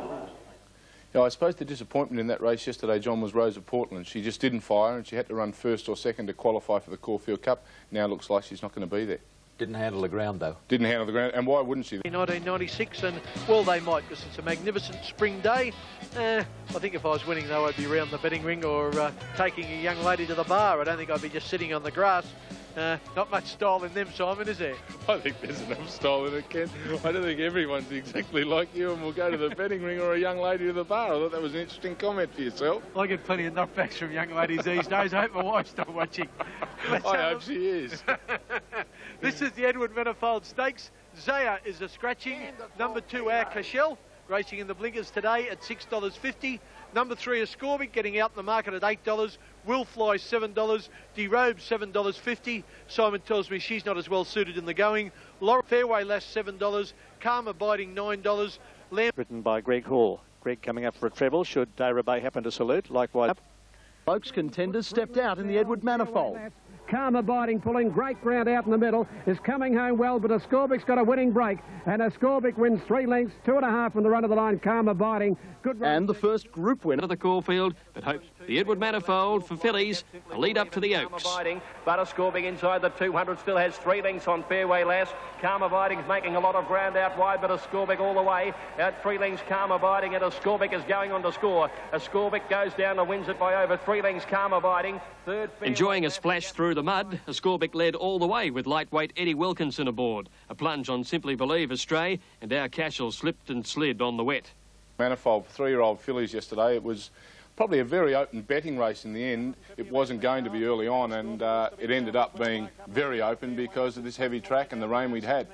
Yeah, I suppose the disappointment in that race yesterday, John, was Rose of Portland. She just didn't fire, and she had to run first or second to qualify for the Caulfield Cup. Now it looks like she's not going to be there. Didn't handle the ground, though. Didn't handle the ground, and why wouldn't she? 1996, and, well, they might, because it's a magnificent spring day. I think if I was winning, though, I'd be round the betting ring or taking a young lady to the bar. I don't think I'd be just sitting on the grass. Not much style in them, Simon, is there? I think there's enough style in it, Ken. I don't think everyone's exactly like you and will go to the betting ring or a young lady to the bar. I thought that was an interesting comment for yourself. I get plenty of knockbacks from young ladies these days. I hope my wife's not watching. I hope she is. This is the Edward Manifold Stakes. Zaya is a scratching. Number 2, Our Cashel, racing in the blinkers today at $6.50. Number 3 is Scorbic, getting out in the market at $8. Will Fly $7. Derobe $7.50. Simon tells me she's not as well suited in the going. Laura Fairway Lass $7. Karma Biting $9. Lamb. Written by Greg Hall. Greg coming up for a treble, should Rabat happen to salute. Likewise. Oaks contenders stepped out in the Edward Manifold. Calm Abiding pulling great ground out in the middle, is coming home well, but Ascorbic's got a winning break, and Ascorbic wins 3 lengths, 2.5 from the run of the line. Calm Abiding, good run. And the first group winner of the Caulfield, but hopes the Edward Manifold for fillies, a lead up to the Oaks. But Ascorbic inside the 200 still has 3 lengths on fairway last. Calm Abiding's making a lot of ground out wide, but Ascorbic all the way. Out 3 lengths, Calm Abiding, and Ascorbic is going on to score. Ascorbic goes down and wins it by over 3 lengths, Calm Abiding. Third. Enjoying a splash through the mud, Ascorbic led all the way with lightweight Eddie Wilkinson aboard. A plunge on Simply Believe astray, and our Cashel slipped and slid on the wet. Manifold for 3-year-old fillies yesterday. It was probably a very open betting race in the end. It wasn't going to be early on, and it ended up being very open because of this heavy track and the rain we'd had.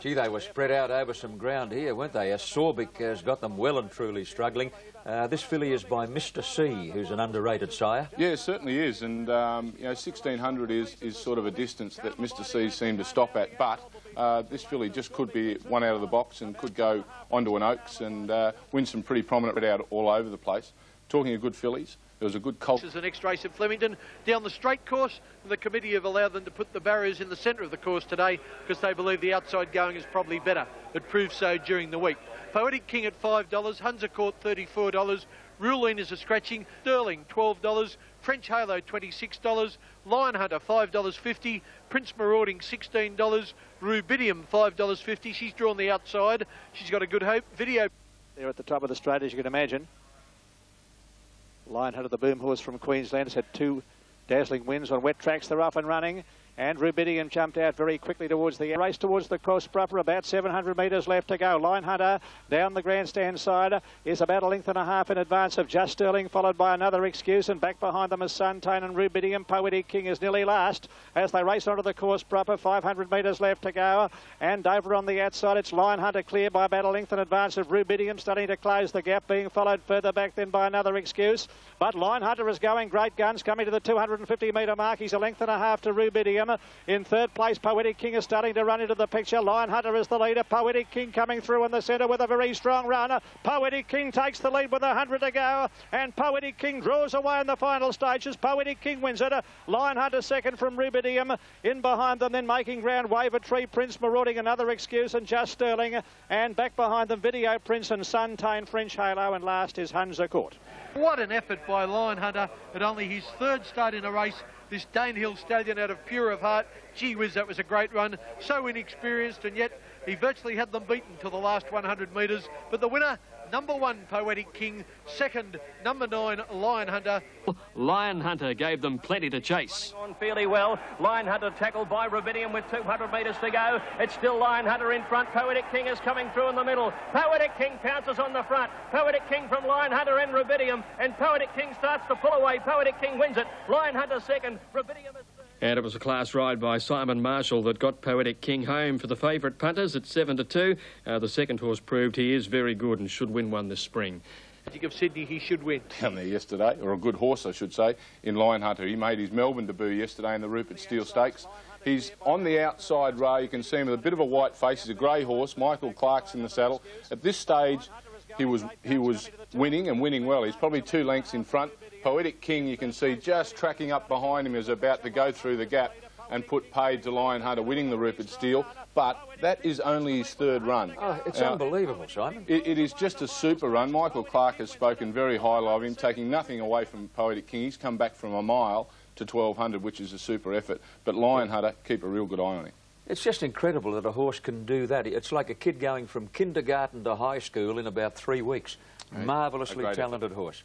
Gee, they were spread out over some ground here, weren't they? Ascorbic has got them well and truly struggling. This filly is by Mr. C, who's an underrated sire. Yeah, it certainly is, and you know, 1600 is sort of a distance that Mr. C seemed to stop at, but this filly just could be one out of the box and could go onto an Oaks and win some pretty prominent out all over the place. Talking of good fillies, there was a good colt. This is the next race at Flemington, down the straight course, and the committee have allowed them to put the barriers in the centre of the course today because they believe the outside going is probably better. It proved so during the week. Poetic King at $5, Hunter Court $34, Ruline is a scratching, Sterling $12, French Halo $26, Lion Hunter $5.50, Prince Marauding $16, Rubidium $5.50. She's drawn the outside. She's got a good hope. Video there at the top of the straight, as you can imagine. Lion Hunter, the boom horse from Queensland, has had 2 dazzling wins on wet tracks. They're off and running. And Rubidium jumped out very quickly towards the race towards the course proper. About 700 metres left to go. Lion Hunter down the grandstand side is about 1.5 lengths in advance of Just Sterling, followed by Another Excuse, and back behind them is Suntane and Rubidium. Poetic King is nearly last as they race onto the course proper. 500 metres left to go, and over on the outside it's Lion Hunter clear by about 1 length in advance of Rubidium, starting to close the gap, being followed further back then by Another Excuse. But Lion Hunter is going great guns, coming to the 250 metre mark. He's 1.5 lengths to Rubidium. In third place, Poetic King is starting to run into the picture. Lion Hunter is the leader. Poetic King coming through in the centre with a very strong run. Poetic King takes the lead with 100 to go, and Poetic King draws away in the final stages. Poetic King wins it. Lion Hunter second from Rubidium. In behind them, then making ground, Waver Tree, Prince Marauding, Another Excuse, and Just Sterling. And back behind them, Video Prince and Suntane, French Halo, and last is Hunter Court. What an effort by Lion Hunter at only his 3rd start in a race. This Danehill stallion out of pure of heart. Gee whiz, that was a great run. So inexperienced, and yet he virtually had them beaten to the last 100 metres. But the winner, number 1, Poetic King. Second, number 9, Lion Hunter. Lion Hunter gave them plenty to chase. On fairly well. Lion Hunter tackled by Rubidium with 200 metres to go. It's still Lion Hunter in front. Poetic King is coming through in the middle. Poetic King pounces on the front. Poetic King from Lion Hunter and Rubidium. And Poetic King starts to pull away. Poetic King wins it. Lion Hunter second. Rubidium is third. And it was a class ride by Simon Marshall that got Poetic King home for the favourite punters at 7-2. The second horse proved he is very good and should win one this spring. Magic of Sydney, he should win. Down there yesterday, or a good horse I should say, in Lion Hunter. He made his Melbourne debut yesterday in the Rupert Steele Stakes. He's on the outside rail. You can see him with a bit of a white face. He's a grey horse. Michael Clark's in the saddle. At this stage, he was winning and winning well. He's probably 2 lengths in front. Poetic King, you can see just tracking up behind him, is about to go through the gap and put paid to Lion Hunter, winning the Rupert Steele. But that is only his 3rd run. Oh, it's unbelievable, Simon. It is just a super run. Michael Clark has spoken very highly of him, taking nothing away from Poetic King. He's come back from a mile to 1200, which is a super effort. But Lion Hunter, keep a real good eye on him. It's just incredible that a horse can do that. It's like a kid going from kindergarten to high school in about 3 weeks. Right. Marvellously talented horse.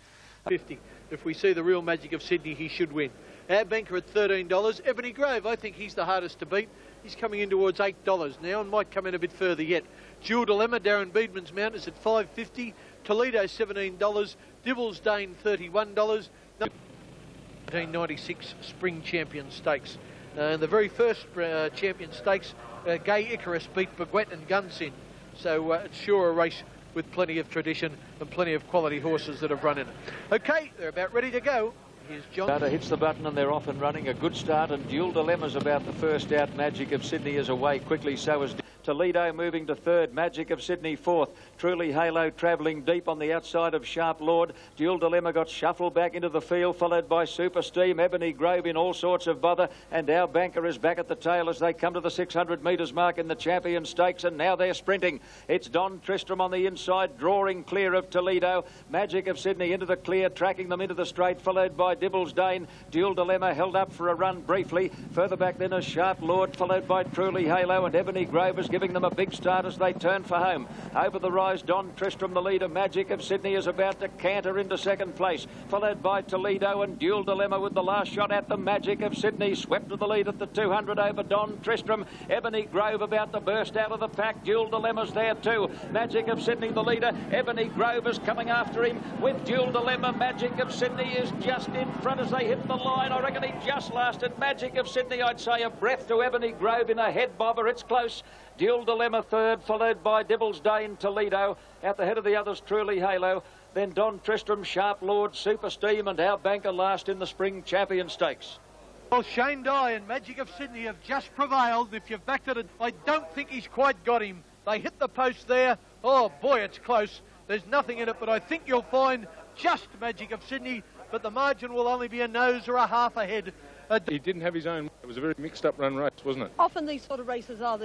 50. If we see the real Magic of Sydney, he should win. Our banker at $13. Ebony Grove, I think he's the hardest to beat. He's coming in towards $8 now and might come in a bit further yet. Dual Dilemma, Darren Beedman's mount, is at $5.50. Toledo, $17. Dibble's Dane, $31. 1996 Spring Champion Stakes. The very first Champion Stakes, Gay Icarus beat Baguette and Gunsin. So it's sure a race with plenty of tradition and plenty of quality horses that have run in it. OK, they're about ready to go. Here's John. Carter hits the button and they're off and running. A good start, and Dual Dilemma's about the first out. Magic of Sydney is away quickly, so is Toledo moving to third. Magic of Sydney fourth. Truly Halo travelling deep on the outside of Sharp Lord. Dual Dilemma got shuffled back into the field, followed by Super Steam. Ebony Grove in all sorts of bother. And Our Banker is back at the tail as they come to the 600 metres mark in the Champion Stakes. And now they're sprinting. It's Don Tristram on the inside, drawing clear of Toledo. Magic of Sydney into the clear, tracking them into the straight, followed by Dibbles Dane. Dual Dilemma held up for a run briefly. Further back then is Sharp Lord, followed by Truly Halo, and Ebony Grove is giving them a big start as they turn for home. Over the rise, Don Tristram, the leader. Magic of Sydney is about to canter into second place, followed by Toledo and Dual Dilemma with the last shot at the Magic of Sydney. Swept to the lead at the 200 over Don Tristram. Ebony Grove about to burst out of the pack. Dual Dilemma's there too. Magic of Sydney, the leader. Ebony Grove is coming after him with Dual Dilemma. Magic of Sydney is just in front as they hit the line. I reckon he just lasted. Magic of Sydney, I'd say, a breath to Ebony Grove in a head bobber. It's close. Dual Dilemma third, followed by Dibbles Dane, Toledo. At the head of the others, Truly Halo. Then Don Tristram, Sharp Lord, Super Steam and Our Banker last in the Spring Champion Stakes. Well, Shane Dye and Magic of Sydney have just prevailed. If you've backed it, I don't think he's quite got him. They hit the post there. Oh, boy, it's close. There's nothing in it, but I think you'll find just Magic of Sydney, but the margin will only be a nose or a half ahead. He didn't have his own. It was a very mixed-up run race, wasn't it? Often these sort of races are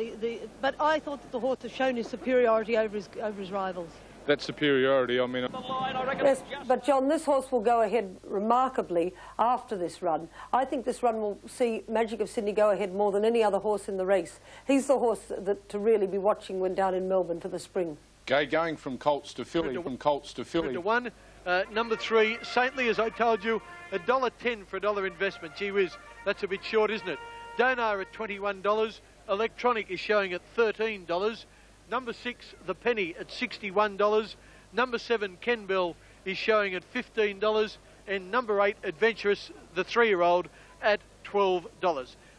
but I thought that the horse has shown his superiority over his rivals. That superiority, I mean... Yes, but John, this horse will go ahead remarkably after this run. I think this run will see Magic of Sydney go ahead more than any other horse in the race. He's the horse to really be watching when down in Melbourne for the spring. Going from Colts to Philly, To one, number 3, Saintly, as I told you, $1.10 for $1 investment. Gee whiz, that's a bit short, isn't it? Donar at $21. Electronic is showing at $13. Number 6, The Penny at $61. Number 7, Ken Bell is showing at $15. And number 8, Adventurous, the 3-year-old, at $12.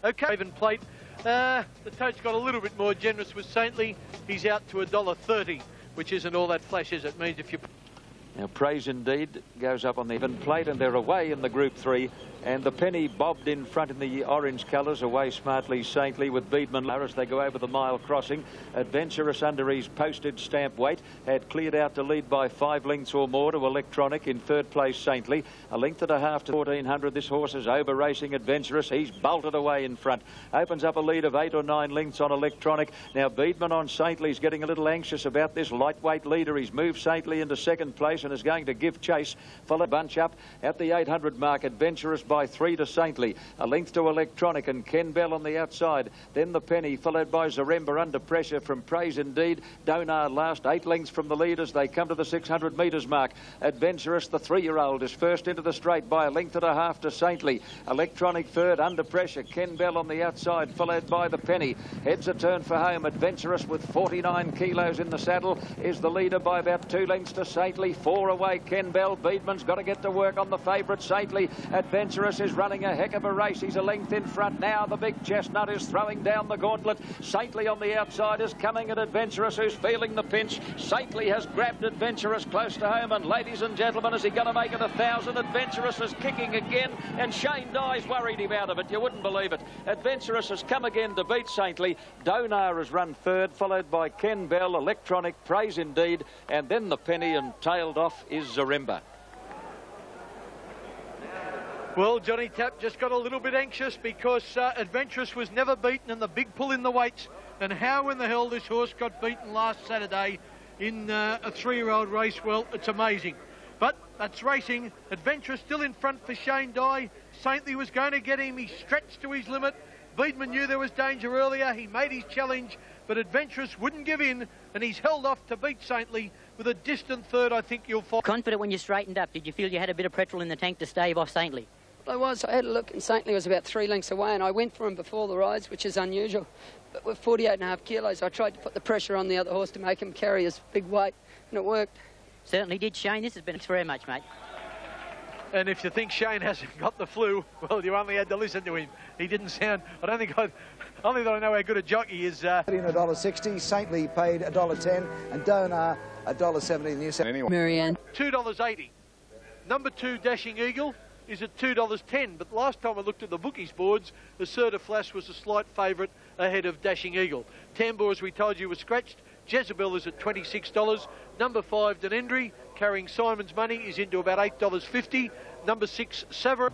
Okay, Raven Plate. The tote's got a little bit more generous with Saintly. He's out to $1.30, which isn't all that flash as it means if you... Now, Praise Indeed goes up on the even plate, and they're away in the Group 3. And the Penny bobbed in front in the orange colours, away smartly, Saintly with Beedman as they go over the mile crossing. Adventurous under his postage stamp weight had cleared out to lead by 5 lengths or more to Electronic. In third place, Saintly. A length and a half to 1400. This horse is over racing Adventurous. He's bolted away in front. Opens up a lead of 8 or 9 lengths on Electronic. Now Beedman on Saintly's getting a little anxious about this lightweight leader. He's moved Saintly into second place and is going to give chase. Followed bunch up at the 800 mark. Adventurous by 3 to Saintly. A length to Electronic and Ken Bell on the outside. Then the Penny, followed by Zaremba under pressure from Praise Indeed. Donar last, 8 lengths from the leaders. They come to the 600 metres mark. Adventurous, the 3-year-old, is first into the straight by a length and a half to Saintly. Electronic third, under pressure. Ken Bell on the outside, followed by the Penny. Heads a turn for home. Adventurous with 49 kilos in the saddle is the leader by about 2 lengths to Saintly. 4 away, Ken Bell. Beedman's got to get to work on the favourite, Saintly. Adventurous is running a heck of a race. He's a length in front now. The big chestnut is throwing down the gauntlet. Saintly on the outside is coming at Adventurous, who's feeling the pinch. Saintly has grabbed Adventurous close to home, and ladies and gentlemen, is he going to make it 1,000? Adventurous is kicking again, and Shane Dye's worried him out of it. You wouldn't believe it. Adventurous has come again to beat Saintly. Donar has run third, followed by Ken Bell, Electronic, Praise Indeed, and then the Penny, and tailed off is Zaremba. Well, Johnny Tapp just got a little bit anxious because Adventurous was never beaten in the big pull in the weights. And how in the hell this horse got beaten last Saturday in a 3-year-old race, well, it's amazing. But that's racing. Adventurous still in front for Shane Dye. Saintly was going to get him. He stretched to his limit. Beedman knew there was danger earlier. He made his challenge, but Adventurous wouldn't give in, and he's held off to beat Saintly with a distant third. I think you'll find. Confident when you straightened up. Did you feel you had a bit of petrol in the tank to stave off Saintly? I had a look, and Saintly was about 3 lengths away, and I went for him before the rise, which is unusual. But with 48.5 kilos, I tried to put the pressure on the other horse to make him carry his big weight, and it worked. Certainly did, Shane. This has been very much, mate. And if you think Shane hasn't got the flu, well, you only had to listen to him. He didn't sound... only that I know how good a jockey is. $1.60, Saintly paid $1.10, and Donar $1.70 in New South. Marianne. $2.80. Number 2, Dashing Eagle, is at $2.10, but last time I looked at the bookies boards, Assertive Flash was a slight favourite ahead of Dashing Eagle. Tambor, as we told you, was scratched. Jezebel is at $26. Number 5, Denendry, carrying Simon's money, is into about $8.50. Number 6, Sever.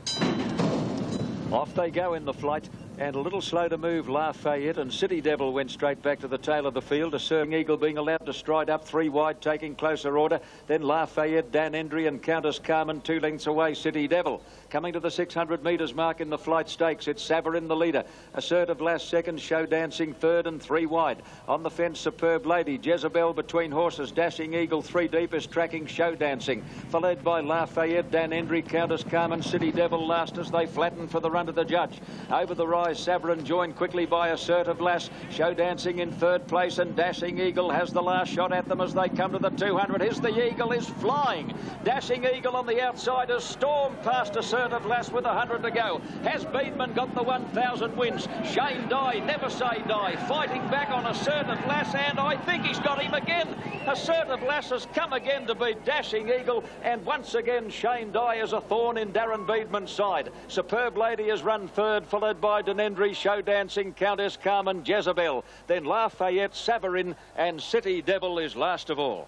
Off they go in the flight, and a little slow to move, Lafayette, and City Devil went straight back to the tail of the field. Asserting Eagle being allowed to stride up 3 wide, taking closer order. Then Lafayette, Dan Endry and Countess Carmen 2 lengths away, City Devil. Coming to the 600 metres mark in the flight stakes, it's Saverin the leader. Assertive last second, Show Dancing third and 3 wide. On the fence, Superb Lady. Jezebel between horses, Dashing Eagle 3 deep is tracking Show Dancing. Followed by Lafayette, Dan Endry, Countess Carmen, City Devil last as they flatten for the run to the judge. Over the rise, Saverin joined quickly by Assertive Lass. Show Dancing in third place, and Dashing Eagle has the last shot at them as they come to the 200. Here's the Eagle is flying. Dashing Eagle on the outside has stormed past Assertive Lass with 100 to go. Has Beedman got the 1,000 wins? Shane Dye, never say die, fighting back on Assertive Lass, and I think he's got him again. Assertive Lass has come again to beat Dashing Eagle, and once again Shane Dye is a thorn in Darren Beedman's side. Superb Lady has run third, followed by Denendry, Show Dancing, Countess Carmen, Jezebel. Then Lafayette, Saverin, and City Devil is last of all.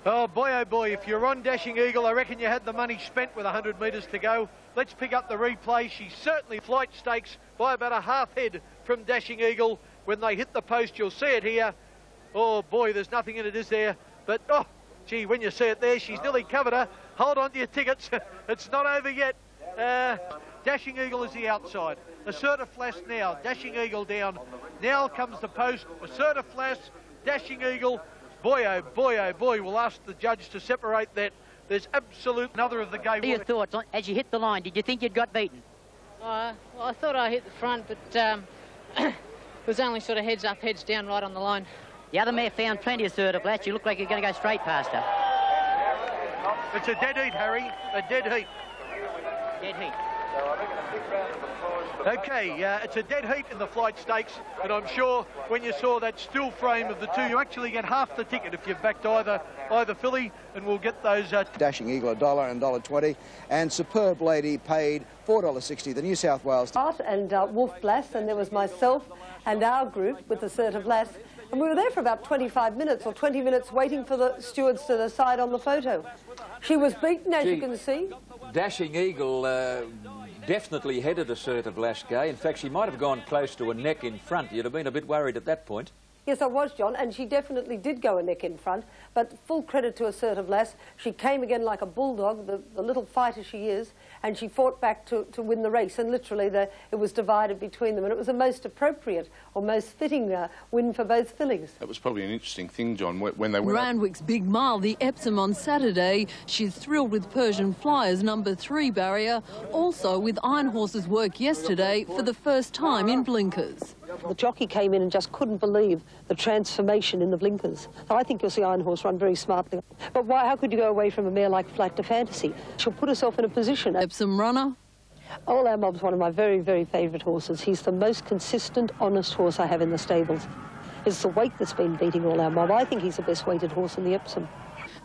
Oh boy, if you're on Dashing Eagle, I reckon you had the money spent with 100 metres to go. Let's pick up the replay. She's certainly flight stakes by about a half head from Dashing Eagle. When they hit the post, you'll see it here. Oh boy, there's nothing in it, is there? But, oh, gee, when you see it there, she's nearly covered her. Hold on to your tickets. It's not over yet. Dashing Eagle is the outside. Assertive Flash now. Dashing Eagle down. Now comes the post. Assertive Flash, Dashing Eagle. Boy, oh boy, we'll ask the judge to separate that. There's absolute another of the game. What are your thoughts as you hit the line? Did you think you'd got beaten? Well, I thought I hit the front, but it was only sort of heads up, heads down right on the line. The other mare found plenty of Assertive Flash. You look like you're going to go straight past her. It's a dead heat, Harry. A dead heat. Dead heat. Okay, it's a dead heat in the flight stakes, and I'm sure when you saw that still frame of the two, you actually get half the ticket if you've backed either filly, and we'll get those... Dashing Eagle $1 and $1.20, and Superb Lady paid $4.60, the New South Wales... And Wolf Blass, and there was myself and our group with Assertive Lass, and we were there for about 25 minutes or 20 minutes waiting for the stewards to decide on the photo. She was beaten, as you can see. Dashing Eagle definitely headed Assertive Lass Gay. In fact, she might have gone close to a neck in front. You'd have been a bit worried at that point. Yes, I was, John, and she definitely did go a neck in front, but full credit to Assertive Lass. She came again like a bulldog, the little fighter she is, and she fought back to win the race, and literally it was divided between them, and it was a most appropriate or most fitting win for both fillies. That was probably an interesting thing, John, when they went Randwick's Big Mile, the Epsom on Saturday. She's thrilled with Persian Flyer's number 3 barrier, also with Iron Horse's work yesterday for the first time in blinkers. The jockey came in and just couldn't believe the transformation in the blinkers. I think you'll see Iron Horse run very smartly. But why? How could you go away from a mare like Flight to Fantasy? She'll put herself in a position. Epsom runner. All Our Mob's one of my very, very favourite horses. He's the most consistent, honest horse I have in the stables. It's the weight that's been beating All Our Mob. I think he's the best weighted horse in the Epsom.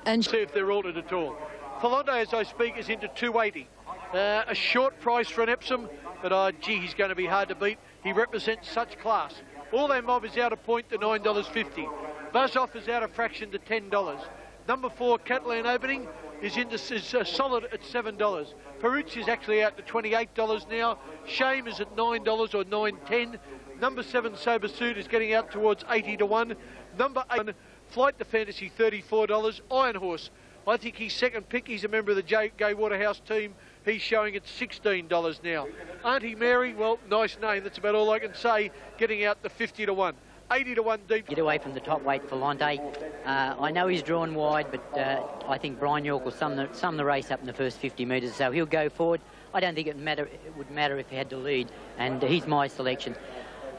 And see if they're altered at all. Philante, as I speak, is into 280. A short price for an Epsom, but gee, he's going to be hard to beat. He represents such class. All Our Mob is out of point to $9.50. Buzz Off is out of fraction to $10. Number 4, Catalan Opening, is solid at $7. Perucci is actually out to $28 now. Shame is at $9 or $9.10. Number 7, Sober Suit, is getting out towards 80 to 1. Number 8, Flight to Fantasy, $34. Iron Horse, I think he's second pick. He's a member of the Gay Waterhouse team. He's showing at $16 now. Auntie Mary, well, nice name. That's about all I can say. Getting out to 50 to 1. 80 to 1 deep. Get away from the top weight for Philante. I know he's drawn wide, but I think Brian York will sum the race up in the first 50 metres, so he'll go forward. I don't think it would matter if he had to lead, and he's my selection.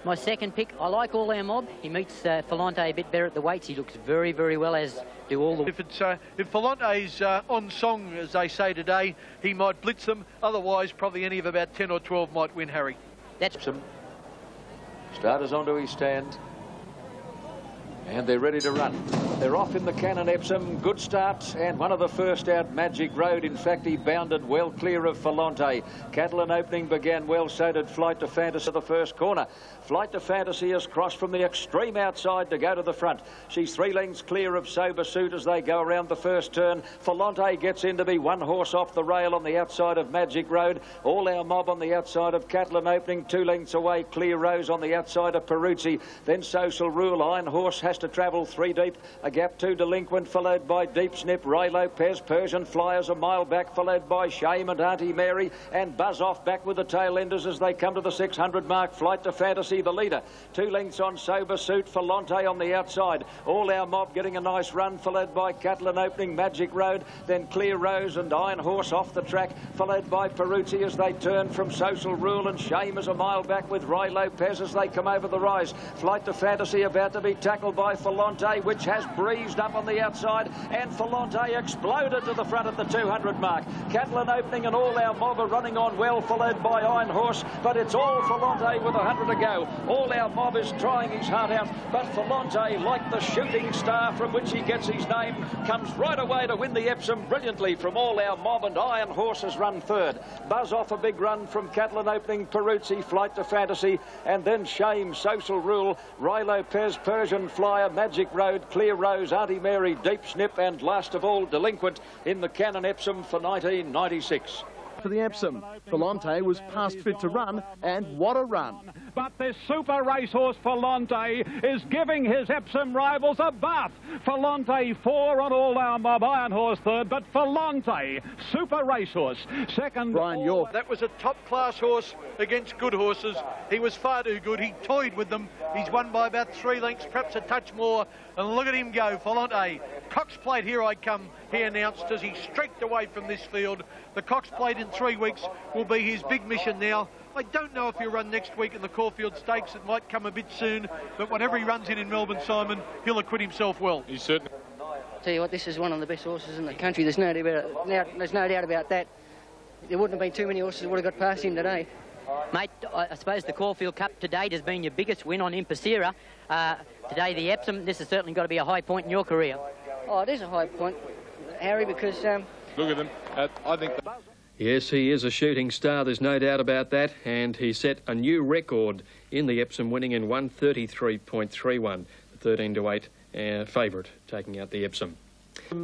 My second pick, I like All Our Mob. He meets Philante a bit better at the weights. He looks very, very well, as do all the... If Philante's on song, as they say today, he might blitz them. Otherwise, probably any of about 10 or 12 might win, Harry. That's... Starters onto his stand. And they're ready to run. They're off in the cannon, Epsom. Good starts, and one of the first out, Magic Road. In fact, he bounded well clear of Philante. Catalan opening began well, so did Flight to Fantasy the first corner. Flight to Fantasy has crossed from the extreme outside to go to the front. She's 3 lengths clear of Sober Suit as they go around the first turn. Philante gets in to be 1 horse off the rail on the outside of Magic Road. All Our Mob on the outside of Catalan opening, 2 lengths away. Clear Rose on the outside of Peruzzi. Then Social Rule. Iron Horse has to travel 3 deep. A gap 2 Delinquent, followed by Deep Snip. Ray Lopez, Persian Flyers a mile back, followed by Shame and Auntie Mary, and Buzz Off back with the tail enders as they come to the 600 mark. Flight to Fantasy the leader, 2 lengths on Sober Suit. Philante on the outside. All Our Mob getting a nice run, followed by Catalan opening, Magic Road, then Clear Rose and Iron Horse off the track, followed by Peruzzi as they turn from Social Rule, and Shame is a mile back with Ray Lopez as they come over the rise. Flight to Fantasy about to be tackled by Philante, which has breezed up on the outside, and Philante exploded to the front at the 200 mark. Catalan opening and All Our Mob are running on well, followed by Iron Horse, but it's all Philante with 100 to go. All Our Mob is trying his heart out, but Philante, like the shooting star from which he gets his name, comes right away to win the Epsom brilliantly from All Our Mob, and Iron Horse has run third. Buzz Off a big run from Catalan opening, Peruzzi, Flight to Fantasy, and then Shame, Social Rule, Ray Lopez, Persian Flyer, Magic Road, Clear Rose, Auntie Mary, Deep Snip, and last of all Delinquent in the Cannon Epsom for 1996. For the Epsom, Philante was past fit to run, and what a run. But this super racehorse Philante is giving his Epsom rivals a bath. Philante 4 on All Our Mob, Iron Horse third, but Philante, super racehorse, second. Brian York. That was a top-class horse against good horses. He was far too good. He toyed with them. He's won by about 3 lengths, perhaps a touch more. And look at him go, Philante. Cox Plate, here I come, he announced as he streaked away from this field. The Cox Plate in 3 weeks will be his big mission now. I don't know if he'll run next week in the Caulfield Stakes. It might come a bit soon, but whatever he runs in Melbourne, Simon, he'll acquit himself well. He's certainly... Tell you what, this is one of the best horses in the country. There's no doubt about that. There wouldn't have been too many horses that would have got past him today. Mate, I suppose the Caulfield Cup to date has been your biggest win on Impacera. Today, the Epsom, this has certainly got to be a high point in your career. Oh, it is a high point, Harry, because... Look at them. I think... Yes, he is a shooting star, there's no doubt about that, and he set a new record in the Epsom, winning in 133.31, the 13-8 favourite, taking out the Epsom.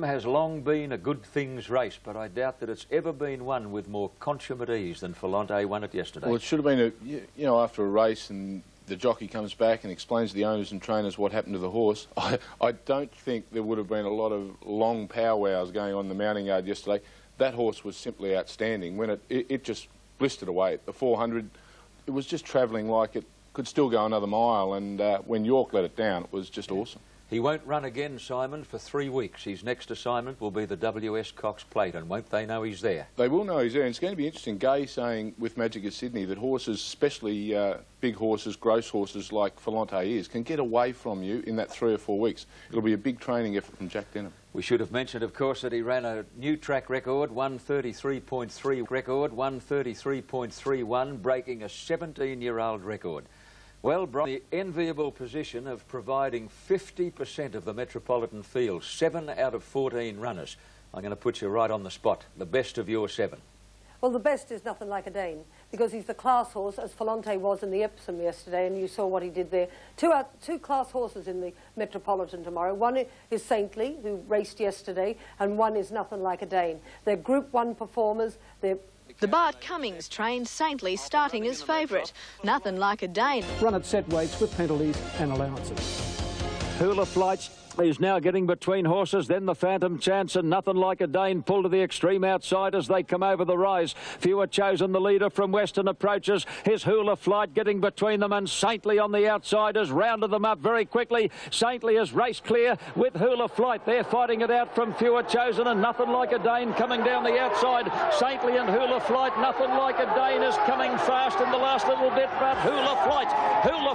Has long been a good things race, but I doubt that it's ever been won with more consummate ease than Philante won it yesterday. Well, it should have been, you know, after a race and the jockey comes back and explains to the owners and trainers what happened to the horse. I don't think there would have been a lot of long powwows going on in the mounting yard yesterday. That horse was simply outstanding. When it just blistered away at the 400, it was just travelling like it could still go another mile, and when York let it down, it was just awesome. He won't run again, Simon, for 3 weeks. His next assignment will be the WS Cox Plate, and won't they know he's there? They will know he's there, and it's going to be interesting. Gay saying with Magic of Sydney that horses, especially big horses, gross horses like Philante is, can get away from you in that 3 or 4 weeks. It'll be a big training effort from Jack Denham. We should have mentioned, of course, that he ran a new track record, 133.3 record, 133.31, breaking a 17-year-old record. Well, Brian, the enviable position of providing 50% of the Metropolitan field, 7 out of 14 runners. I'm going to put you right on the spot, the best of your 7. Well, the best is Nothing Like a Dane, because he's the class horse, as Philante was in the Epsom yesterday, and you saw what he did there. Two class horses in the Metropolitan tomorrow. One is Saintly, who raced yesterday, and one is Nothing Like a Dane. They're Group 1 performers. They're... The Bart Cummings trained Saintly, starting as favourite. Nothing Like a Dane. Run at set weights with penalties and allowances. Hula Flights is now getting between horses, then the Phantom Chance and Nothing Like a Dane pull to the extreme outside as they come over the rise. Fewer chosen, the leader from Western approaches. His Hula Flight getting between them, and Saintly on the outside has rounded them up very quickly. Saintly has raced clear with Hula Flight. They're fighting it out from Fewer chosen, and Nothing Like a Dane coming down the outside. Saintly and Hula Flight. Nothing Like a Dane is coming fast in the last little bit, but Hula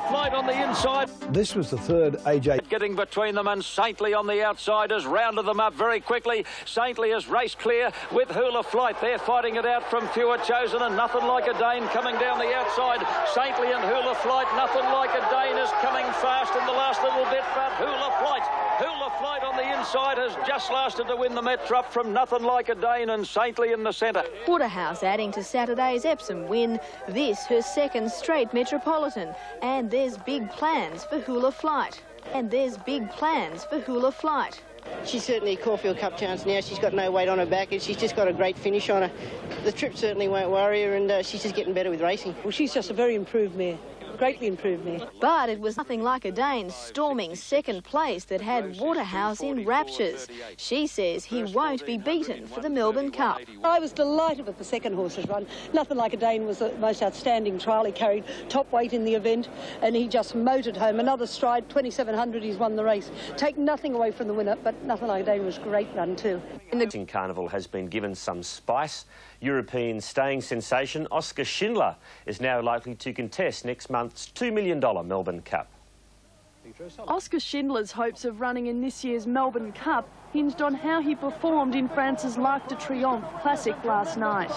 Flight on the inside. This was the third AJ. Getting between them, and Saintly on the outside has rounded them up very quickly. Saintly has raced clear with Hula Flight. They're fighting it out from Fewer Chosen, and Nothing Like a Dane coming down the outside. Saintly and Hula Flight. Nothing Like a Dane is coming fast in the last little bit, but Hula Flight on the inside has just lasted to win the Metrop from Nothing Like a Dane and Saintly in the centre. Waterhouse adding to Saturday's Epsom win. This her second straight Metropolitan. And there's big plans for Hula Flight. She's certainly a Caulfield Cup chance now. She's got no weight on her back and she's just got a great finish on her. The trip certainly won't worry her, and she's just getting better with racing. Well, she's just a very improved mare. Greatly improved mare. But it was Nothing Like a Dane storming second place that had Waterhouse in raptures. She says he won't be beaten for the Melbourne Cup. I was delighted with the second horse's run. Nothing Like a Dane was the most outstanding trial. He carried top weight in the event and he just motored home. Another stride, 2700, he's won the race. Take nothing away from the winner, but Nothing Like a Dane was a great run too. The Carnival has been given some spice. European staying sensation Oscar Schindler is now likely to contest next month's $2 million Melbourne Cup. Oscar Schindler's hopes of running in this year's Melbourne Cup hinged on how he performed in France's l'Arc de Triomphe Classic last night.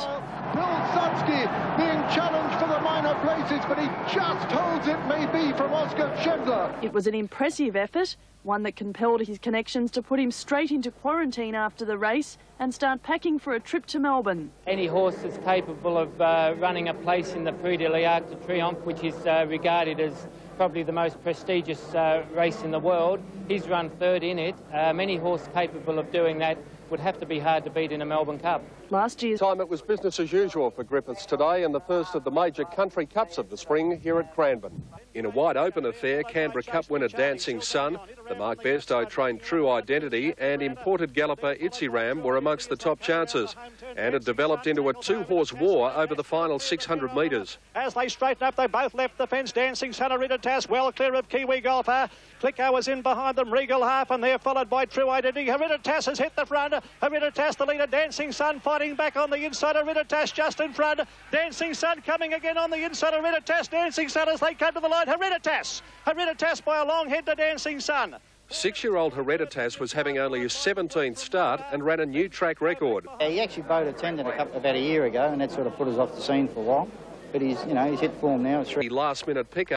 Pilsudski being challenged for the minor places, but he just holds it maybe from Oscar Schindler. It was an impressive effort, one that compelled his connections to put him straight into quarantine after the race and start packing for a trip to Melbourne. Any horse that's capable of running a place in the Prix de l'Arc de Triomphe, which is regarded as probably the most prestigious race in the world, he's run third in it. Any horse capable of doing that would have to be hard to beat in a Melbourne Cup. Last year's time it was business as usual for Griffiths today in the first of the major country cups of the spring here at Cranbourne. In a wide open affair, Canberra Cup winner Dancing Sun, the Mark Bairstow trained True Identity and imported galloper Itzy Ram were amongst the top chances, and it developed into a two-horse war over the final 600 metres. As they straighten up, they both left the fence. Dancing Sun, Hereditas, well clear of Kiwi Golfer. Clicko was in behind them, Regal half, and they're followed by True Identity. Hereditas has hit the front. Hereditas, the leader. Dancing Sun fighting back on the inside. Hereditas just in front. Dancing Sun coming again on the inside. Hereditas, Dancing Sun as they come to the line. Hereditas by a long head to Dancing Sun. 6-year-old Hereditas was having only his 17th start and ran a new track record. He actually bowed a tendon about a year ago, and that sort of put us off the scene for a while. But he's hit form now. The last-minute pickup.